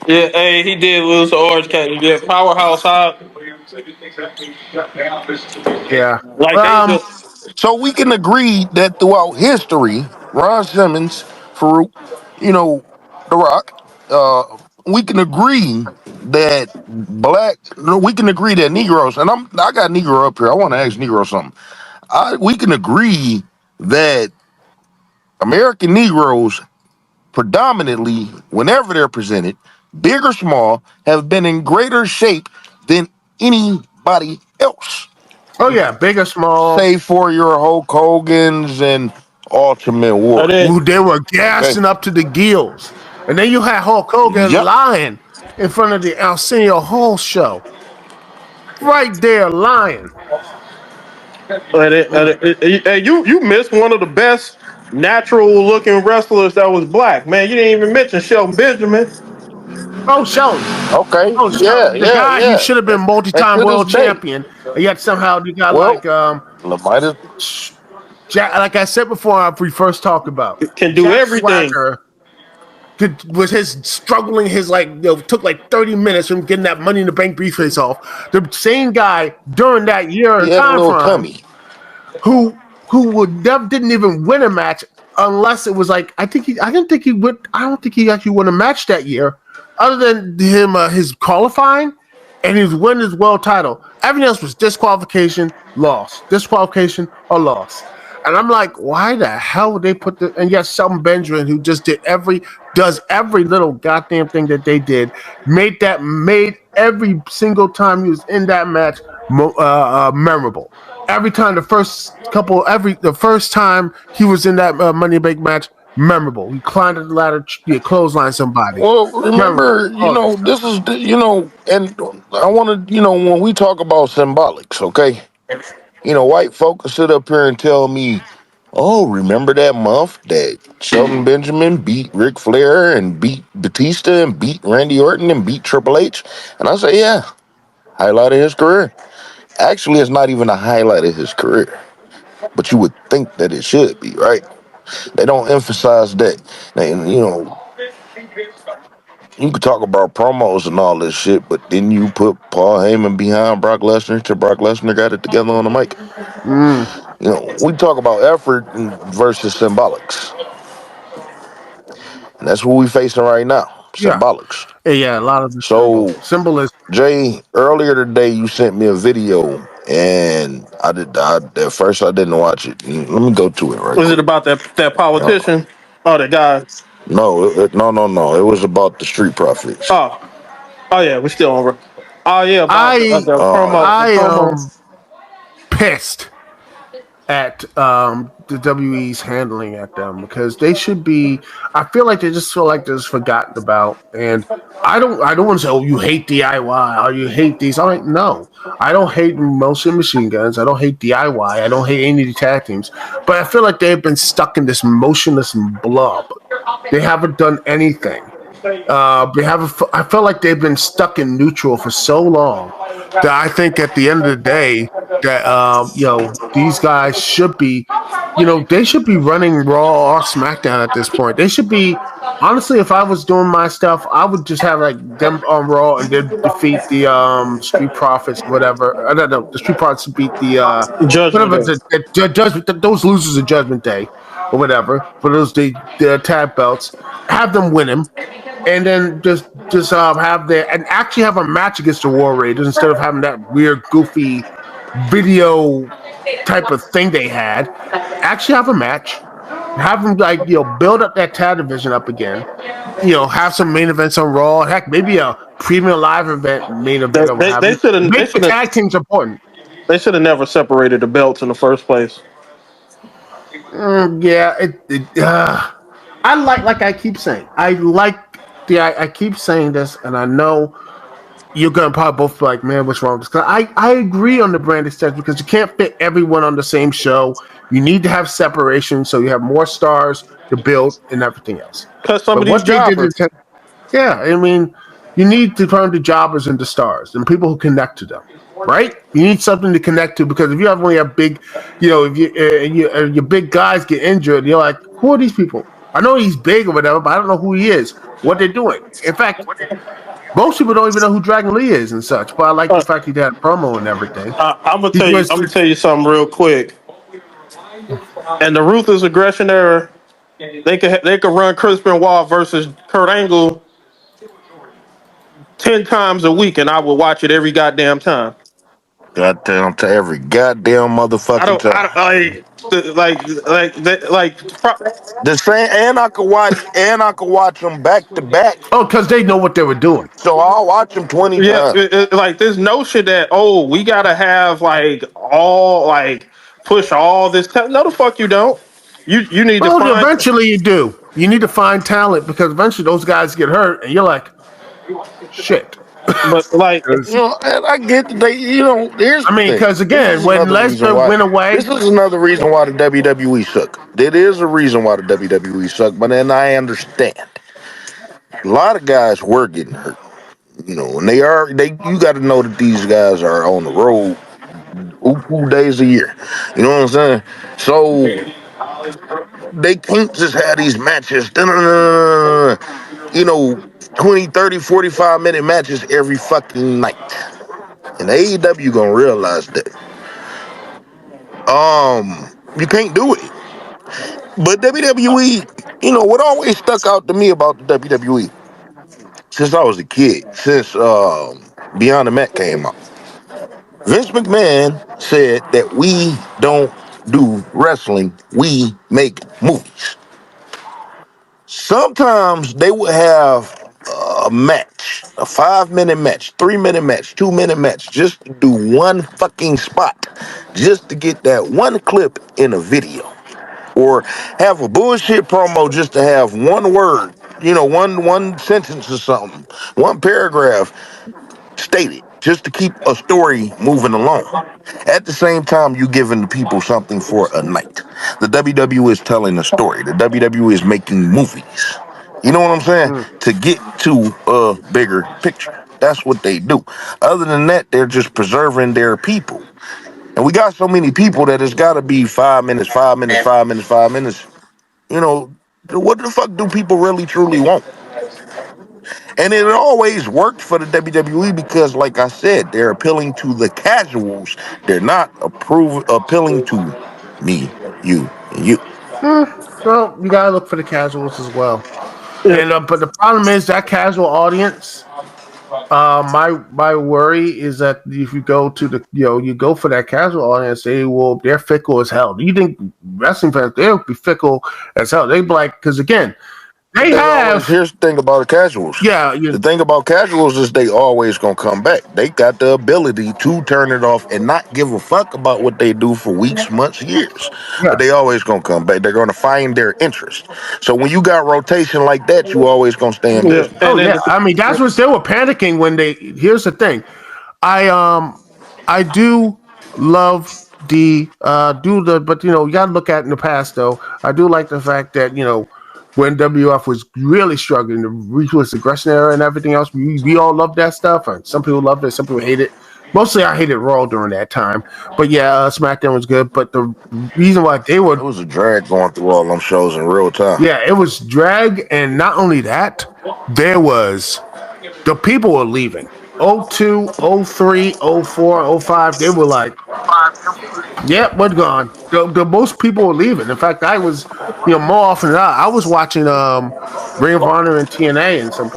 Yeah, hey, he did lose to Orange Cat. Yeah, Powerhouse Hobbs. yeah. Like they Um, just, So we can agree that throughout history, Ron Simmons, Farouk, you know, The Rock, we can agree that we can agree that Negroes, and I got Negro up here. I want to ask Negro something. We can agree that American Negroes predominantly, whenever they're presented, big or small, have been in greater shape than anybody else, Oh yeah, big or small. save for your Hulk Hogan's and Ultimate And then Who Warriors. they were Okay. gassing up to the gills, and then you had Hulk Hogan Yep. lying in front of the Arsenio Hall show, right there lying. you missed one of the best natural looking wrestlers that was black. Man, you didn't even mention Shelton Benjamin. Oh, Shelton. Okay. Oh, Yeah. Shelton, the Yeah. guy who Yeah. should have been And multi-time to this world day, champion, and yet somehow you got well, like Lamida. like I said before, we first talked about Can do Jack everything. Swagger. Was his struggling his took like 30 minutes from getting that Money in the Bank briefcase off. The same guy during that year He and had a time little frame tummy. who would never didn't even win a match unless it was like I don't think he actually won a match that year other than him his qualifying and his win his world title. Everything else was disqualification or loss. And I'm like, why the hell would they put the and yes, Shelton Benjamin, who just does every little goddamn thing that they did, made every single time he was in that match memorable. Every time the first time he was in that Money in the Bank match, memorable. He climbed the ladder, clothesline somebody, Well, memorable. remember, All that stuff. this is, and I want to, when we talk about symbolics, okay? White folks sit up here and tell me, oh, remember that month that Shelton Benjamin beat Ric Flair and beat Batista and beat Randy Orton and beat Triple H? And I say, yeah, highlight of his career. Actually, it's not even a highlight of his career, but you would think that it should be, right? They don't emphasize that. And, you could talk about promos and all this shit, but then you put Paul Heyman behind Brock Lesnar till Brock Lesnar got it together on the mic. Mm, We talk about effort versus symbolics, and that's what we facing right now. yeah, Symbolics. yeah, a lot of the So, symbolism. Jay, earlier today you sent me a video, and at first I didn't watch it. Let me go to it right Was it quick. about that Uh, politician? Oh, the guy. no, no. It was about the street profits. Oh, oh yeah, we're still over. Oh yeah, about I the promo. The I promo. am pissed at the WE's handling at them because they should be. I feel like they just feel like they're just forgotten about, and I don't want to say, oh, you hate DIY or you hate these. I'm like, no, I don't hate Motion Machine Guns. I don't hate DIY. I don't hate any of the tag teams, but I feel like they've been stuck in this motionless blob. They haven't done anything. I felt like they've been stuck in neutral for so long that I think at the end of the day that these guys should be, they should be running Raw or SmackDown at this point. They should be honestly. If I was doing my stuff, I would just have like them on Raw and then defeat the Street Profits, whatever. I don't know. The Street Profits beat the Judgment whatever Day. the Judgment. Those losers of Judgment Day or whatever for those the tag belts. Have them win them and then just have their and actually have a match against the War Raiders instead of having that weird goofy video type of thing they had. Actually have a match. Have them build up that tag division up again. Have some main events on Raw. Heck, maybe a premium live event main They event or what they have they you. should have they Make the should have tag teams important. they should have never separated the belts in the first place. Yeah, I like I keep saying. I keep saying this, and I know you're gonna probably both be like, man, what's wrong with this? 'Cause I agree on the brand extension because you can't fit everyone on the same show. You need to have separation so you have more stars to build and everything else. Cut some But of these what they did jobbers. is, yeah, I mean, you need to turn the jobbers into stars and people who connect to them, right? You need something to connect to because if you only have big, if your big guys get injured, you're like, who are these people? I know he's big or whatever, but I don't know who he is, what they're doing. In fact, most people don't even know who Dragon Lee is and such. But I like the Uh, fact he did a promo and everything. I'm gonna He tell you. was, I'm gonna tell you something real quick. And the ruthless aggression era, they could run Chris Benoit versus Kurt Angle 10 times a week, and I would watch it every goddamn time. Goddamn to every goddamn I motherfucking don't, I time. don't The same, and I could watch them back to back. Oh, because they know what they were doing. So I'll watch them 20 yeah, times. like this notion that we gotta have push all this. No, the fuck you don't. You need to Well, find. eventually you do. You need to find talent because eventually those guys get hurt, and you're like, shit. But like, 'Cause, And I get that they, here's I the mean, thing. because This again, is when another reason Lesnar why. went away, This is another reason why the WWE suck. It is a reason why the WWE suck, but then I understand. A lot of guys were getting hurt, and you got to know that these guys are on the road 2 days a year. You know what I'm saying? So they can't just have these matches, 20, 30, 45 minute matches every fucking night. And AEW gonna realize that. You can't do it. But WWE, what always stuck out to me about the WWE since I was a kid, since Beyond the Mat came out. Vince McMahon said that we don't do wrestling, we make movies. Sometimes they would have a match, a 5 minute match, 3 minute match, 2 minute match, just to do one fucking spot, just to get that one clip in a video, or have a bullshit promo just to have one word, one sentence or something, one paragraph stated, just to keep a story moving along. At the same time, you giving the people something for a night. The WWE is telling a story. The WWE is making movies. You know what I'm saying? mm, To get to a bigger picture. That's what they do. Other than that, they're just preserving their people. And we got so many people that it's got to be 5 minutes, 5 minutes, 5 minutes, 5 minutes. You know, what the fuck do people really truly want? And it always worked for the WWE because, like I said, they're appealing to the casuals. They're not appealing to me, you, and you. well, you gotta look for the casuals as well. yeah, And but the problem is that casual audience. My worry is that if you go to you go for that casual audience, they're fickle as hell. You think wrestling fans they'll be fickle as hell? They be like because again they They always, have here's the thing about the casuals. yeah The you thing about casuals is they always gonna come back. They got the ability to turn it off and not give a fuck about what they do for weeks, months, years. But yeah they always gonna come back. They're gonna find their interest. So when you got rotation like that, you always gonna stay in yeah, oh and then yeah I mean that's what they were panicking when they here's the thing I I do love the do the but you gotta look at in the past though. I do like the fact that when WF was really struggling, the ruthless aggression era and everything else, we all loved that stuff. And some people loved it, some people hate it. Mostly, I hated Raw during that time. But yeah, SmackDown was good. But the reason why they It were, was a drag going through all them shows in real time. yeah, it was drag. And not only that, there was the people were leaving. Oh 02, oh 03, oh 04, oh 05, they were like, yep, we're gone. The most people were leaving. In fact, I was, more often than not, I was watching Ring of Honor and TNA and some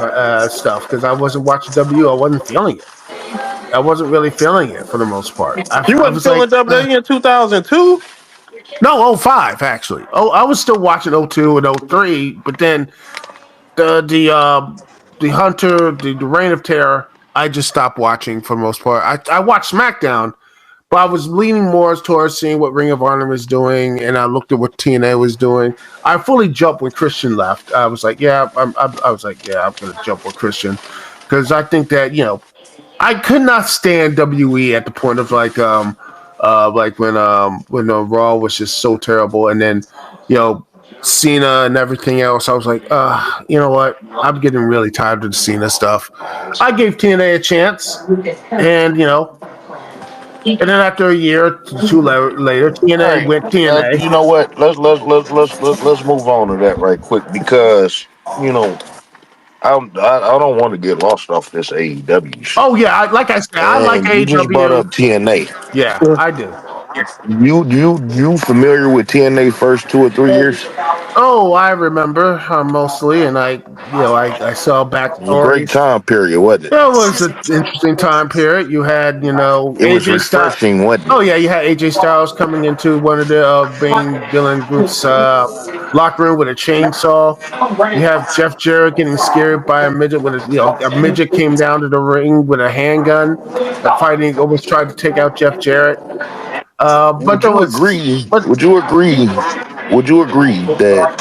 stuff because I wasn't watching W. I wasn't feeling it. I wasn't really feeling it for the most part. you I wasn't was like, feeling WWE in 2002. no, oh 05 actually. Oh, I was still watching oh 02 and oh 03, but then the Hunter, the Reign of Terror, I just stopped watching for the most part. I watched SmackDown, but I was leaning more towards seeing what Ring of Honor was doing, and I looked at what TNA was doing. I fully jumped when Christian left. I was like, yeah, I was like, yeah, I'm gonna jump with Christian because I think that I could not stand WE at the point of like when Raw was just so terrible, and then you know Cena and everything else. I was like, you know what? I'm getting really tired of the Cena stuff. I gave TNA a chance, and and then after a year or two later, All TNA right, went TNA. you know what? Let's move on to that right quick because you know I don't want to get lost off this AEW shit. Oh yeah, like I said, I like And you just brought AEW. up TNA. Yeah, I do. You familiar with TNA first 2 or 3 years? Oh, I remember mostly, and I saw It was a great backstories. time period, wasn't it? It was an interesting time period. You had, It was AJ Styles. refreshing, wasn't Oh it? yeah, you had AJ Styles coming into one of the main villain groups' locker room with a chainsaw. You have Jeff Jarrett getting scared by a midget with a midget came down to the ring with a handgun, fighting, almost tried to take out Jeff Jarrett. But Would there you was, agree? but Would you agree? Would you agree that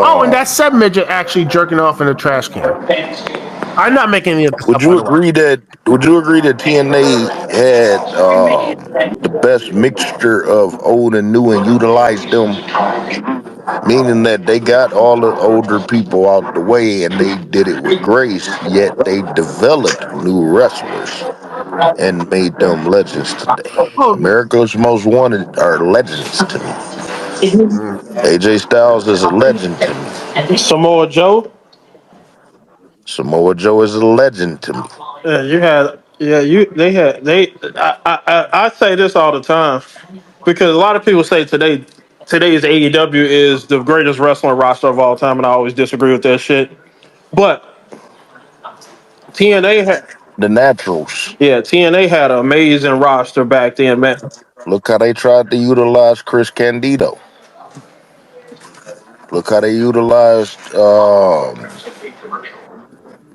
oh, and that said midget actually jerking off in a trash can. I'm not making any of this Would up, by you the way. agree that Would you agree that TNA had the best mixture of old and new and utilized them, meaning that they got all the older people out the way and they did it with grace, yet they developed new wrestlers and made them legends today. Oh, America's Most Wanted are legends to me. mm, AJ Styles is a legend to me. Samoa Joe. Samoa Joe is a legend to me. Yeah, you had. Yeah, you. They had. They. I say this all the time because a lot of people say today's AEW is the greatest wrestling roster of all time, and I always disagree with that shit. But TNA had. The Naturals. Yeah, TNA had an amazing roster back then, man. Look how they tried to utilize Chris Candido. Look how they utilized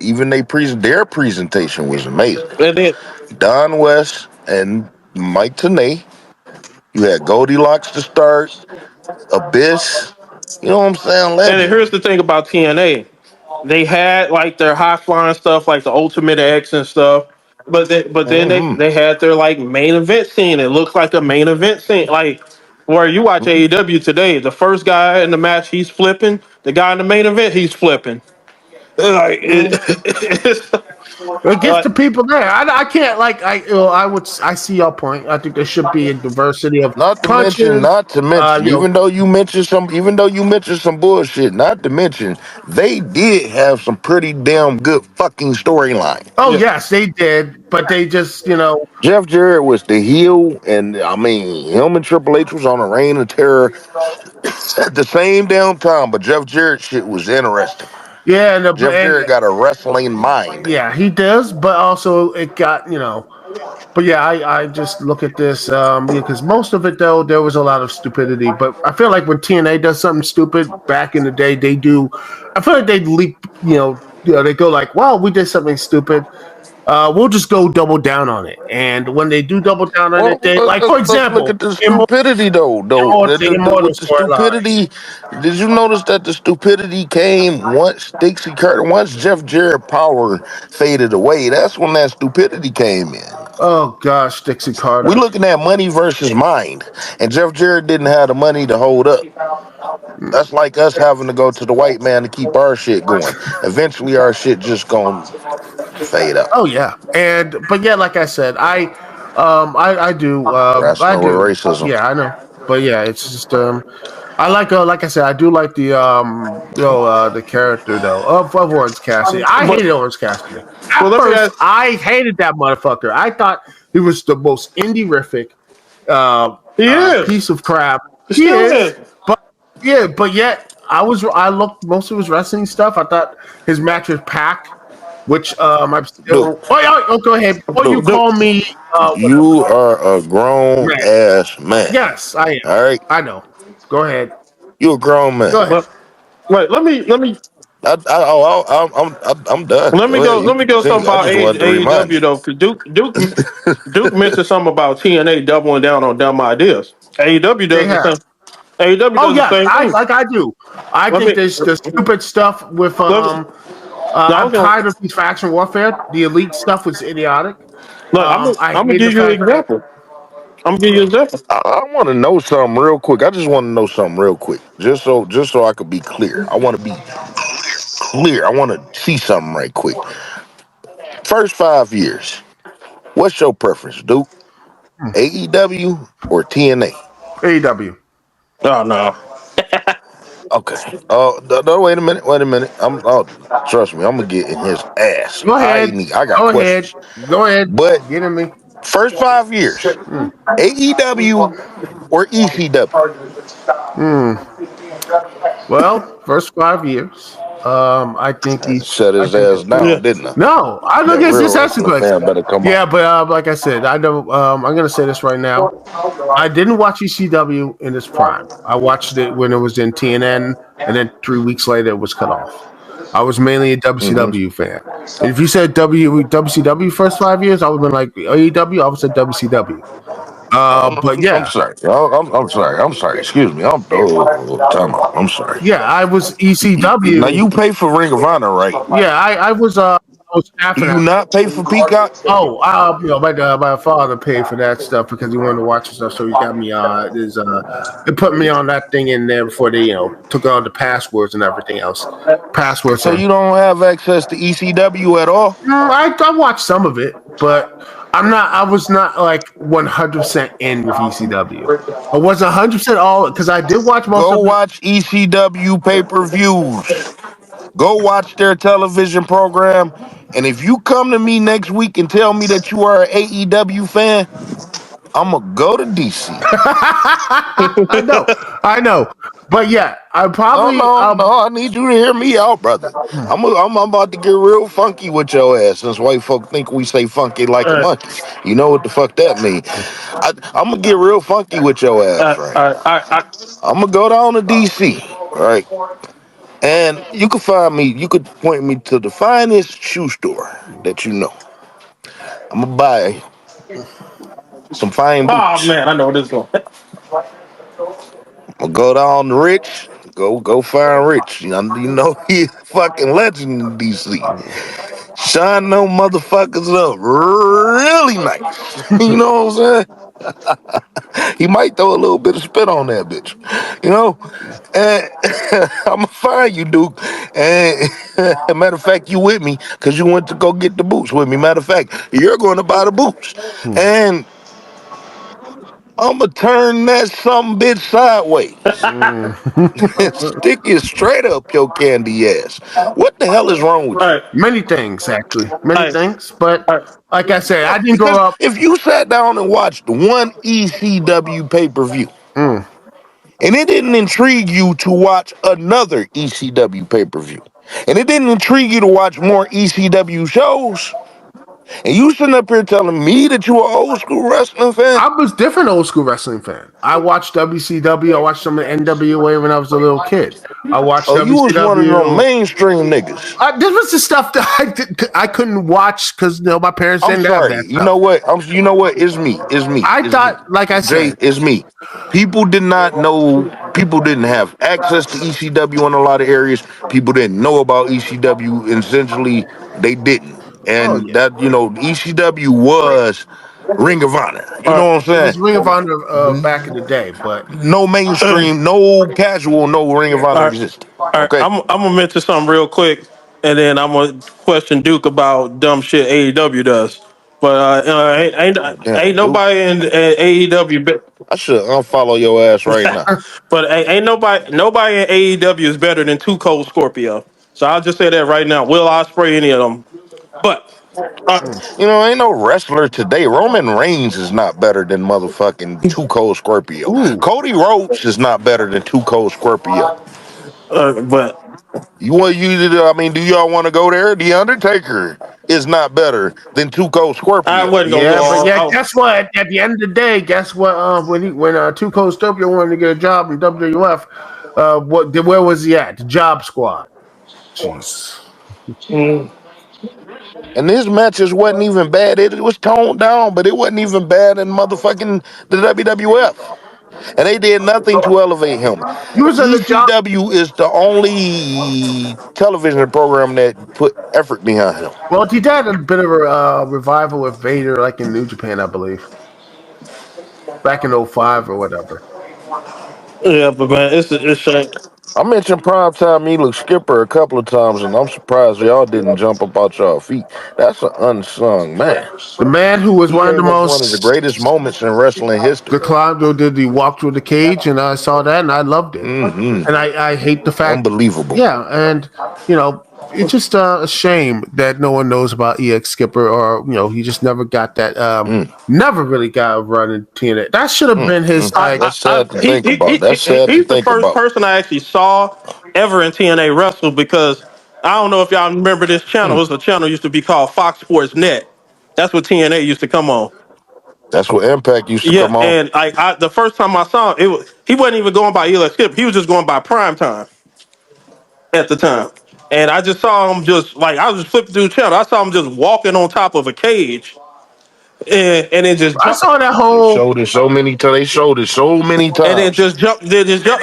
even their presentation was amazing. And then, Don West and Mike Tenay. You had Goldilocks to start, Abyss. You know what I'm saying? and then Legend. here's the thing about TNA. They had like their high flying stuff, like the Ultimate X and stuff. But then Hmm. they had their like main event scene. It looks like a main event scene, like where you watch AEW today. The first guy in the match, he's flipping. The guy in the main event, he's flipping. Like it's it gets like, the people there. I can't like I see your point. I think there should be a diversity of punches. Not to mention, You know, even though you mentioned some bullshit, not to mention, they did have some pretty damn good fucking storyline. oh yeah. yes, they did, but they just Jeff Jarrett was the heel, and I mean, him and Triple H was on a reign of terror at the same damn time. But Jeff Jarrett shit was interesting. yeah, Jeff and Jarrett got a wrestling mind. yeah, he does, but also it got But yeah, I just look at this, because most of it though there was a lot of stupidity. But I feel like when TNA does something stupid back in the day, they do. I feel like they leap, they go like, "Well, we did something stupid. We'll just go double down on it." And when they do double down on it, Well, they like, for let's look example, at the stupidity though. The Immortal With the storyline. stupidity, did you notice that the stupidity came once Jeff Jarrett power faded away? That's when that stupidity came in. Oh gosh, Dixie We Carter. looking at money versus mind, and Jeff Jarrett didn't have the money to hold up. That's like us having to go to the white man to keep our shit going. Eventually, our shit just gonna fade out. Oh yeah, but yeah, like I said, I do, Rasslin with racism. yeah, I know, but yeah, it's just like I said, I do like the character though of Orange Cassidy. I But hated Orange Cassidy well, at let me first. ask. I hated that motherfucker. I thought he was the most indie-rific He is. piece of crap. He He still is, is. but yeah, but yet I looked most of his wrestling stuff. I thought his match with Pac, which I'm Dude, still. Oh, go ahead. Before you dude, call me, you are a grown man. ass man. Yes, I am. All right, I know. Go ahead. you a grown man. Go ahead. But wait, let me I'm done. let me Go go. ahead. You Let me can go. Something continue. I about just wanted to remind AEW though. 'Cause Duke mentioned something about TNA doubling down on dumb ideas. AEW They does the have. same. AEW Oh does the yes, same thing. I do. I Let think me. there's the stupid stuff with Let me no, I I'm was gonna tired of these faction warfare. The elite stuff was idiotic. look. I'm I gonna hate the give you an fact that example. I'm gonna give you an example. I want to know something real quick. I just want to know something real quick, just so I could be clear. I want to be clear. I want to see something right quick. First 5 years, what's your preference, Duke? AEW or TNA? AEW. Oh no. Okay. Oh, no, wait a minute. Wait a minute. Trust me. I'm gonna get in his ass. Go ahead. I got Go ahead. questions, Go ahead. but Get at me. First 5 years, AEW or ECW? Well, first 5 years. I think he's. Shut I his think ass it's good. Yeah. down, didn't I? No, I look That at real this as a wrestling question. fan better come Yeah, on. but like I said, I don't. I'm gonna say this right now. I didn't watch ECW in its prime. I watched it when it was in TNN, and then 3 weeks later it was cut off. I was mainly a Hmm. WCW fan. And if you said WCW first 5 years, I would have been like AEW. I would say WCW. But I'm yeah, sorry. I'm sorry. I'm sorry. Excuse me. Time out. I'm sorry. yeah, I was Now ECW. you pay for Ring of Honor, right? Yeah, I was half Do and you half. not pay for Peacock? Oh, my father paid for that stuff because he wanted to watch the stuff, so he got me they put me on that thing in there before they took all the passwords and everything else. Passwords So and you don't have access to ECW at all? I watched some of it, but I was not like 100% in with ECW. I wasn't 100% all because I did watch most Go of it. watch ECW pay-per-views. Go watch their television program. And if you come to me next week and tell me that you are an AEW fan, I'm going to go to DC. I know, but yeah, I No, probably no, no. I need you to hear me out, brother. I'm about to get real funky with your ass since white folk think we say funky like a All right. monkey. You know what the fuck that mean? I'm going to get real funky with your ass, right? I'm going to go down to DC, right? And you can find me, you could point me to the finest shoe store that you know. I'm going to buy some fine Oh boots. man, I know where this is going. I'm going to go down to Rich. Go find Rich. You know he's a fucking legend in DC. Shine them motherfuckers up really nice. You know what I'm saying? He might throw a little bit of spit on that bitch. You know? And I'ma find you, Duke. And matter of fact, you with me because you went to go get the boots with me. Matter of fact, you're going to buy the boots. And I'ma turn that some bitch sideways and stick it straight up your candy ass. What the hell is wrong with All you? right, many things actually, all many right, things. But all right. like I said, I didn't grow Because up. if you sat down and watched one ECW pay-per-view Mm. and it didn't intrigue you to watch another ECW pay-per-view, and it didn't intrigue you to watch more ECW shows, and you sitting up here telling me that you an old school wrestling fan, I was different old school wrestling fan. I watched WCW. I watched some of NWA when I was a little kid. I watched oh, you was one of them WCW. mainstream niggas. This was the stuff that I couldn't watch because my parents I'm didn't have that sorry. You stuff. know what? You know what? It's me. It's me. I It's me. thought, like I Jay, said, it's me. People did not know. People didn't have access to ECW in a lot of areas. People didn't know about ECW. And essentially, they didn't. oh And yeah, that ECW was Ring of Honor. You All know right. what I'm it saying? was Ring of Honor back in the day, but No mainstream, no casual, no Ring of Honor All right, existed. all right. Okay. I'm gonna mention something real quick, and then I'm gonna question Duke about dumb shit AEW does. But God ain't damn, dude. nobody in AEW, I should unfollow your ass right now. but ain't nobody in AEW is better than Two Cold Scorpio. So I'll just say that right now. Will I spray any of them? But You know, ain't no wrestler today. Roman Reigns is not better than motherfucking Two Cold Scorpio. ooh, Cody Rhodes is not better than Two Cold Scorpio. but You want you to, I mean, do y'all want to go there? The Undertaker is not better than Two Cold I Scorpio. wasn't gonna go yeah, but all yeah, out. guess what? At the end of the day, guess what? When Two Cold Scorpio wanted to get a job in WWF, where was he at? The Job Squad. Jeez. And his matches wasn't even bad. It was toned down, but it wasn't even bad in motherfucking the WWF. And they did nothing to elevate him. He was in the job. ECW is the only television program that put effort behind him. Well, he did a bit of a revival with Vader, like in New Japan, I believe, back in '05 or whatever. Yeah, but man, it's shame. I mentioned primetime Elix Skipper a couple of times, and I'm surprised y'all didn't jump up out y'all feet. That's an unsung man. The man who was He one of the gave us one of the most greatest moments in wrestling the history. Claudio did the walk through the cage, and I saw that and I loved it. Hmm. And I hate the fact, Unbelievable. yeah, and you know, it's just a shame that no one knows about EX Skipper, or he just never got that. Never really got a run in TNA. That should have been his. Like, I, That's sad to he, think he, about. That's he, sad to he's the think first about. person I actually saw ever in TNA wrestle because I don't know if y'all remember this channel. It was a channel used to be called Fox Sports Net. That's what TNA used to come on. That's what Impact used to Yeah, come on. and the first time I saw him, he wasn't even going by Eli Skip. He was just going by Prime Time at the time. And I just saw him just like I was just flipping through the channel. I saw him just walking on top of a cage, and then just I jump, saw that They whole. showed it so many times. They showed it so many and then times. just jump.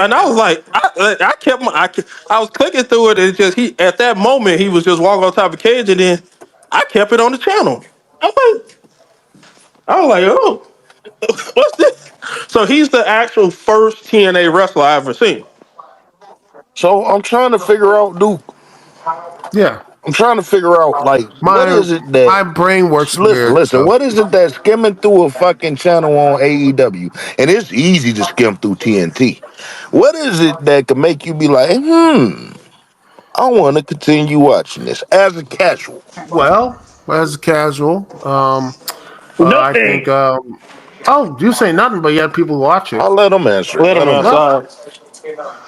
And I was like, I kept my, I was clicking through it, and it just he at that moment he was just walking on top of a cage, and then I kept it on the channel. I was like, oh, what's this? So he's the actual first TNA wrestler I ever seen. So I'm trying to figure out, Duke. Yeah, I'm trying to figure out, like, what my is it that? my brain works Listen, weird. listen. So What is it that's skimming through a fucking channel on AEW? And it's easy to skim through TNT. What is it that can make you be like, I want to continue watching this as a casual? well, as a casual, I think. Nothing. Oh, you say nothing, but yet people watch it. I'll let them answer it. Let Let him them answer it. Well, outside.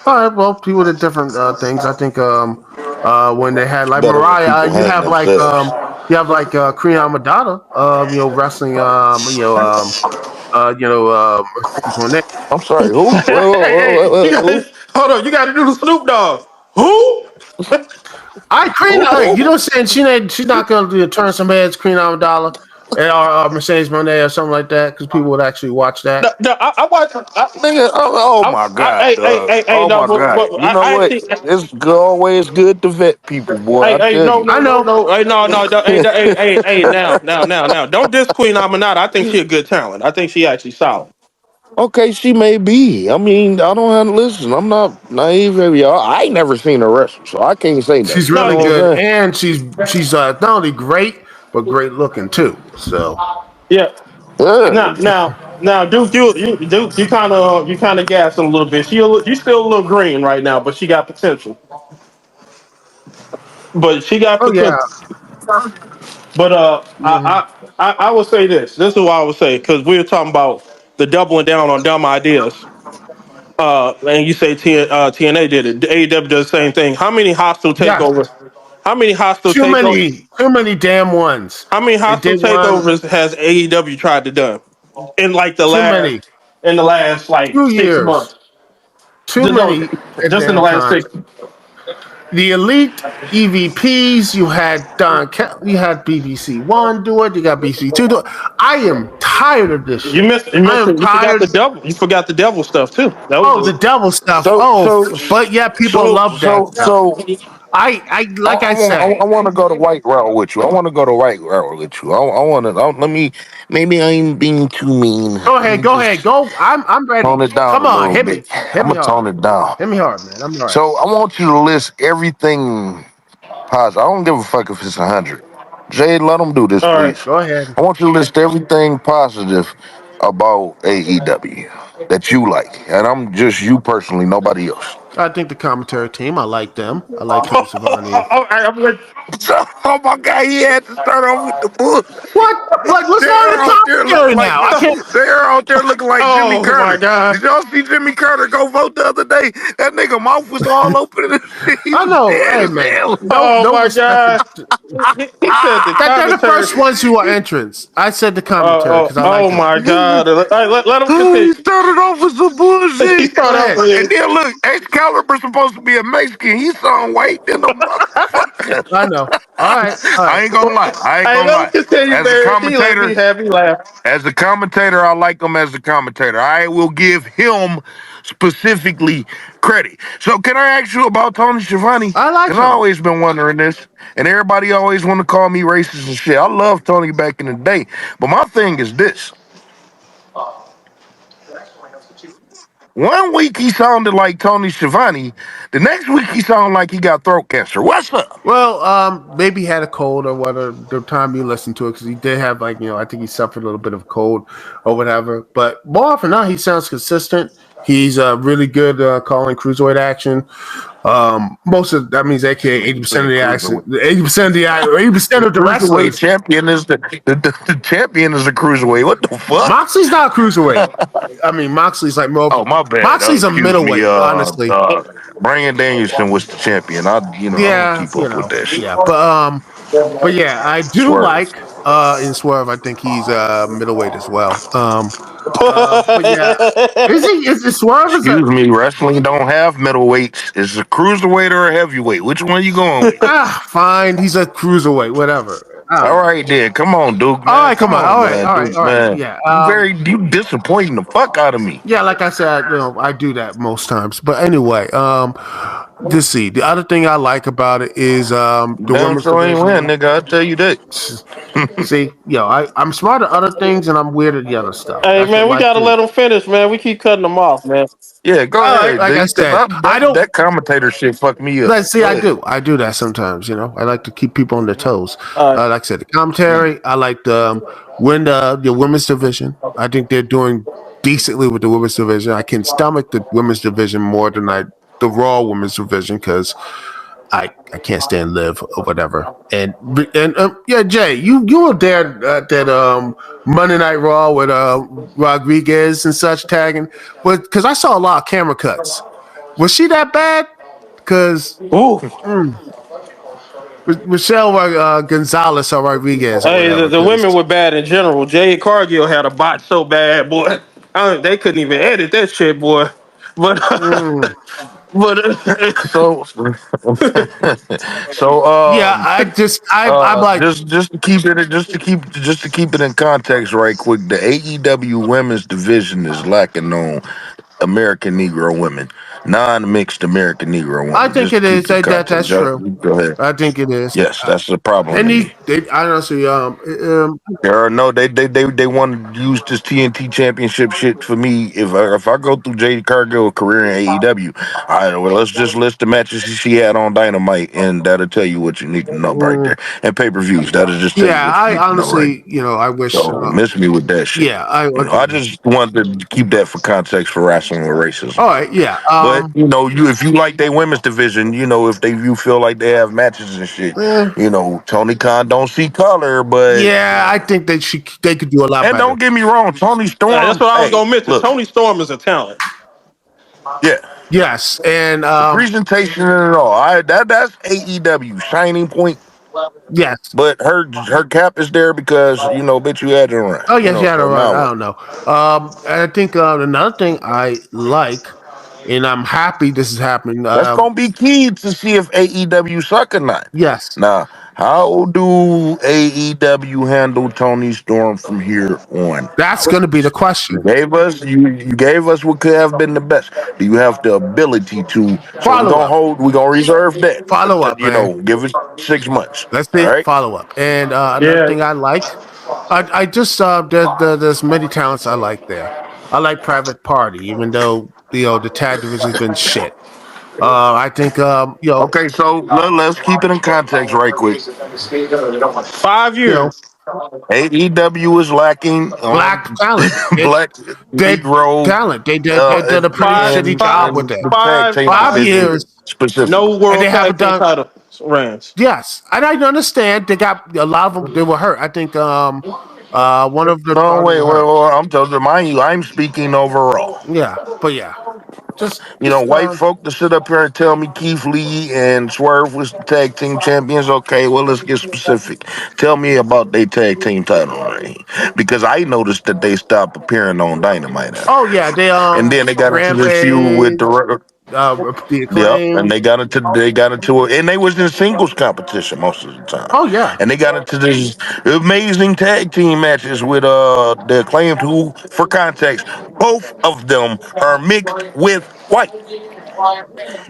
all right. Well, people did different things. I think when they had like Better when Mariah, people hang themselves. you have like Kriya Madonna, wrestling, excuse my name. I'm sorry. Who? Hey, you got Who? hold on. You got to do the Snoop Dogg. Who? I Queen, you know, Who? what I'm saying she's not gonna turn some heads, Queen Amidala, or Mercedes Monet or something like that, because people would actually watch No, that. no, I watch. Nigga, oh my God, dog. Hey, Oh no, my God. You know I what? actually, It's always good to vet people, boy. I tell no, you. I know. hey, now, don't diss Queen Aminata. I think she a good talent. I think she actually solid. Okay, she may be. I mean, I don't have to listen. I'm not naive, baby. I ain't never seen her wrestle, so I can't say She's nothing. You No, really know what good, I'm saying? and she's not only great but great looking too. So yeah. Yeah. Now, Duke, Duke, you kind of gassing a little bit. You still a little green right now, but she got potential. But she got oh yeah, potential. But hmm I would say this. This is what I would say because we were talking about the doubling down on dumb ideas. And you say TNA did it. AEW does the same thing. How many hostile yes, takeovers? How many hostile takeovers? too many damn ones. How many They hostile did one takeovers has AEW tried to do in like too many, in the last like 6 months? 2 years, too Just no, many at just in the damn last time. six. The elite EVPs, you had you had BBC One do it, you got BBC Two do it. I am tired of this You shit. missed. You I missed. am You forgot tired. the devil. You forgot the devil stuff too. That Oh, the was devil stuff. So Oh, so but yeah, people so love that so stuff. so I I, like I I want said. I want to go to white route with you. I want to go to white route with you. I want to. Let me. Maybe I'm being too mean. Let me Go just ahead, go. I'm tone ready. it down Come a on, little bit. hit I'm me gonna hard, tone it down. hit me hard, man. I'm all right. So I want you to list everything positive. I don't give a fuck if it's 100. Jade, let them do this, all right. please. Go ahead. I want you to list everything positive about AEW that you like, and I'm just you personally, nobody else. I think the commentary team. I like them. I like Tony Schiavone. All right, I'm like, Oh my God, he had to start off with the bullshit. What? Like, what's wrong They're with out there looking commentary like now? I can't. they're out there looking like Jimmy oh my Carter. god. Did y'all see Jimmy Carter go vote the other day? That nigga mouth was all open and he I was know. dead Hey, as man. hell. Oh No my respect. god. He said the That they're the commentary. first ones who are entrants. I said the commentary because I like Oh them. my god. All right, let him He continue. started off with some He bullshit. Go started off ahead. And with then look, Excalibur supposed to be a Mexican. He sound white than a motherfucker. I know. All right. All I right. ain't gonna lie. I ain't Hey, gonna let him lie. continue, As a Barry. He let me commentator, have me laugh. I like him as a commentator. I will give him specifically credit. So, can I ask you about Tony Schiavone? I like Because I them. always been wondering this, and everybody always want to call me racist and shit. I love Tony back in the day, but my thing is this: 1 week he sounded like Tony Schiavone, the next week he sounded like he got throat cancer. What's up? Well, maybe he had a cold or whatever the time you listened to it because he did have I think he suffered a little bit of a cold or whatever. But more often than not, he sounds consistent. He's really good calling cruiserweight action. Most of that means AKA 80% of the action, 80% of the 80% The of the cruiserweight wrestlers. champion is the champion is a cruiserweight. What the fuck? Moxley's not a cruiserweight. I mean, Moxley's like more. Oh, my bad. Moxley's a Excuse me. middleweight, honestly. Brandon Danielson was the champion. I don't Yeah, keep up with that shit. yeah, but yeah, I do Swerve. like in Swerve. I think he's middleweight as well. But yeah, is he? Is Swerve is a Excuse me. Wrestling don't have middleweights. It's a cruiserweight or a heavyweight. Which one you going with? fine? He's a cruiserweight, whatever. I don't All know. right, then. Come on, Duke, All man. right, come Come on. on, All right, man. all right, Duke, all right. man. Yeah, You disappointing the fuck out of me. yeah. Like I said, I do that most times. But anyway, just see. The other thing I like about it is the Damn women's sure ain't win, division. nigga. I'll tell you that. See, I'm smart at other things and I'm weird at the other stuff. Hey That's what man, we life gotta is. let them finish, man. We keep cutting them off, man. Yeah, go All right, ahead, like I dude. Because said, I don't. that commentator shit fucked me up. Let's see, Go ahead. I do that sometimes. I like to keep people on their toes. All right. Like I said, the commentary. I like the win the women's division. I think they're doing decently with the women's division. I can stomach the women's division more than the Raw women's division because I can't stand Liv or whatever. And yeah, Jay, you were there at that Monday Night Raw with Rodriguez and such tagging, but because I saw a lot of camera cuts. Was she that bad? Because Ooh. Michelle Gonzalez or Rodriguez or Hey, whatever. the women Because were bad in general. Jade Cargill had a bot so bad, boy. They couldn't even edit that shit, boy. But but So, so yeah, I'm like just to keep it in context, right quick. The AEW women's division is lacking on American Negro women, non-mixed American Negro I women. think Just to it is keep the that's context. true. Go ahead. I think it is. Yes, that's the problem And to me. they honestly There are no they want to use this TNT championship shit for me. If I go through Jade Cargill career in AEW, well, let's just list the matches she had on Dynamite, and that'll tell you what you need to know right mm, there. And pay-per-views, that'll just tell you yeah, what you I need to know right. honestly I wish So miss me with that shit. yeah, I I agree. just wanted to keep that for context for wrestling with racism. All right, yeah. But you if you like their women's division, if you feel like they have matches and shit, Eh, Tony Khan don't see color, but yeah, I think they could do a lot and better. don't get me wrong, Tony that's Storm. what I was Hey, gonna mention. look, Tony Storm is a talent. yeah, Yes, and the presentation and all. That's AEW shining point. yes. But her cap is there because bitch, you had to run. Oh yes, yeah, So right. now I what? don't know. I think another thing I like, and I'm happy this is happening. That's gonna be key to see if AEW suck or not. Yes, Now, how do AEW handle Tony Storm from here on that's out? going to be the You question. gave us you gave us what could have been the best. Do you have the ability to? So Follow up, we're gonna reserve that. follow up, man. Give it 6 months. Let's All see, right. follow up. And another Yeah. thing I like, I just there's many talents I like there. I like Private Party, even though the tag division's been shit. I think Okay, so let's keep it in context right quick. 5 years. AEW is lacking black on talent. black They Negro talent. They did a pretty Five, shitty five, job with and that. the tag team 5 years. division specifically. no And world they haven't tag team done. title runs. Yes, and I understand they got a lot of them. They were hurt. I think one of the No, partners wait, were wait, hurt. wait, I'm telling you, mind you, I'm speaking overall. Yeah, but yeah, just White folk to sit up here and tell me Keith Lee and Swerve was the tag team champions. Okay, well, let's get specific. Tell me about their tag team title reign. Because I noticed that they stopped appearing on Dynamite oh after. yeah, they And then they got into this feud with Rampage, the the Yep, and acclaim. they got into it, and they was in singles competition most of the time, Oh yeah, and they got into these amazing tag team matches with the acclaimed. Who, for context, both of them are mixed with white.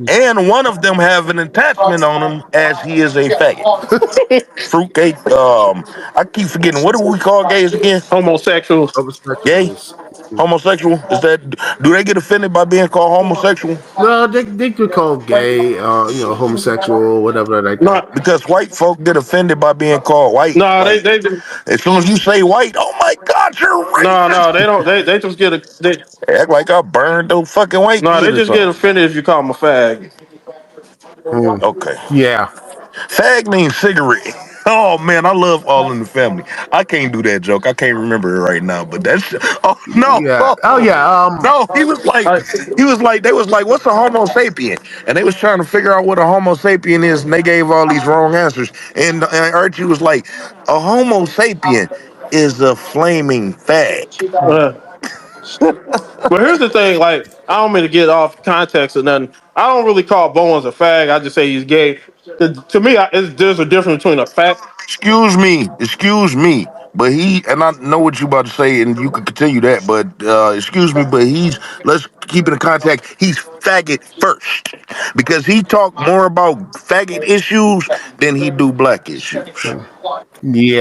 and one of them have an attachment on him as he is a faggot. Fruitcake. I keep forgetting. What do we call gays again? Homosexuals. Gay, Homosexuals. homosexual. Is that? Do they get offended by being called homosexual? No, they could call gay, homosexual, whatever like that. No, Because white folk get offended by being called white. no, Like as soon as you say white, oh my God, you're no, racist. they don't. They just get Act like I burned the fucking white no, they meat or just get something. offended if you call them a fag. Mm. Okay. Yeah, Fag means cigarette. Oh man, I love All in the Family. I can't do that joke. I can't remember it right now. But that's oh yeah. Oh no, yeah. no. They was like, what's a Homo sapien? And they was trying to figure out what a Homo sapien is, and they gave all these wrong answers. And Archie was like, a Homo sapien is a flaming fag. Uh, but here's the thing, like, I don't mean to get off context or nothing. I don't really call Bowens a fag. I just say he's gay. To me, there's a difference between a fag. Excuse me, but he and I know what you about to say, and you can continue that. But excuse me, but let's keep it in contact. He's faggot first because he talk more about faggot issues than he do black issues.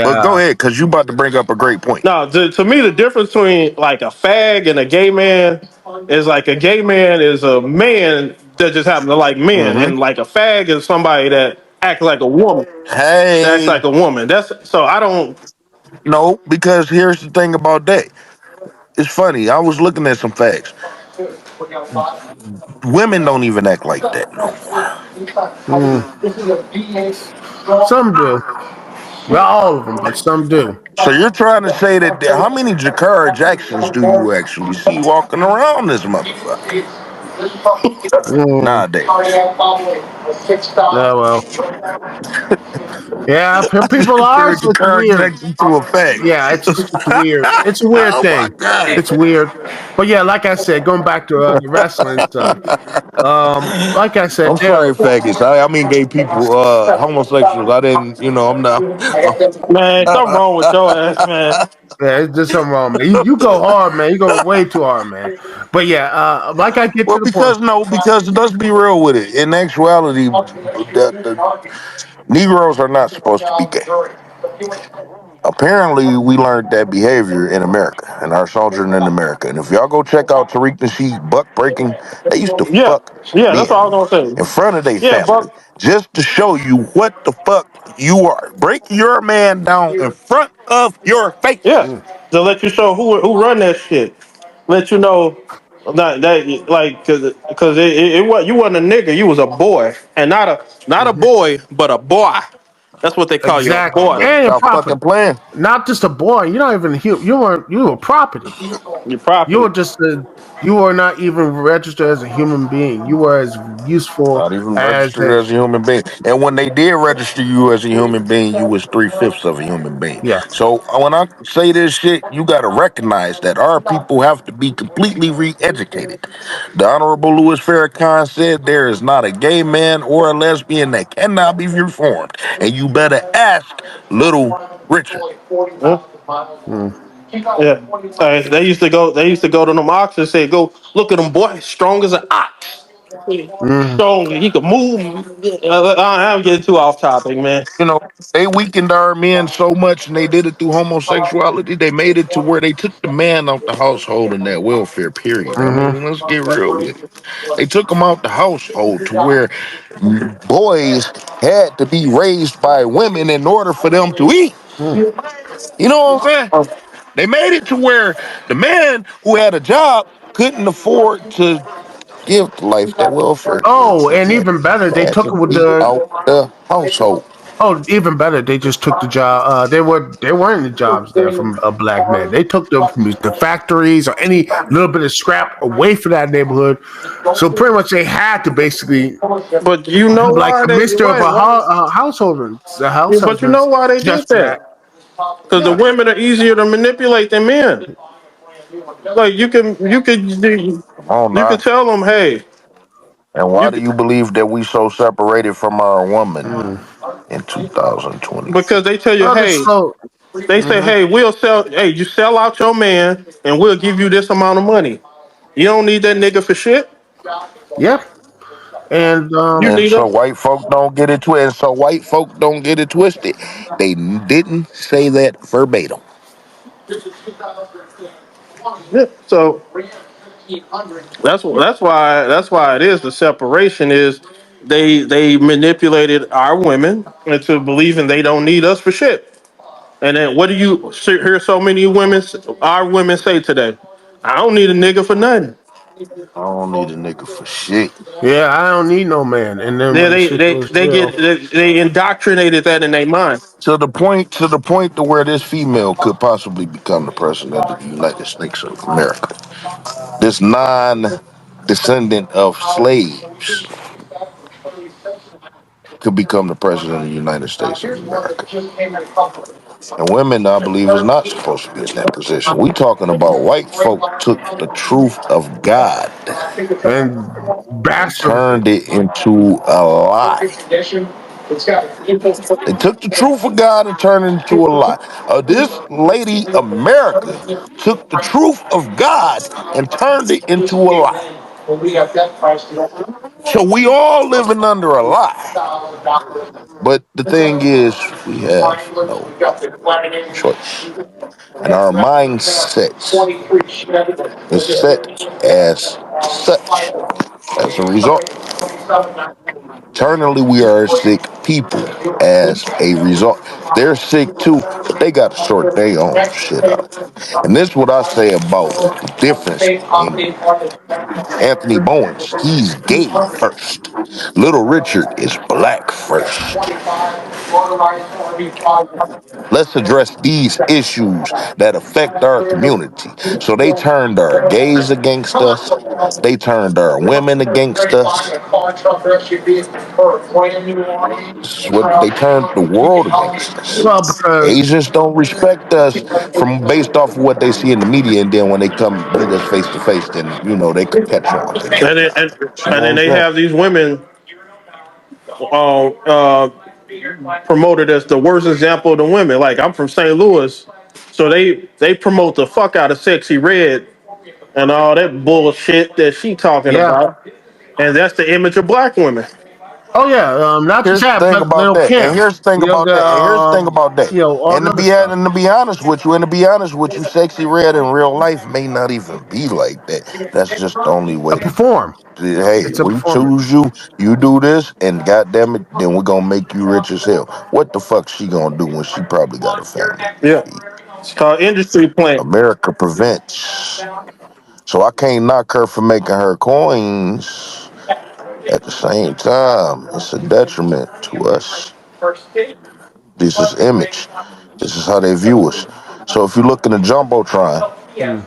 But go Yeah. ahead, cause you about to bring up a great point. No, to me, the difference between like a fag and a gay man is like a gay man is a man that just happen to like men, Mm-hmm. and like a fag is somebody that acts like a woman. That acts Hey, like a woman. That's so I don't. no, because here's the thing about that. It's funny. I was looking at some facts. Women don't even act like that no more. Mm. Some do. Not all of them, but some do. So you're trying to say that how many Jakara Jacksons do you actually see walking around this motherfucker Mm. nowadays? Yeah, well. Yeah, people are. Compare It's Jakara weird. Jackson to a fag. Yeah, it's weird. It's a weird Oh my thing. god. It's weird. But yeah, like I said, going back to the wrestling stuff. Like I said, I'm sorry, faggots. I mean gay people, homosexuals. I didn't, I'm not. Man, something wrong with your ass, man. yeah, it's just something wrong, man. You go hard, man. You go way too hard, man. But yeah, like I get to Well, the point. because let's be real with it. In actuality, the Negroes are not supposed to be gay. Apparently, we learned that behavior in America, in our sojourn in America. And if y'all go check out Tariq Nasheed buck breaking, they used to Yeah, fuck yeah, that's all men I was gonna in say. front of their Yeah, family Buck. just to show you what the fuck you are. Break your man down in front of your Yeah, face. to let you show who run that shit. Let you know that like because it was you wasn't a nigga, you was a boy, and not a Mhm. boy, but a boy. That's what they call you, a Exactly, Y'all boy. better and stop fucking property. playing. Not just a boy. You're not even you were property. Your You were property. just you were not even registered as a human being. You were as useful Not even as registered as a human being. And when they did register you as a human being, you was 3/5 of a human being. yeah. So when I say this shit, you got to recognize that our people have to be completely re-educated. The Honorable Louis Farrakhan said there is not a gay man or a lesbian that cannot be reformed, and you better ask Little Richard. Huh? Mm, Yeah. They used to go. They used to go to them ox and say, "Go look at them boy, strong as an ox. mm, Strong. He could move." I'm getting too off topic, man. You know, they weakened our men so much and they did it through homosexuality. They made it to where they took the man out the household in that welfare period. I mm-hmm, mean, let's get real with it. They took them out the household to where boys had to be raised by women in order for them to eat. mm. You know what I'm saying? They made it to where the man who had a job couldn't afford to give the life that welfare gave. Oh, So and he even better, they had took to it with be the. out the household. Oh, even better, they just took the job. They weren't the jobs there from a black man. They took them from the factories or any little bit of scrap away from that neighborhood. So pretty much, they had to basically But you know like why a they mister of why? a household, a But you householder know why they did just for that. that? Because the Yeah. women are easier to manipulate than men. Like Come on you could now. tell them, hey, And why you do could, you believe that we so separated from our woman Mm. in 2025? because they tell you, Oh, hey, this slow. they say, Hmm. hey, we'll sell, hey, you sell out your man, and we'll give you this amount of money. You don't need that nigga for shit. Yeah. And You And need so them. white folk don't get it twisted. And so white folk don't get it twisted. They didn't say that verbatim. Yeah. So that's why it is the separation is they manipulated our women into believing they don't need us for shit. And then what do you hear so many women, our women say today? I don't need a nigga for nothing. I don't need a nigga for shit. yeah, I don't need no man. And then They when they shit they, goes, they get they indoctrinated that in their mind. To the point to where this female could possibly become the president of the United States of America. This non-descendant of slaves could become the president of the United States of America. And women, I believe, is not supposed to be in that position. We talking about white folk took the truth of God and and bastard. turned it into a lie. They took the truth of God and turned it into a lie. This lady, America, took the truth of God and turned it into a lie. So we all living under a lie. But the thing is, we have no choice. And our mindsets is set as such. As a result, internally we are a sick people as a result. They're sick too, but they got to sort their own shit out. And this is what I say about the difference in Anthony Bowens. He's gay first. Little Richard is black first. Let's address these issues that affect our community. So they turned our gays against us. They turned our women against us. This is what they turned the world against us. Well, because Asians don't respect us from based off of what they see in the media, and then when they come meet us face to face, then they could catch on to that. And then, and, You know and what then I'm they saying? have these women promoted as the worst example of the women. Like I'm from St. Louis, so they promote the fuck out of Sexy Red and all that bullshit that she talking yeah. about, and that's the image of black women. Oh yeah. Not just Here's the that, thing but about little that, and Kim. here's the thing You know about the that, and here's the thing about that. all And the to other be stuff. and to be honest with you, and to be honest with you, Sexy Red in real life may not even be like that. That's just the only A way to. perform. Hey, It's a we performance. choose you, you do this, and goddamn it, then we're gonna make you rich as hell. What the fuck she gonna do when she probably got a family to Yeah, feed? it's called industry plant. America prevents. So I can't knock her for making her coins. At the same time, it's a detriment to us. This is image. This is how they view us. So if you look in the jumbotron, Hmm.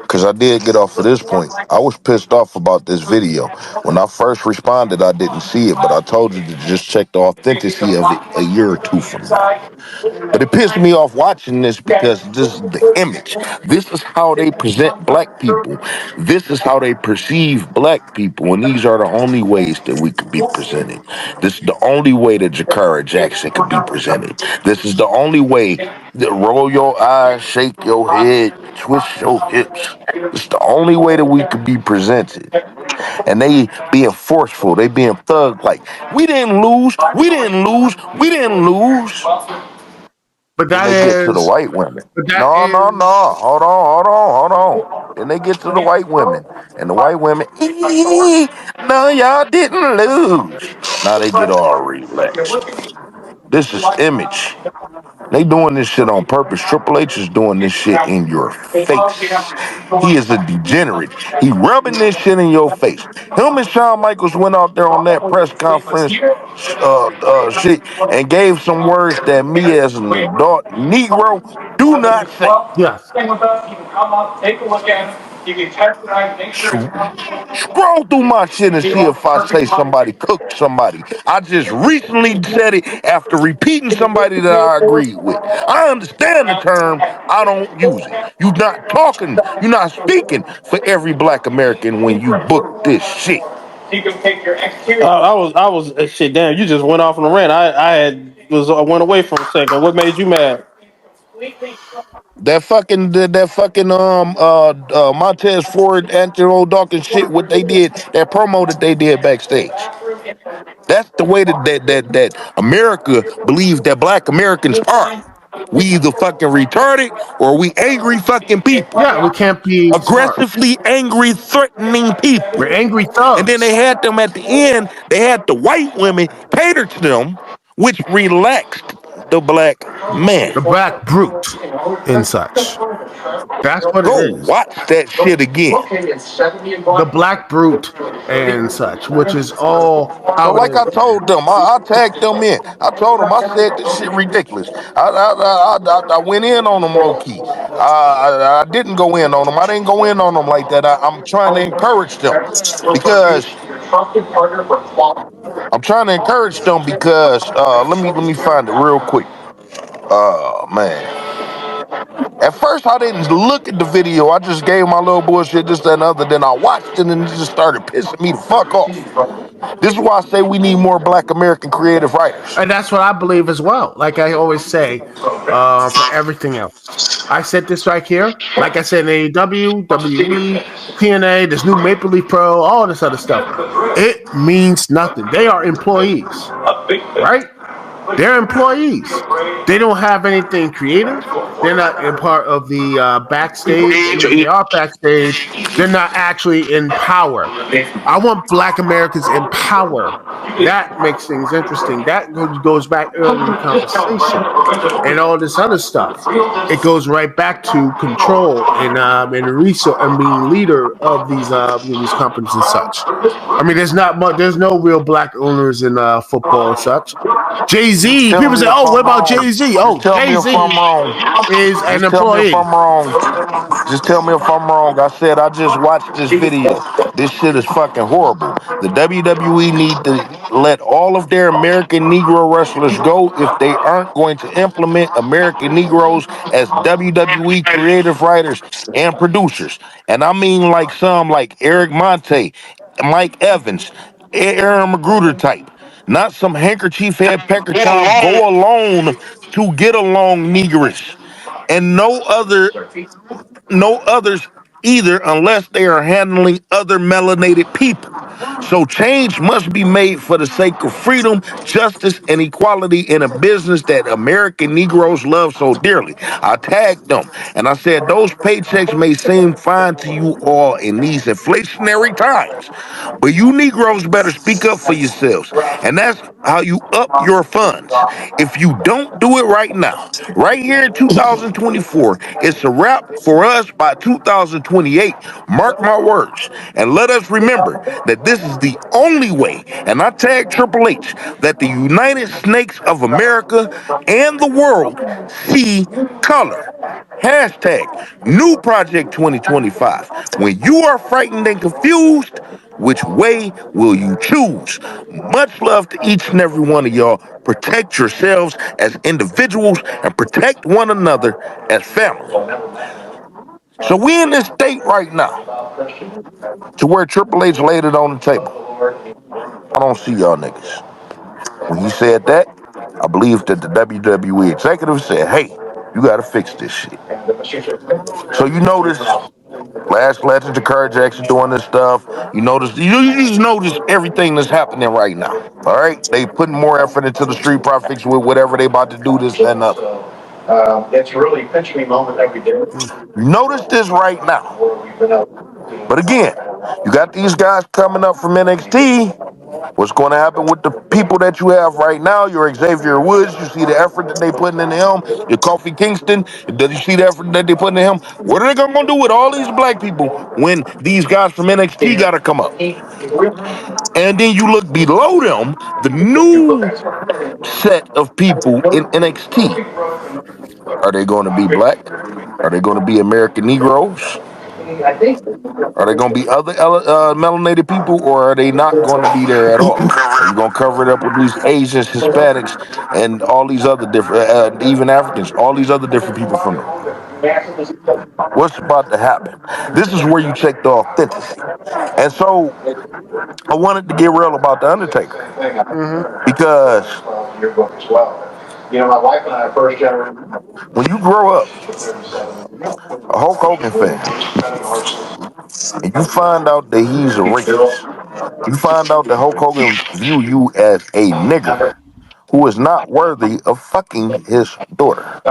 because I did get off of this point, I was pissed off about this video. When I first responded, I didn't see it, but I told you to just check the authenticity of it a year or two from now. But it pissed me off watching this because this is the image. This is how they present black people. This is how they perceive black people. And these are the only ways that we could be presented. This is the only way that Jakara Jackson could be presented. This is the only way that roll your eyes, shake your head, twist your hips. It's the only way that we could be presented. And they being forceful, they being thug like, we didn't lose, we didn't lose, we didn't lose. But Then that they get to the is. white women. But that No, no, is. no. Hold on, hold on, hold on. Then they get to the white women. And the white women, no, y'all didn't lose. Now they get all relaxed. This is image. They doing this shit on purpose. Triple H is doing this shit in your face. He is a degenerate. He rubbing this shit in your face. Him and Shawn Michaels went out there on that press conference shit and gave some words that me as an adult Negro do not say. Yes. Scroll through my shit and see if I say somebody cooked somebody. I just recently said it after repeating somebody that I agreed with. I understand the term, I don't use it. You're not talking, you're not speaking for every black American when you book this shit. I was shit. Damn, you just went off on a rant. I went away for a second. What made you mad? That fucking Montez Ford, Angelo Dawkins shit. What they did, that promo that they did backstage. That's the way that America believes that Black Americans are. We either fucking retarded or we angry fucking people, Yeah, we can't be smart. aggressively angry, threatening people. We're angry And then they thugs. had them at the end. They had the white women cater to them, which relaxed the black man. The black brute and such. That's what it Go is. watch that shit again. The black brute and such, which is all So, how it like is, I man. told them, I tagged them in. I told them, I said this shit ridiculous. I went in on them low key. I didn't go in on them. I didn't go in on them like that. I'm trying to encourage them because let me find it real quick. Man. At first, I didn't look at the video. I just gave my little bullshit, this, that, and other. Then I watched it and it just started pissing me the fuck off. This is why I say we need more Black American creative writers. And that's what I believe as well. Like I always say, for everything else. I said this right here. Like I said in AEW, WWE, TNA, this new Maple Leaf Pro, all this other stuff. It means nothing. They are employees, right? They're employees. They don't have anything creative. They're not in part of the backstage. Even if they are backstage, they're not actually in power. I want Black Americans in power. That makes things interesting. That goes back earlier in the conversation, and all this other stuff. It goes right back to control and research and being leader of these companies and such. I mean, there's not much. There's no real Black owners in football and such. Jay Just Z. tell People me say, if "Oh, what I'm about wrong. Jay Z?" Just Oh, tell me Jay if I'm Z wrong. is an Just tell me if employee. I'm wrong. Just tell me if I'm wrong. I said I just watched this video. This shit is fucking horrible. The WWE need to let all of their American Negro wrestlers go if they aren't going to implement American Negroes as WWE creative writers and producers. And I mean like some like Eric Monte, Mike Evans, Aaron Magruder type. Not some handkerchief head pecker tom go alone to get along niggerish. And no others either unless they are handling other melanated people. So change must be made for the sake of freedom, justice, and equality in a business that American Negroes love so dearly. I tagged them and I said, those paychecks may seem fine to you all in these inflationary times, but you Negroes better speak up for yourselves. And that's how you up your funds. If you don't do it right now, right here in 2024, it's a wrap for us by 2028. Mark my words. And let us remember that this is the only way, and I tag Triple H, that the United Snakes of America and the world see color. Hashtag new project 2025. When you are frightened and confused, which way will you choose? Much love to each and every one of y'all. Protect yourselves as individuals and protect one another as family. So we in this state right now to where Triple H laid it on the table. I don't see y'all niggas. When he said that, I believe that the WWE executive said, hey, you got to fix this shit. So you notice Last Legend to Kurt Jackson doing this stuff. You just notice everything that's happening right now. All right? They putting more effort into the Street Profits with whatever they about to do, this, that, and other. It's really a pinch me moment every day. Notice this right now. But again, you got these guys coming up from NXT. What's going to happen with the people that you have right now? Your Xavier Woods, you see the effort that they putting into him. Your Kofi Kingston, did you see the effort that they putting into him? What are they going to do with all these black people when these guys from NXT got to come up? And then you look below them, the new set of people in NXT. Are they going to be black? Are they going to be American Negroes? Are they going to be other melanated people, or are they not going to be there at all? Are you going to cover it up with these Asians, Hispanics, and all these other different, even Africans, all these other different people from them? What's about to happen? This is where you check the authenticity. And so I wanted to get real about The Undertaker Mm-hmm. because My wife and I first when you grow up a Hulk Hogan fan and you find out that he's a racist, you find out that Hulk Hogan view you as a nigger who is not worthy of fucking his daughter.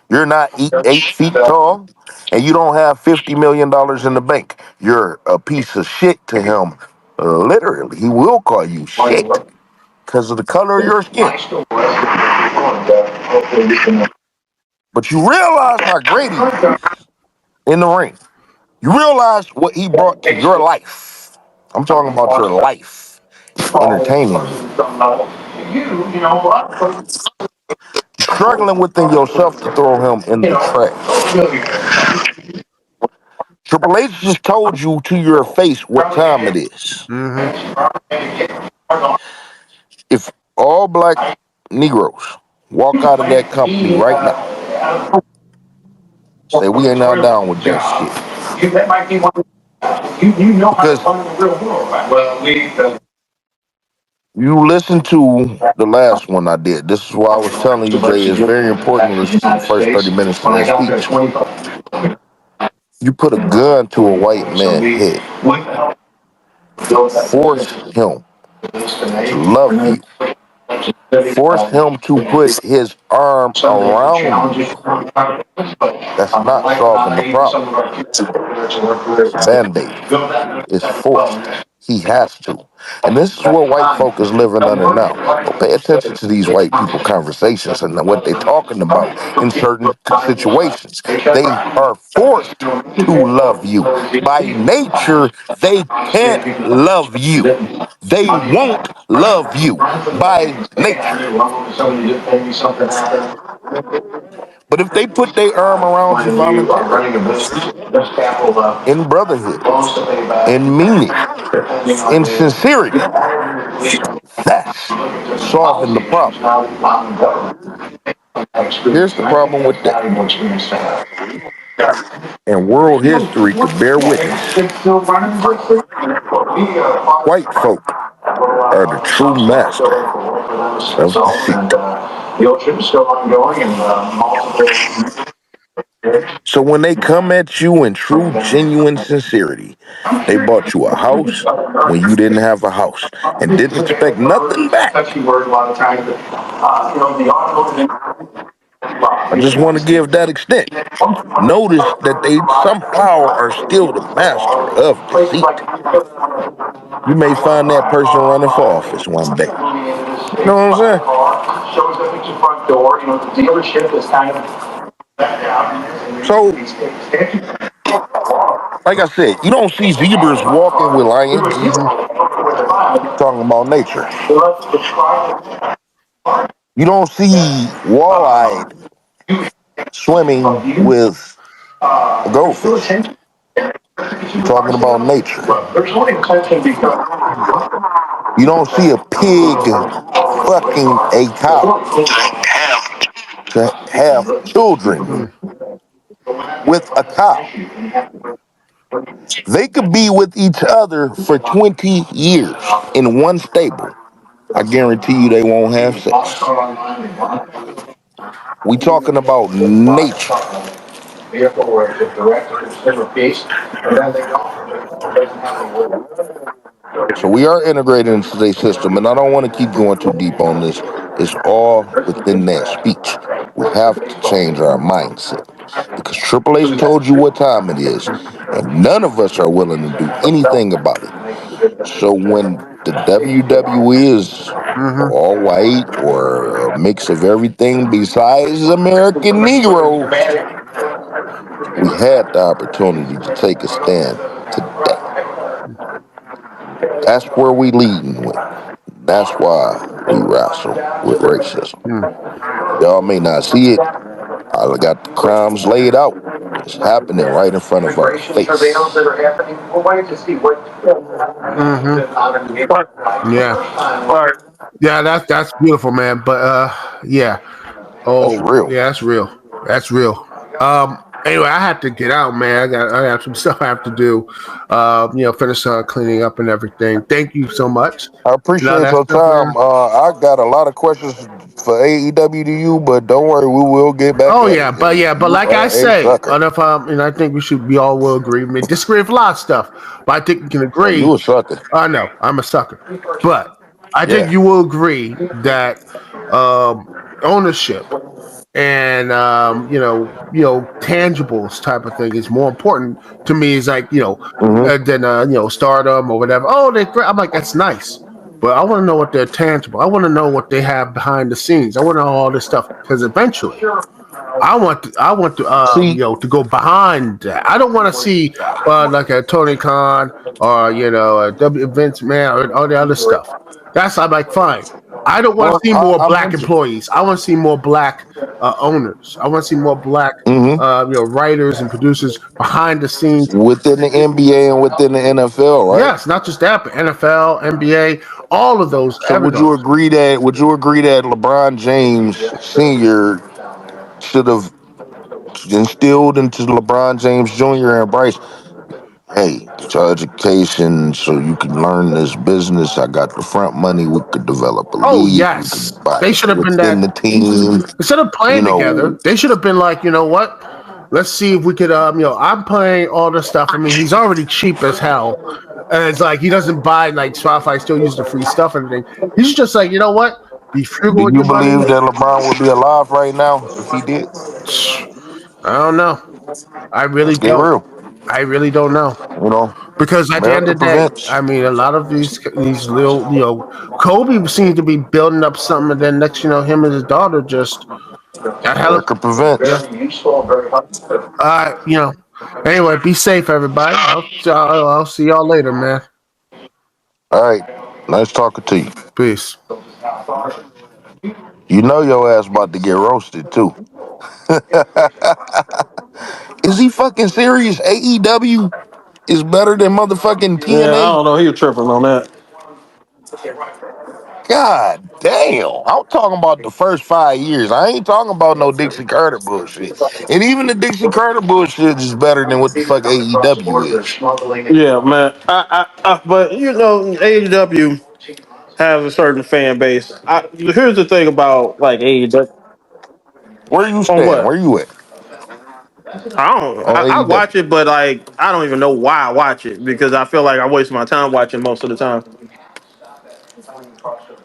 You're not 8 feet tall, and you don't have $50 million in the bank. You're a piece of shit to him. Literally, he will call you shit because of the color of your skin. But you realize how great he is in the ring. You realize what he brought to your life. I'm talking about your life, entertaining you. You're struggling within yourself to throw him in the trash. Triple H just told you to your face what time it is. Mm-hmm. If all black Negroes walk out of that company right now, say we ain't not down with that shit. Because you listen to the last one I did. This is why I was telling you, Jay, it's very important to listen to the first 30 minutes of that speech. You put a gun to a white man's head. Force him to love you. Force him to put his arm around you. That's not solving the problem. It's a band-aid. It's forced. He has to. And this is what white folk is living under now. Don't pay attention to these white people conversations and what they're talking about in certain situations. They are forced to love you. By nature, they can't love you. They won't love you by nature. But if they put their arm around you voluntarily, in brotherhood, in meaning, in sincerity, that's solving the problem. Here's the problem with that. And world history could bear witness. White folk are the true master of deceit. So when they come at you in true, genuine sincerity, they bought you a house when you didn't have a house and didn't expect nothing back. I just want to give that extent. Notice that they somehow are still the master of deceit. You may find that person running for office one day. You know what I'm saying? So, like I said, you don't see zebras walking with lions. Talking about nature. You don't see walleye swimming with a goldfish. You're talking about nature. You don't see a pig fucking a cow to have children with a cow. They could be with each other for 20 years in one stable. I guarantee you they won't have sex. We talking about nature. So we are integrated into today's system, and I don't want to keep going too deep on this. It's all within that speech. We have to change our mindset because Triple H told you what time it is, and none of us are willing to do anything about it. So when the WWE is all white or a mix of everything besides American Negroes, we had the opportunity to take a stand today. That's where we leading with. That's why we wrestle with racism. Y'all may not see it. I got the crimes laid out. It's happening right in front of our face. Yeah. Yeah, that's beautiful, man. But yeah. That's Oh, real. yeah, that's real. That's real. Anyway, I have to get out, man. I got some stuff I have to do. Finish cleaning up and everything. Thank you so much. I appreciate That's your time. I got a lot of questions for AEW to you, but don't worry, we will get back Oh at it. but You like I are a say, sucker. and I think we all will agree. We may disagree with a lot of stuff, but I think we can Oh, agree. you a sucker. I know I'm a sucker, but I think Yeah. you will agree that ownership and tangibles type of thing is more important to me. Is like Hmm. than stardom or whatever. Oh, they great. I'm like that's nice, but I want to know what they're tangible. I want to know what they have behind the scenes. I want to know all this stuff because eventually I want to See, to go behind that. I don't want to see like a Tony Khan or a Vince Man or all the other stuff. I'm like fine. I don't want to well, see more I'm black with you. employees. I want to see more black owners. I want to see more black Hmm. writers and producers behind the scenes. Within the NBA and within the NFL, right? Yes, not just that, but NFL, NBA, all of those, So every would you those. agree that LeBron James Sr. should have instilled into LeBron James Jr. and Bryce, hey, get your education so you can learn this business. I got the front money. We could develop a Oh league. We yes, could buy they it should have been within that. the team. Instead of You playing together, know, they should have been like, you know what? Let's see if we could. I'm playing all this stuff. I mean, he's already cheap as hell, and it's like he doesn't buy like Spotify. Still use the free stuff and everything. He's just like, you know what? Be frugal do with you your money. believe that LeBron would be alive right now if he did? I don't know. I really Let's get don't. real. I really don't know You know, because at the end America of the day, prevents. I mean, a lot of these little, Kobe seems to be building up something, and then next, him and his daughter just got hella. America Yeah. prevents. Uh, you know. Anyway, be safe, everybody. I'll see y'all later, man. All right. Nice talking to you. Peace. You know your ass about to get roasted too. Is he fucking serious? AEW is better than motherfucking Yeah, I TNA? don't know. He was tripping on that. God damn. I'm talking about the first 5 years. I ain't talking about no Dixie Carter bullshit. And even the Dixie Carter bullshit is better than what the fuck AEW is. Yeah, man. But AEW has a certain fan base. Here's the thing about like AEW. Where you On stand? Where what? you at I don't. on I AEW? watch it, but like I don't even know why I watch it because I feel like I waste my time watching most of the time.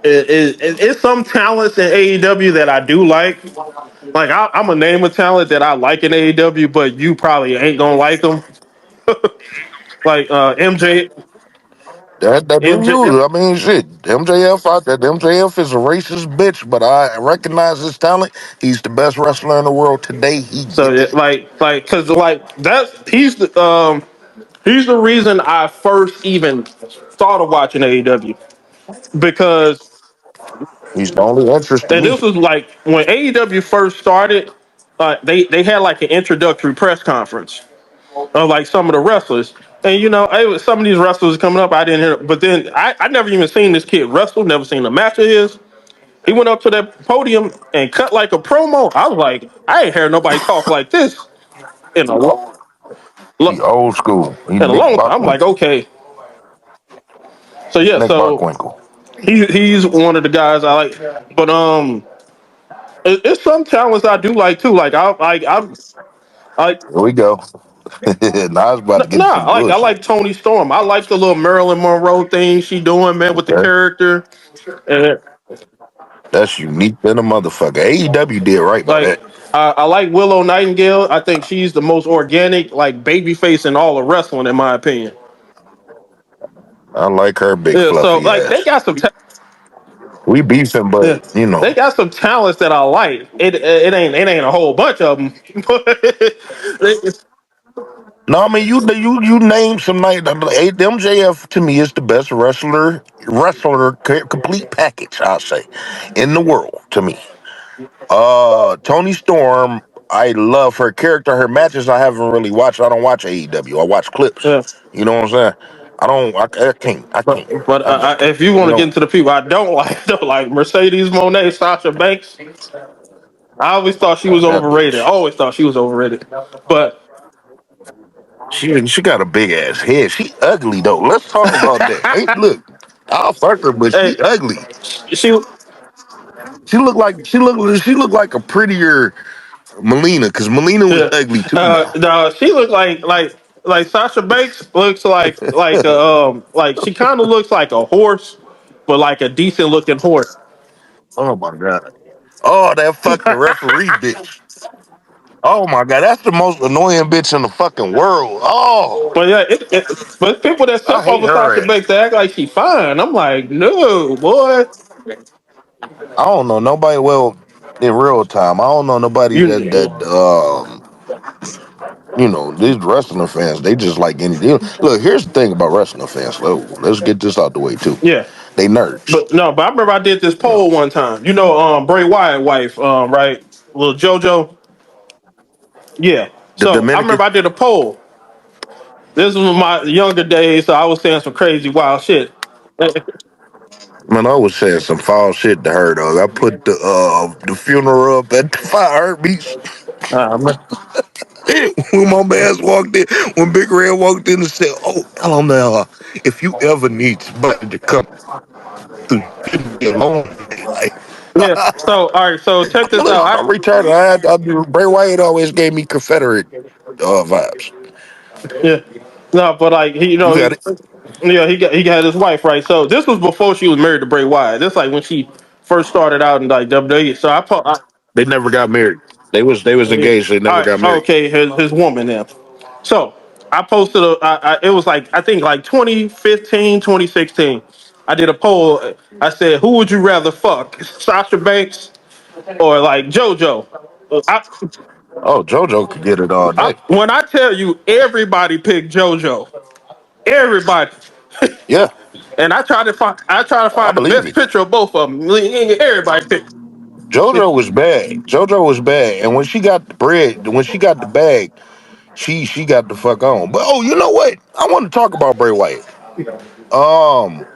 It's some talents in AEW that I do like. Like I'm gonna name a talent that I like in AEW, but you probably ain't gonna like them. Like That being MJ. you. I mean, shit. MJF is a racist bitch, but I recognize his talent. He's the best wrestler in the world today. He So gets it. cause like he's the reason I first even started watching AEW because He's the only interest to and me. this was like when AEW first started. They had like an introductory press conference of like some of the wrestlers. And some of these wrestlers coming up, I didn't hear. But then I never even seen this kid wrestle. Never seen a match of his. He went up to that podium and cut like a promo. I was like, I ain't heard nobody talk like this in a He old school. He in a Nick long time. I'm like, Bockwinkel. okay. So yeah, Nick so Bockwinkel. he's one of the guys I like. But it's some talents I do like too. Like I Here we go. Now I was about to get into some I bullshit. like Tony Storm. I like the little Marilyn Monroe thing she doing, man, with the Okay. character. And That's unique than a motherfucker. AEW did right by like that. I like Willow Nightingale. I think she's the most organic, like baby face in all of wrestling, in my opinion. I like her big Yeah, so fluffy like they ass. got some. We beefing, Yeah, but you they know. got some talents that I like. It ain't a whole bunch of them. No, I mean you name some night. MJF to me is the best complete package. I'll say in the world to me. Tony Storm. I love her character. Her matches I haven't really watched. I don't watch AEW. I watch clips. Yeah, You know what I'm saying? I don't. I can't. I but can't. I just can't. if you You want to get know. into the people I don't like, though, like Mercedes Monet, Sasha Banks, I always thought she was That overrated. I bitch. always thought she was overrated. But She got a big ass head. She ugly though. Let's talk about that. Ain't look. I'll fuck her, but she hey, ugly. she she looked like a prettier Melina, because Melina was Yeah. ugly too now. No, she looked like Sasha Banks looks like she kind of looks like a horse, but like a decent looking horse. Oh my god. Oh, that fucking referee bitch. Oh my god, that's the most annoying bitch in the fucking world. Oh, But yeah, but people that I step hate over Sasha her ass. Banks they act like she fine. I'm like, no, boy. I don't know nobody well in real time. I don't know nobody that You, these wrestling fans, they just like any deal. Look, here's the thing about wrestling fans. Let's get this out the way too. yeah. They nerds. But no, but I remember I did this You know, poll one time. Bray Wyatt wife, right? Little JoJo. Yeah. the So I Dominican, remember I did a poll. This was my younger days, so I was saying some crazy wild shit. man, I was saying some foul shit to her though. I put the funeral up at the 5 heartbeats. Man. When my man walked in, when Big Red walked in and said, "Oh, tell him now, if you ever need somebody to come through, leave me alone." Like, Yeah. So all right. So check this out. listen, I'm retarded. Bray Wyatt always gave me Confederate vibes. Yeah. No, but like You got it. yeah, he got his wife right. So this was before she was married to Bray Wyatt. This like when she first started out in like WWE. So They never got married. They was engaged. They all never right, got married. okay, his woman then. So I posted it was like I think like 2015, 2016. I did a poll. I said, who would you rather fuck, Sasha Banks or like JoJo? I, Oh, JoJo could get it all day. when I tell you, everybody picked JoJo. Everybody. Yeah, And I try to find I the believe best it. picture of both of them. Everybody picked. JoJo was bad. JoJo was bad, and when she got the bread, when she got the bag, she got the fuck on. But you know what? I want to talk about Bray Wyatt. Um,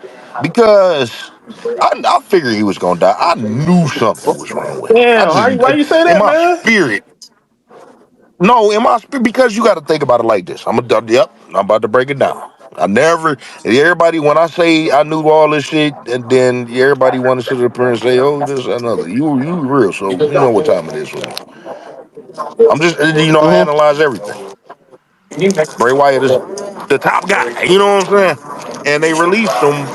because I figured he was gonna die. I knew something was wrong with him. I Damn, just why you say in that, my man? spirit. No, in my spirit, because you got to think about it like this. Yep, I'm about to break it down. I never, everybody, when I say I knew all this shit, and then everybody want to sit up here and say, oh, this, another. You real, so you know what time it is with me. I'm just, I Mm-hmm. analyze everything. Bray Wyatt is the top guy, you know what I'm saying? And they released him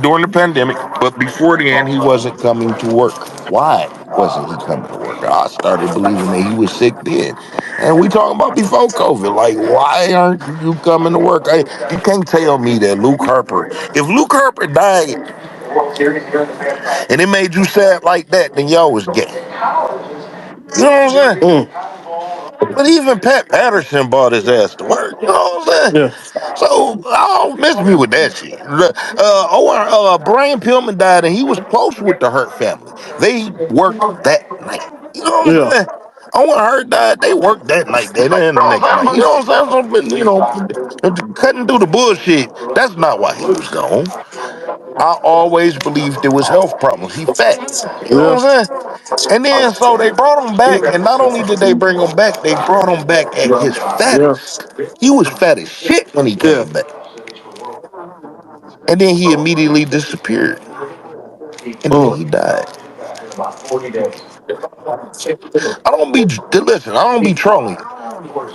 during the pandemic, but before then, he wasn't coming to work. Why wasn't he coming to work? I started believing that he was sick then. And we talking about before COVID. Like, why aren't you coming to work? You can't tell me that Luke Harper, if Luke Harper died and it made you sad like that, then y'all was gay. You know what I'm saying? Mm, But even Pat Patterson brought his ass to work. You know what I'm saying? yeah, So don't miss me with that shit. Brian Pillman died, and he was close with the Hurt family. They worked that night. You know what I'm yeah, saying? Owen Hurt died. They worked that night. Then and the next night. You know what I'm saying? So, cutting through the bullshit. That's not why he was gone. I always believed it was health problems. He fat. You know yeah, what I'm saying? And then so they brought him back, and not only did they bring him back, they brought him back at his yeah, fattest. He was fat as shit when he yeah. came back. And then he immediately disappeared. And then he Mm, died. I don't be listen, I don't be trolling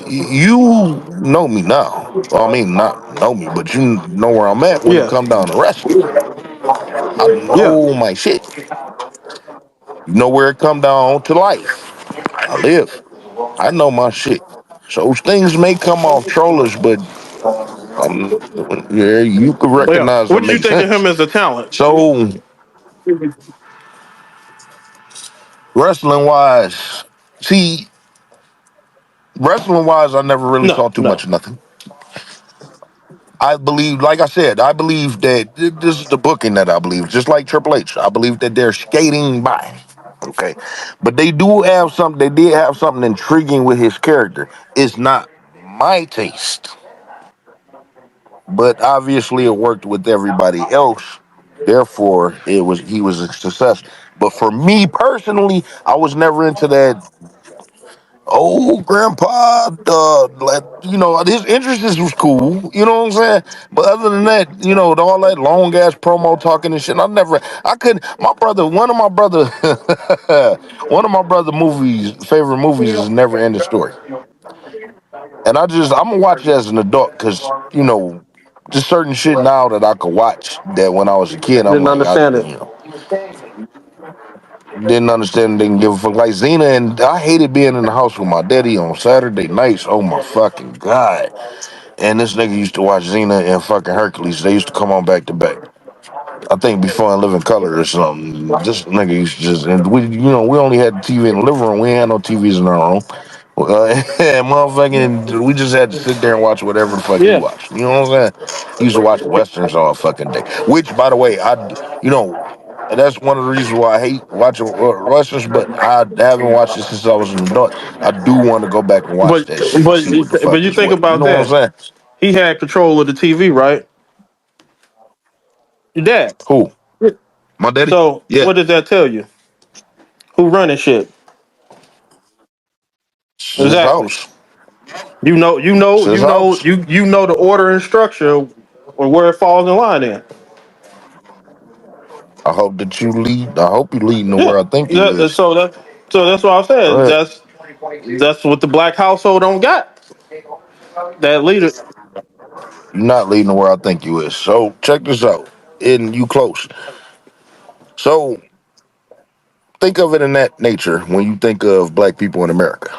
you. You know me now. Well, I mean not know me, but you know where I'm at when it yeah, come down to wrestling. I yeah, know my shit. You know where it come down to life. I live. I know my shit. So things may come off trollish, but um, yeah, you could yeah. recognize it What did you makes think of him sense. as a talent? So wrestling wise, see, wrestling wise, I never really No, saw too no. much of nothing. I believe, like I said, I believe that this is the booking that I believe, just like Triple H. I believe that they're skating by. Okay. But they did have something intriguing with his character. It's not my taste, but obviously it worked with everybody else. Therefore, he was a success. But for me personally, I was never into that old grandpa, like, his interests was cool. You know what I'm saying? But other than that, all that long ass promo talking and shit, I couldn't. My brother, one of my brother favorite movies is Never Ending Story, and I'm gonna watch it as an adult because just certain shit now that I could watch that when I was a kid, I'm Didn't like, understand it. didn't understand, didn't give a fuck. Like Xena, and I hated being in the house with my daddy on Saturday nights. Oh my fucking god! And this nigga used to watch Xena and fucking Hercules. They used to come on back to back. I think before in Living Color or something. This nigga used to just, and we only had the TV in the living room. We ain't had no TVs in our room. And motherfucking, we just had to sit there and watch whatever the fuck he Yeah. watched. You know what I'm saying? He used to watch westerns all fucking day. Which, by the way, and that's one of the reasons why I hate watching westerns. But I haven't watched it since I was an adult. I do want to go back and watch But that shit and but see what the but fuck you is think what. You about know what I'm that. saying? He had control of the TV, right? Your dad. Who? My daddy? So Yeah, what does that tell you? Who running shit? it's his Exactly. house. You know, you It's know, his you know, house. you know the order and structure or where it falls in line in. I hope that you lead. I hope you leading to Yeah. where I think you is. So that's what I Go said. ahead. That's what the black household don't got. That leader. You're not leading to where I think you is. So check this out. And you close. So think of it in that nature when you think of black people in America.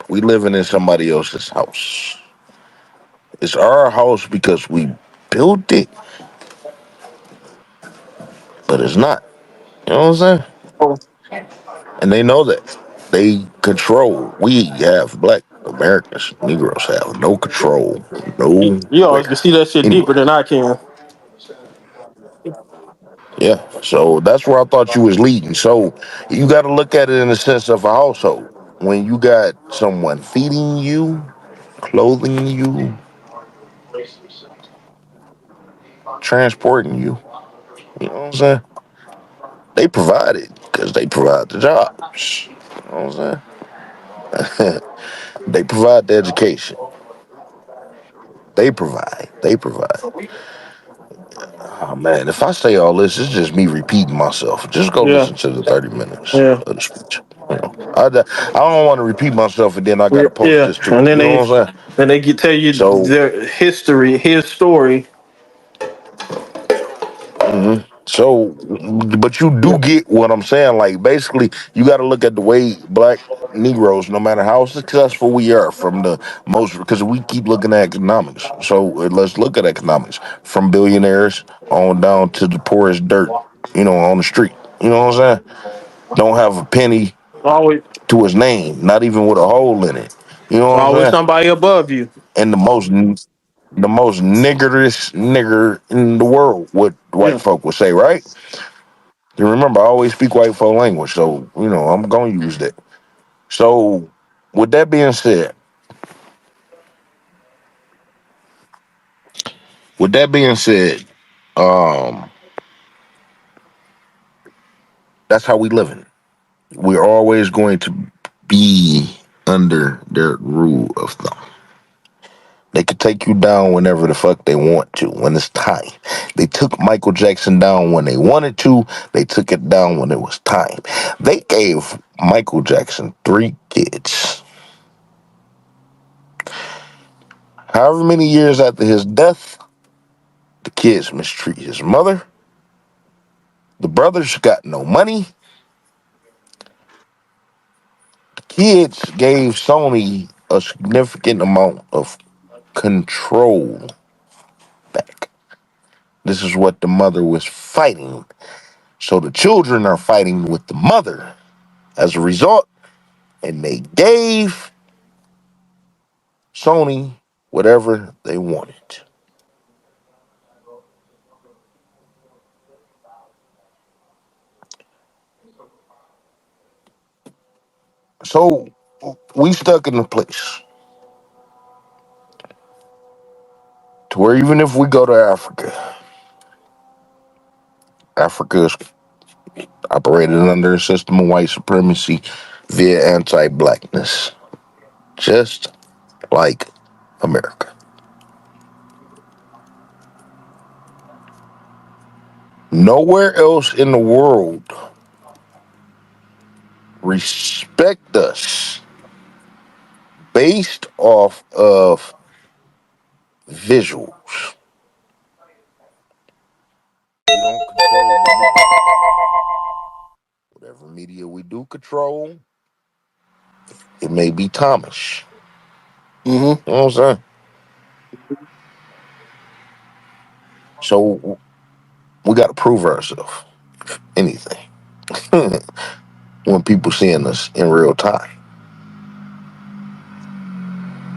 We living in somebody else's house. It's our house because we built it, but it's not. You know what I'm saying? And they know that. They control. We have black Americans, Negroes have no control You always can nowhere, see that shit deeper anywhere. than I can. Yeah. So that's where I thought you was leading. So you got to look at it in the sense of a household. When you got someone feeding you, clothing you, transporting you, you know what I'm saying? They provide it because they provide the jobs. You know what I'm saying? They provide the education. They provide. They provide. Oh man, if I say all this, it's just me repeating myself. Just go Yeah, listen to the 30 minutes yeah, of the speech. I don't want to repeat myself, and then I got to post yeah. this too. And You know what I'm saying? then they can tell you So, their history, his story. so, but you do get what I'm saying. Like, basically, you got to look at the way black Negroes, no matter how successful we are, from the most, because we keep looking at economics. So let's look at economics from billionaires on down to the poorest dirt, on the street. You know what I'm saying? Don't have a penny Always, to his name, not even with a hole in it. You know what I'm always saying? somebody above you. And the most niggerish nigger in the world, what white Yeah, folk would say, right? You remember, I always speak white folk language, so I'm gonna use that. So, with that being said, with that being said, um, that's how we living. We're always going to be under their rule of thumb. They could take you down whenever the fuck they want to, when it's time. They took Michael Jackson down when they wanted to. They took it down when it was time. They gave Michael Jackson 3 kids. However many years after his death, the kids mistreat his mother. The brothers got no money. The kids gave Sony a significant amount of control back. This is what the mother was fighting. So the children are fighting with the mother as a result, and they gave Sony whatever they wanted. So we stuck in a place to where even if we go to Africa, Africa is Operated under a system of white supremacy via anti-blackness, just like America. Nowhere else in the world respect us based off of visuals. We don't control the media. Whatever media we do control, it may be Thomas. Mm-hmm. You know what I'm saying? So we got to prove ourselves. Anything when people seeing us in real time.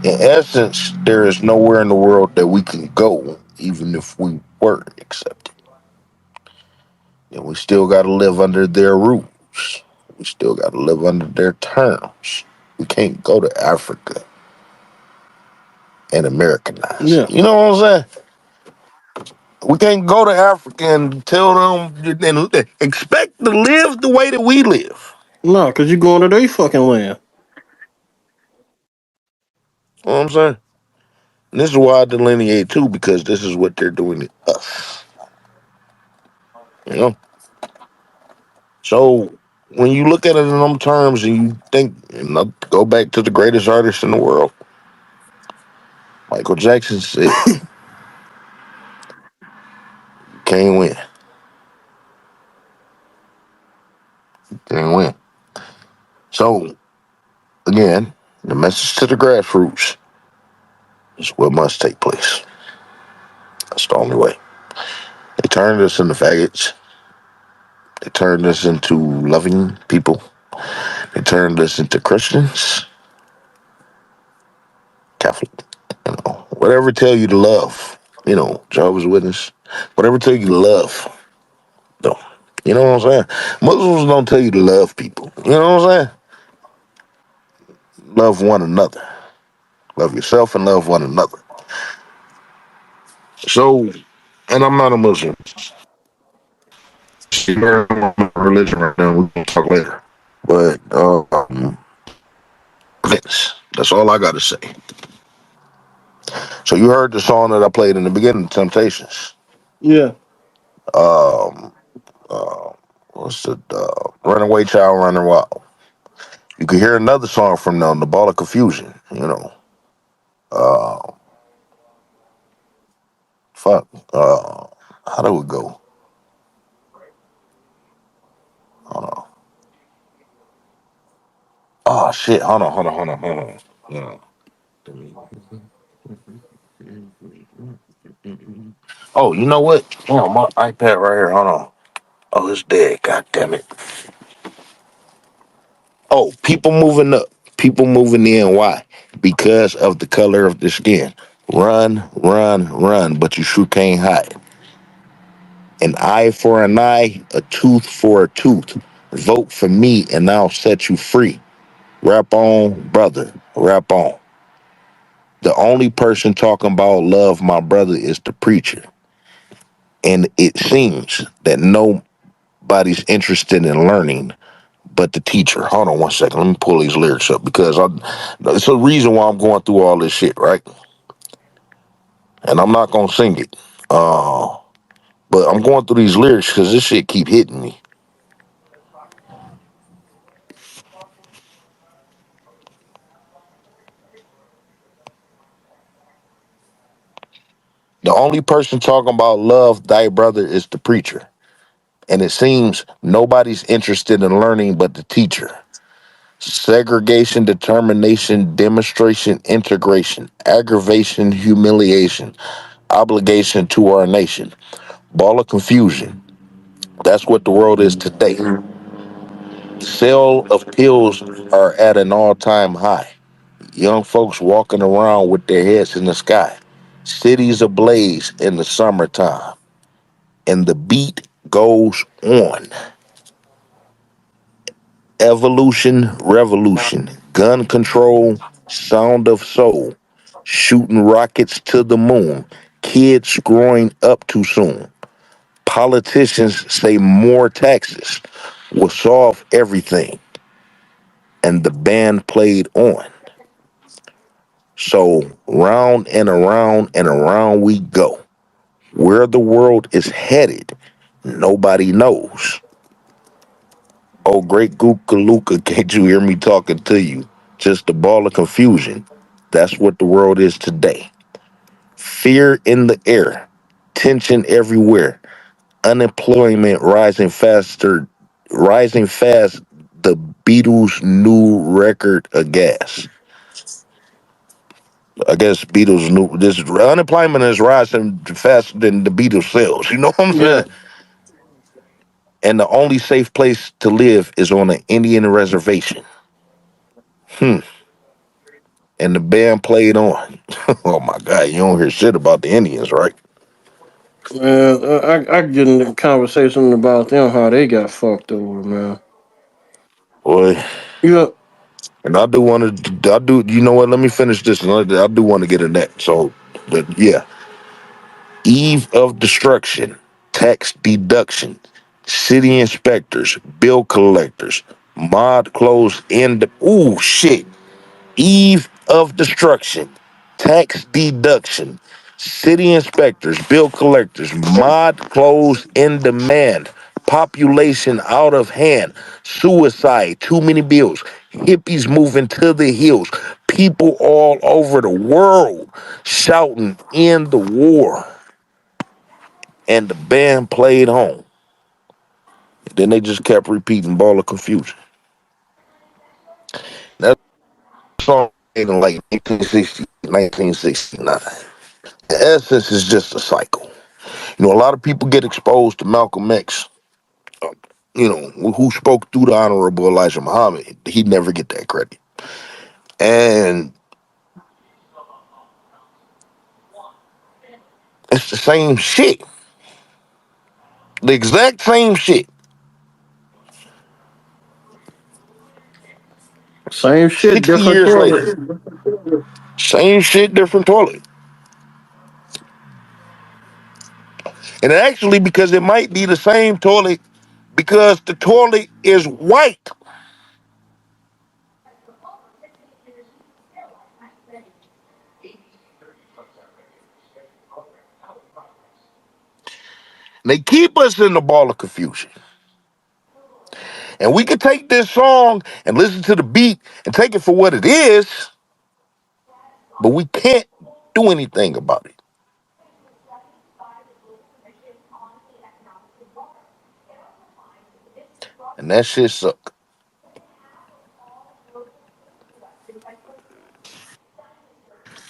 In essence, there is nowhere in the world that we can go, even if we were accepted. And we still got to live under their rules. We still got to live under their terms. We can't go to Africa and Americanize Yeah. it. You know what I'm saying? We can't go to Africa and tell them and expect to live the way that we live. No, because you're going to their fucking land. You know what I'm saying? And this is why I delineate too, because this is what they're doing to us. You know? So when you look at it in them terms and you think, go back to the greatest artist in the world, Michael Jackson said, can't win. Can't win. So again, the message to the grassroots is what must take place. That's the only way. They turned us into faggots. They turned us into loving people. They turned us into Christians, Catholic, whatever tell you to love, Jehovah's Witness, whatever tell you to love, though. You know what I'm saying? Muslims don't tell you to love people. You know what I'm saying? Love one another. Love yourself and love one another. So, and I'm not a Muslim. Religion right now. We're gonna talk later. But that's all I got to say. So you heard the song that I played in the beginning, Temptations. Yeah. Um, what's the Runaway Child, Running Wild? You could hear another song from them, The Ball of Confusion. Uh, fuck. How do it go? Oh shit! Hold on. Yeah. Oh, you know what? My iPad right here. Hold on. Oh, it's dead. God damn it. Oh, people moving up. People moving in. Why? Because of the color of the skin. Run, run, run, but you sure can't hide. An eye for an eye, a tooth for a tooth. Vote for me and I'll set you free. Rap on, brother. Rap on. The only person talking about love, my brother, is the preacher. And it seems that nobody's interested in learning but the teacher. Hold on one second. Let me pull these lyrics up because it's a reason why I'm going through all this shit, right? And I'm not gonna sing it. But I'm going through these lyrics because this shit keep hitting me. The only person talking about love thy brother is the preacher. And it seems nobody's interested in learning but the teacher. Segregation, determination, demonstration, integration, aggravation, humiliation, obligation to our nation. Ball of confusion. That's what the world is today. Sale of pills are at an all-time high. Young folks walking around with their heads in the sky. Cities ablaze in the summertime. And the beat goes on. Evolution, revolution, gun control, sound of soul, shooting rockets to the moon, kids growing up too soon. Politicians say more taxes will solve everything, and the band played on. So round and around we go. Where the world is headed, nobody knows. Oh, great Gookaluka, can't you hear me talking to you? Just a ball of confusion. That's what the world is today. Fear in the air, tension everywhere, unemployment rising fast. The Beatles' new record of gas. I guess Beatles new this unemployment is rising faster than the Beatles sales. You know what I'm Yeah. saying? And the only safe place to live is on an Indian reservation. And the band played on. Oh my God, you don't hear shit about the Indians, right? Man, I get in the conversation about them how they got fucked over, man. Boy, Yeah. and I do want to. I do. You know what? Let me finish this. And I do want to get in that. So, but yeah, eve of destruction, tax deduction, city inspectors, bill collectors, mod closed in the. Ooh shit. Eve of destruction, tax deduction, city inspectors, bill collectors, mod clothes in demand, population out of hand, suicide, too many bills, hippies moving to the hills, people all over the world shouting in the war, and the band played home. Then they just kept repeating Ball of Confusion. That song made in like 1960, 1969. The essence is just a cycle. You know, a lot of people get exposed to Malcolm X, you know, who spoke through the Honorable Elijah Muhammad. He'd never get that credit. And it's the same shit. The exact same shit. Same shit, 60 different years later. toilet. Same shit, different toilet. And actually, because it might be the same toilet, because the toilet is white. And they keep us in the ball of confusion. And we could take this song and listen to the beat and take it for what it is, but we can't do anything about it. And that shit suck.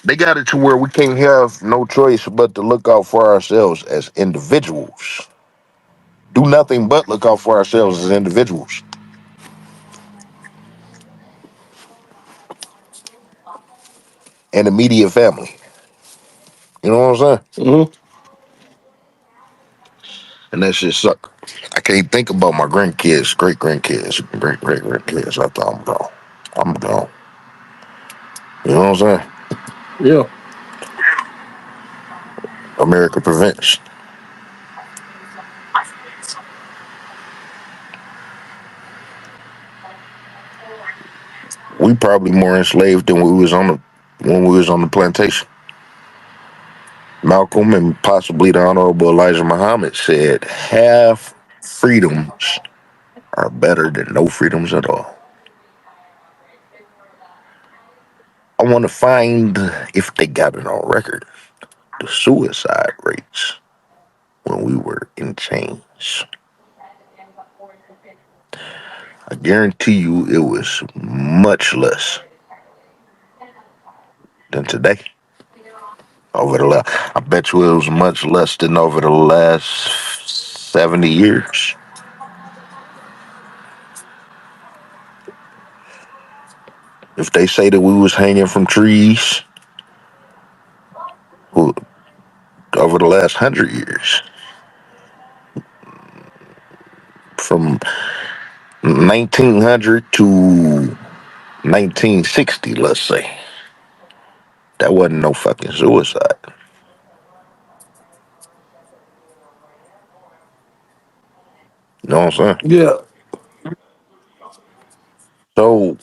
They got it to where we can't have no choice but to look out for ourselves as individuals. Do nothing but look out for ourselves as individuals. And immediate family. You know what I'm saying? Mm-hmm. And that shit suck. I can't think about my grandkids, great grandkids, great great grandkids. I thought I'm gone. I'm gone. You know what I'm saying? Yeah. America prevents. We probably more enslaved than we was on the when we was on the plantation. Malcolm and possibly the Honorable Elijah Muhammad said half freedoms are better than no freedoms at all. I want to find if they got it on record the suicide rates when we were in chains. I guarantee you it was much less than today. I bet you it was much less than over the last 70 years. If they say that we was hanging from trees who- over the last 100 years, from 1900 to 1960, let's say, that wasn't no fucking suicide. You know what I'm saying? Yeah. So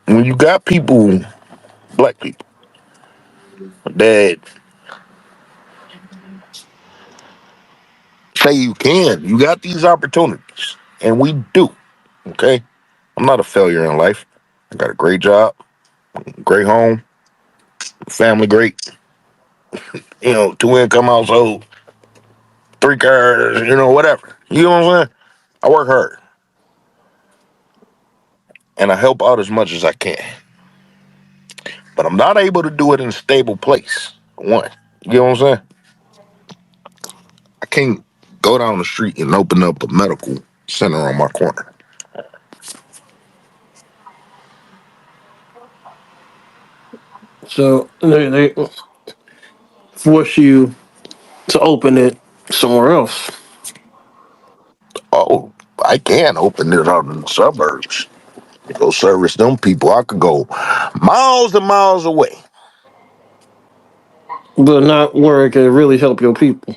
when you got people, black people, that say you got these opportunities, and we do. Okay, I'm not a failure in life. I got a great job, great home, family great. Two income household, three cars. Whatever. You know what I'm saying? I work hard and I help out as much as I can, but I'm not able to do it in a stable place. One, you know what I'm saying? I can't go down the street and open up a medical center on my corner. So they force you to open it somewhere else. Oh, I can open it out in the suburbs. Go service them people. I could go miles and miles away. But not where it can really help your people.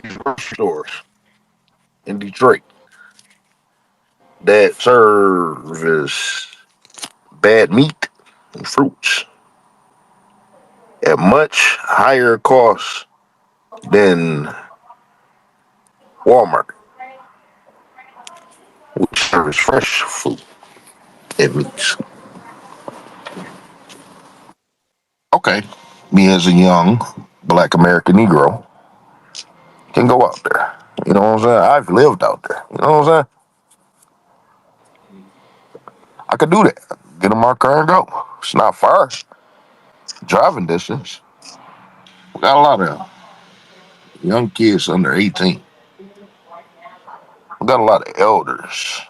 Grocery stores in Detroit that service bad meat and fruits at much higher cost than Walmart, which serves fresh food and meats. Okay, me as a young black American Negro can go out there. You know what I'm saying? I've lived out there. You know what I'm saying? I could do that. Get in my car and go. It's not far. Driving distance. We got a lot of young kids under 18. We got a lot of elders.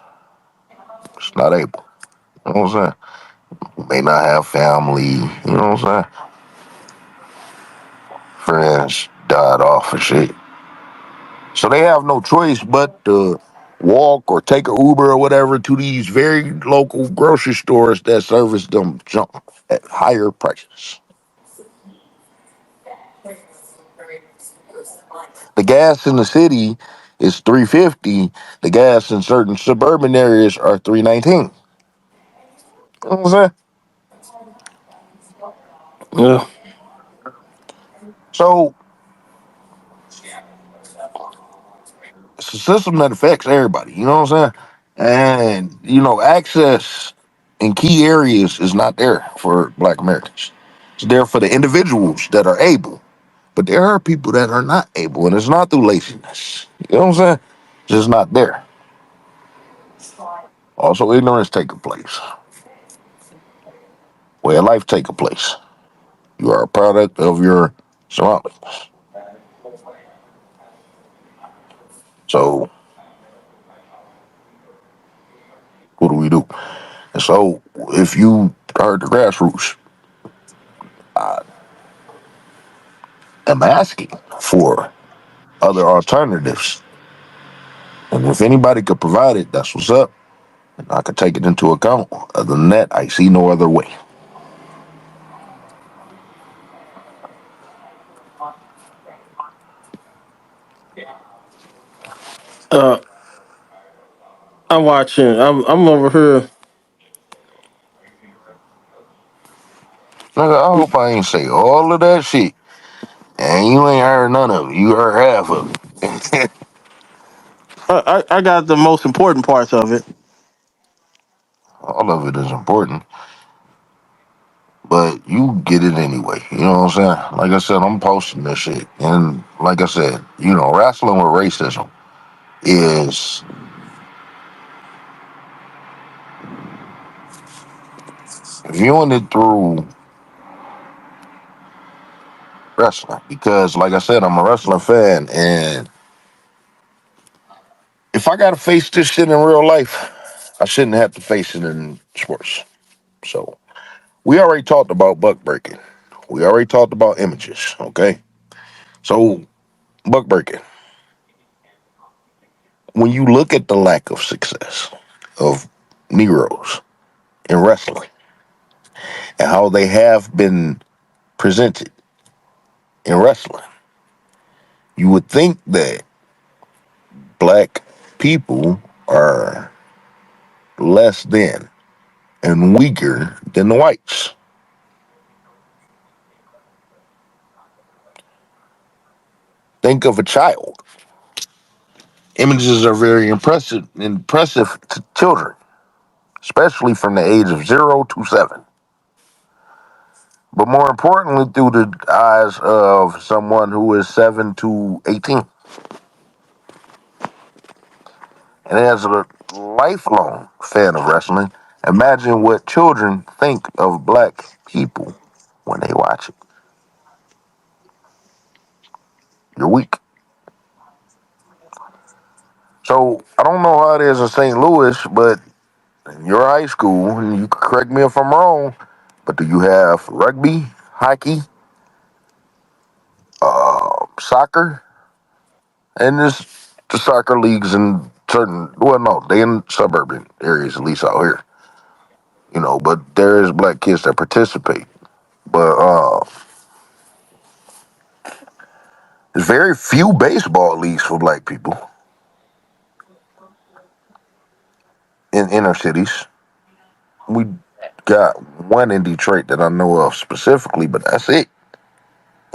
It's not able. You know what I'm saying? Who may not have family. You know what I'm saying? Friends died off and shit. So they have no choice but to walk or take an Uber or whatever to these very local grocery stores that service them junk at higher prices. The gas in the city is 350. The gas in certain suburban areas are 319. You know what I'm saying? Yeah. So it's a system that affects everybody. You know what I'm saying? And access in key areas is not there for Black Americans. It's there for the individuals that are able. But there are people that are not able, and it's not through laziness. You know what I'm saying? It's just not there. Also, ignorance taking place. Way of life taking place. You are a product of your surroundings. So, what do we do? And so, if you are at the grassroots, I am asking for other alternatives. And if anybody could provide it, that's what's up. And I could take it into account. Other than that, I see no other way. Uh, I'm watching. I'm over here. Nigga, I hope I ain't say all of that shit. And you ain't heard none of it. You heard half of it. I got the most important parts of it. All of it is important. But you get it anyway. You know what I'm saying? Like I said, I'm posting this shit. And like I said, wrestling with racism is viewing it through wrestling. Because like I said, I'm a wrestling fan. And if I gotta face this shit in real life, I shouldn't have to face it in sports. So we already talked about buck breaking. We already talked about images, okay? So buck breaking. When you look at the lack of success of Negroes in wrestling and how they have been presented in wrestling, You would think that black people are less than and weaker than the whites. Think of a child. Images are very impressive to children, especially from the age of 0 to 7. But more importantly, through the eyes of someone who is 7 to 18. And as a lifelong fan of wrestling, imagine what children think of black people when they watch it. You're weak. So I don't know how it is in St. Louis, but in your high school, and you can correct me if I'm wrong, but do you have rugby, hockey, soccer, and the soccer leagues in certain, well, no, they in suburban areas, at least out here, but there is black kids that participate. But there's very few baseball leagues for black people in inner cities. We got one in Detroit that I know of specifically, but that's it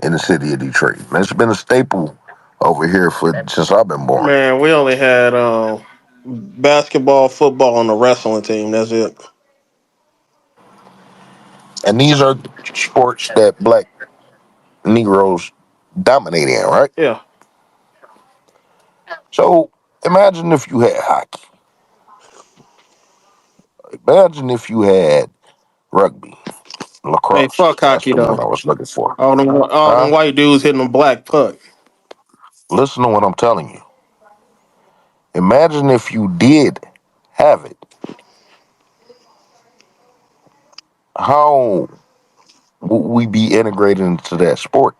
in the city of Detroit. And it's been a staple over here since I've been born. Man, we only had basketball, football, and the wrestling team. That's it. And these are sports that black Negroes dominate in, right? Yeah. So imagine if you had hockey. Imagine if you had rugby, Hey, lacrosse. fuck That's hockey the one though. I was looking for. All them Huh? white dudes hitting a black puck. Listen to what I'm telling you. Imagine if you did have it. How would we be integrated into that sport?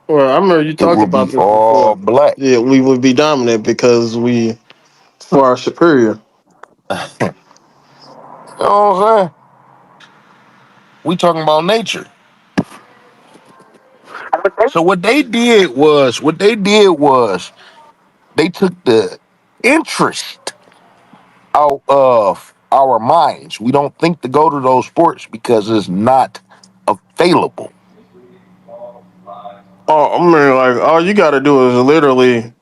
Well, I remember you It talked would about be this all before. black. Yeah, we would be dominant because we are superior. You know what I'm saying? We talking about nature. So what they did was they took the interest out of our minds. We don't think to go to those sports because it's not available. Oh, I mean, like all you got to do is literally,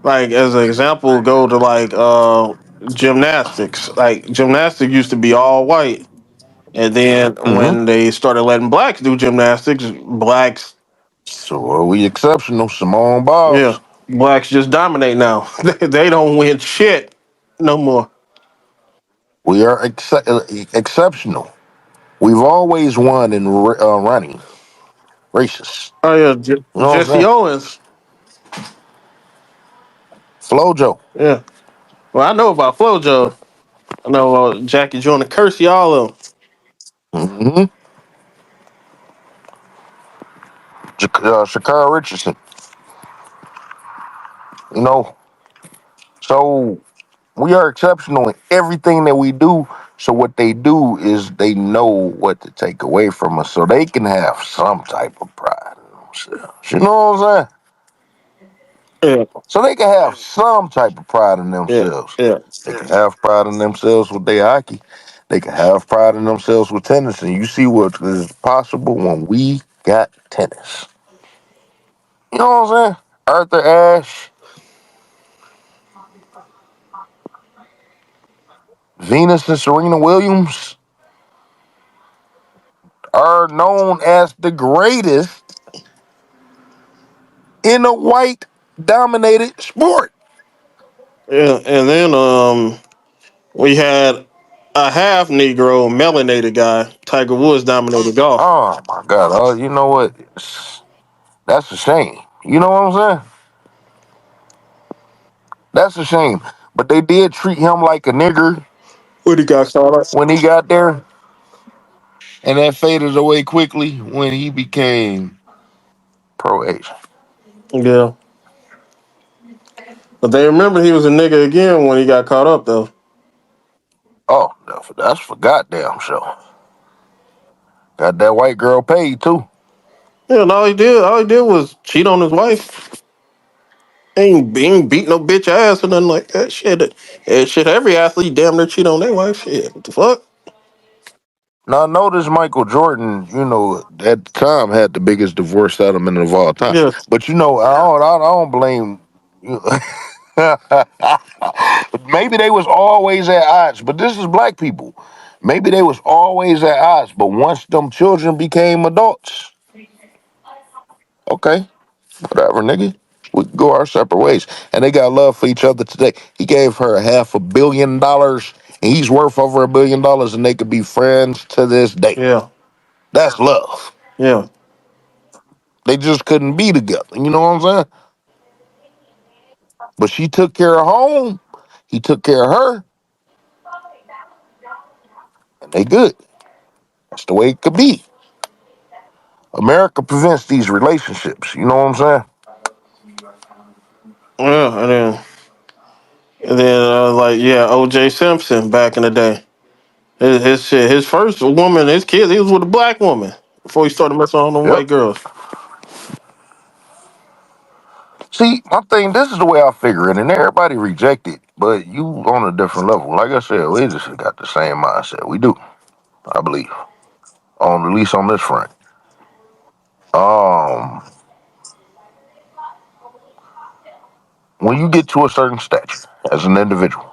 like as an example, go to like gymnastics. Like gymnastics used to be all white, and then Hmm. when they started letting blacks do gymnastics, blacks, So are we exceptional? Simone yeah, Biles. blacks just dominate now. They don't win shit no more. We are exceptional. We've always won in running races. Oh yeah, You know what I'm Jesse saying? Owens. Flojo. Yeah, well I know about FloJo. I know Jackie Joyner Kersey, all of them. Hmm. Shakara Richardson. You know, so we are exceptional in everything that we do. So what they do is they know what to take away from us, so they can have some type of pride in themselves. You know what I'm saying? Yeah, So they can have some type of pride in yeah, themselves. yeah. They can have pride in themselves with their hockey. They can have pride in themselves with tennis. And you see what is possible when we got tennis. You know what I'm saying? Arthur Ashe, Venus and Serena Williams are known as the greatest in a white dominated sport. Yeah, and then we had a half Negro melanated guy. Tiger Woods dominated golf. Oh my God. Oh, you know what? That's a shame. You know what I'm saying? That's a shame. But they did treat him like a nigger What he got caught up? when he got there. And that faded away quickly when he became pro Asian. Yeah, but they remember he was a nigga again when he got caught up though. Oh, that's for goddamn sure. Got that white girl paid too. Yeah, and all he did was cheat on his wife. Ain't beat no bitch ass or nothing like that. Shit. Every athlete damn near cheat on their wife. Shit, what the fuck? Now, notice Michael Jordan, at the time had the biggest divorce settlement of all time. Yeah, But I don't blame you. Maybe they was always at odds, but this is black people. Maybe they was always at odds, but once them children became adults, okay, whatever, nigga. We can go our separate ways. And they got love for each other today. He gave her $500 million, and he's worth over $1 billion, and they could be friends to this day. yeah, That's love. yeah. They just couldn't be together. You know what I'm saying? But she took care of home. He took care of her, and they good. That's the way it could be. America prevents these relationships. You know what I'm saying? Yeah, and then like yeah, O.J. Simpson back in the day. His first woman, his kids, he was with a black woman before he started messing on them Yep. white girls. See, my thing, this is the way I figure it, and everybody reject it, but you on a different level. Like I said, we just got the same mindset. We do, I believe, on at least on this front. Um, when you get to a certain stature as an individual,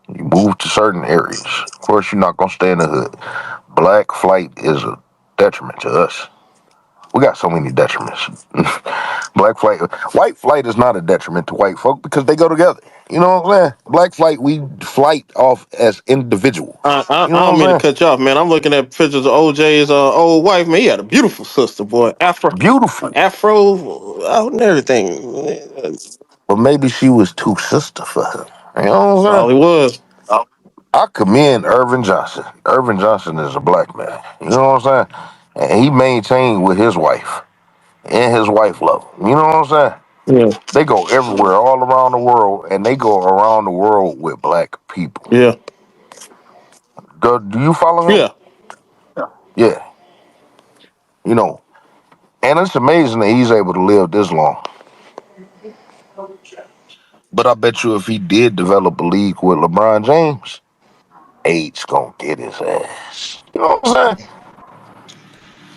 you move to certain areas. Of course, you're not gonna stay in the hood. Black flight is a detriment to us. We got so many detriments. Black flight, white flight is not a detriment to white folk because they go together. You know what I'm saying? Black flight, we flight off as individuals. You I know don't what mean to I'm saying? cut you off, man. I'm looking at pictures of OJ's old wife. Man, he had a beautiful sister, boy. Beautiful, Afro, and everything. but maybe she was too sister for her. You know That's what all I'm he saying? was. I commend Irvin Johnson. Irvin Johnson is a black man. You know what I'm saying? And he maintained with his wife and his wife love him. You know what I'm saying? Yeah, They go everywhere, all around the world, and they go around the world with black people. yeah, Do you follow him? yeah. Yeah. You know, and it's amazing that he's able to live this long. But I bet you if he did develop a league with LeBron James, AIDS gonna get his ass. You know what I'm saying?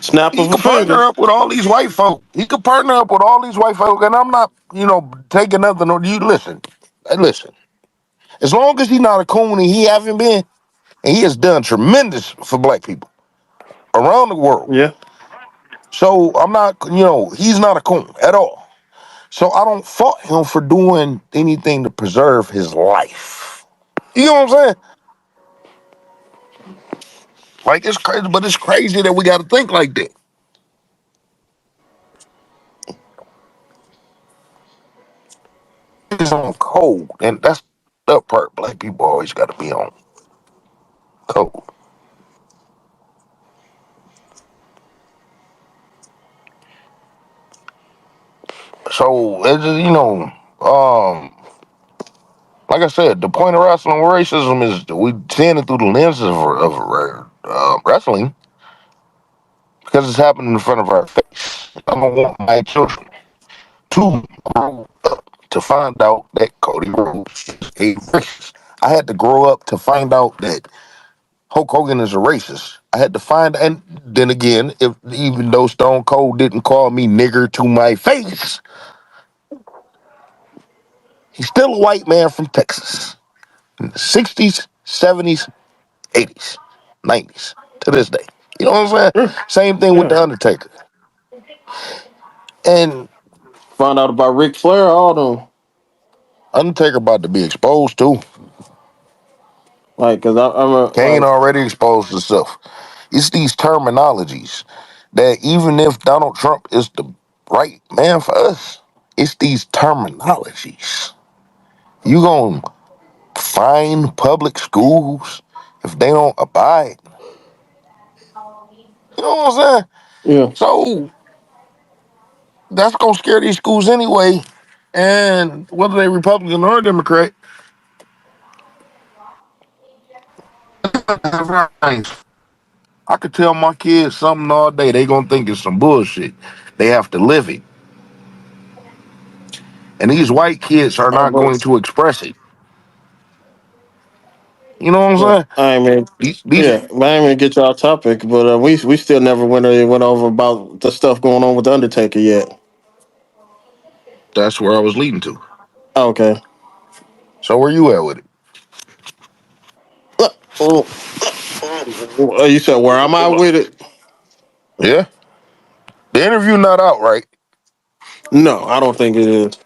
Snap He of a could finger. partner up with all these white folk. He could partner up with all these white folk, and I'm not, taking nothing on you. Listen, listen. As long as he's not a coon and he haven't been, and he has done tremendous for black people around the world. Yeah, So I'm not, he's not a coon at all. So I don't fault him for doing anything to preserve his life. You know what I'm saying? Like it's crazy, but it's crazy that we got to think like that. It's on code, and that's the part black people always got to be on code. So it's just, like I said, the point of wrestling with racism is that we seeing it through the lenses of wrestling because it's happening in front of our face. I don't want my children to grow up to find out that Cody Rhodes is a racist. I had to grow up to find out that Hulk Hogan is a racist. I had to find, and then again, if even though Stone Cold didn't call me nigger to my face, he's still a white man from Texas in the 60s, 70s, 80s, 90s to this day. You know what I'm saying? yeah, Same thing with yeah. The Undertaker. And Found out about Ric Flair, all them. Undertaker about to be exposed too. Like, cause I'm Kane already exposed himself. It's these terminologies that even if Donald Trump is the right man for us, it's these terminologies. You gonna fine public schools if they don't abide. You know what I'm saying? yeah, So that's gonna scare these schools anyway. And whether they Republican or Democrat, I could tell my kids something all day. They gonna think it's some bullshit. They have to live it. and these white kids are not But going to express it. You know what I'm yeah, saying? I mean, These yeah, but I ain't even get you off topic. But we still never went over about the stuff going on with the Undertaker yet. that's where I was leading to. Okay. So where you at with it? Well, you said where am I with it? Yeah, the interview not out, right? No, I don't think it is.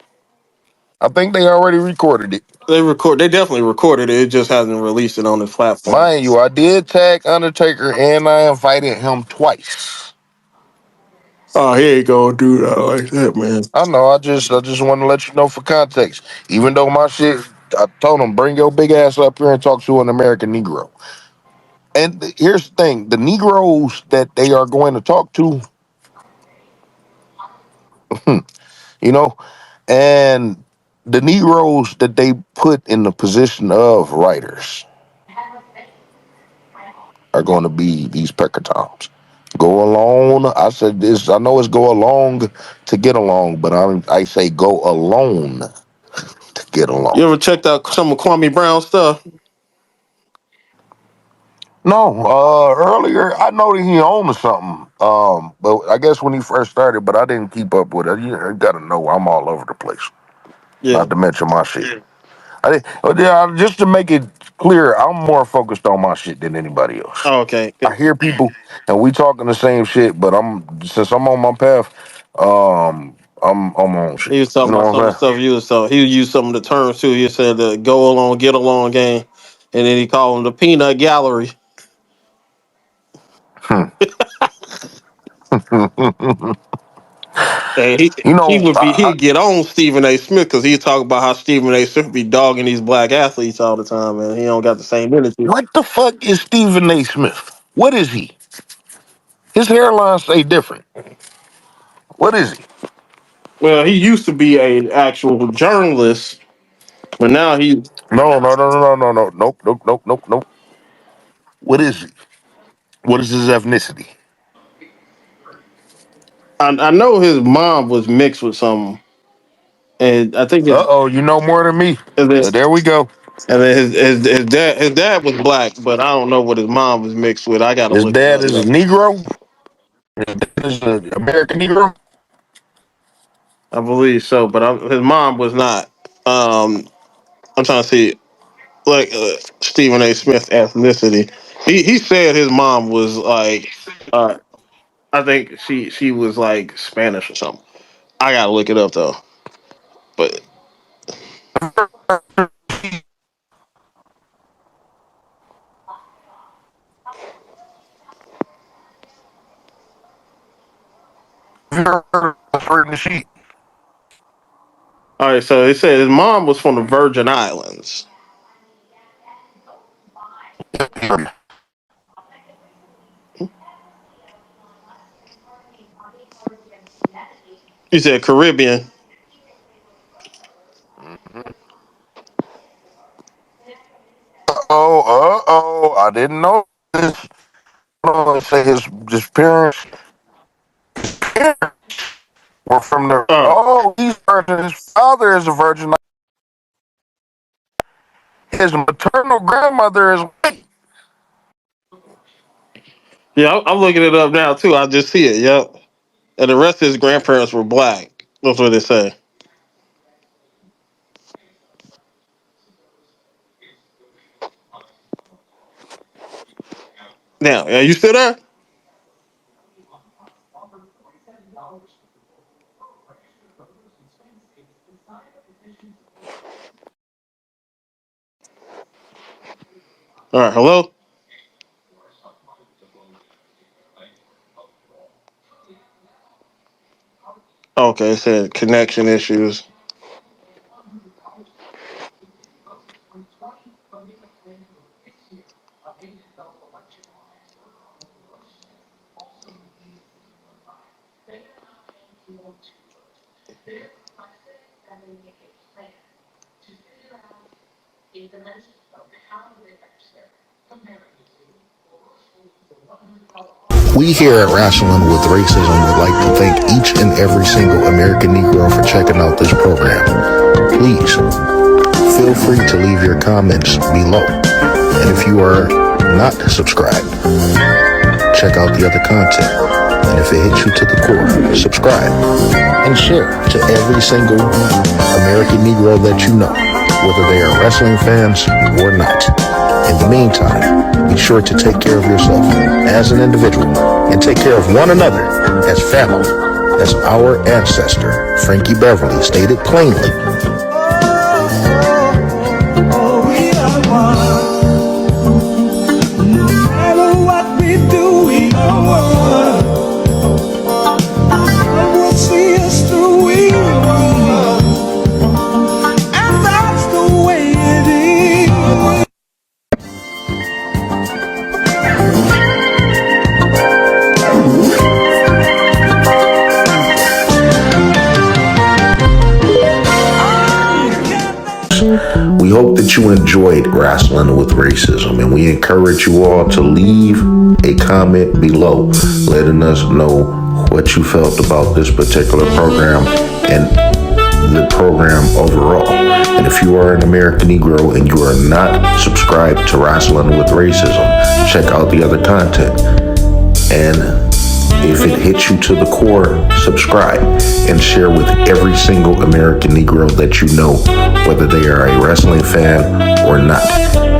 I think they already recorded it. They definitely recorded it. It just hasn't released it on the platform. Mind you, I did tag Undertaker and I invited him twice. Oh, he ain't gonna do that like that, man. I know. I just want to let you know for context. Even though my shit, I told him bring your big ass up here and talk to an American Negro. And here's the thing: the Negroes that they are going to talk to, you know, and the Negroes that they put in the position of writers are going to be these Pecatoms. Go alone. I said this. I know it's go along to get along, but I say go alone to get You along. ever checked out some of Kwame Brown stuff? No, earlier I know that he owned something. But I guess when he first started, but I didn't keep up with it. You gotta know I'm all over the place. Yeah. Not to mention my shit. But yeah, just to make it clear, I'm more focused on my shit than anybody else. Oh, okay. I hear people and we talking the same shit, but since I'm on my path, I'm on shit. He was You talking know about what some of the I'm stuff you was talking. He used some of the terms too. He said the go along, get along game, and then he called them the peanut gallery. saying? And You he know, would be he'd get on Stephen A. Smith because he'd talk about how Stephen A. Smith be dogging these black athletes all the time, and he don't got the same energy. what the fuck is Stephen A. Smith? What is he? His hairline say different. What is he? Well, he used to be an actual journalist, but now he No. Nope. What is he? What is his ethnicity? I know his mom was mixed with some, and I think Uh oh, you know more than me. his There we go. and then his dad was black, but I don't know what his mom was mixed with. I gotta His look it dad up is a though. Negro. His dad is an American Negro. I believe so, but his mom was not. I'm trying to see like Stephen A. Smith ethnicity. He said his mom was like, uh, I think she was like Spanish or something. I gotta look it up though. But Have you heard of Bird and the Sheep? all right, so he said his mom was from the Virgin Islands. He said Caribbean. I didn't know this. Say his parents were from the. Oh, Oh, he's virgin. His father is a virgin. His maternal grandmother is white. yeah, I'm looking it up now too. I just see it. Yep, and the rest of his grandparents were black. That's what they say. Now, are you still there? All right, hello. Okay, it said connection issues. We here at Rasslin With Racism would like to thank each and every single American Negro for checking out this program. Please, feel free to leave your comments below. And if you are not subscribed, check out the other content. And if it hits you to the core, subscribe and share to every single American Negro that you know, whether they are wrestling fans or not. In the meantime, be sure to take care of yourself as an individual and take care of one another as family, as our ancestor, Frankie Beverly, stated plainly. We are one. No matter what we do, we are one. God will see us through, we are one. And that's the way it is. We hope that you enjoyed Rasslin With Racism, and we encourage you all to leave a comment below letting us know what you felt about this particular program and the program overall. And if you are an American Negro and you are not subscribed to Rasslin With Racism, check out the other content. And if it hits you to the core, subscribe and share with every single American Negro that you know, whether they are a wrestling fan or not.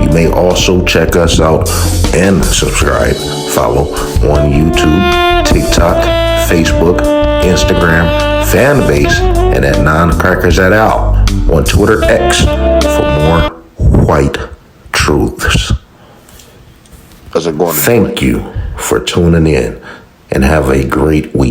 You may also check us out and subscribe, follow on YouTube, TikTok, Facebook, Instagram, Fanbase, and at Non-Crackers at Al on Twitter X for more white truths. Thank you for tuning in and have a great week.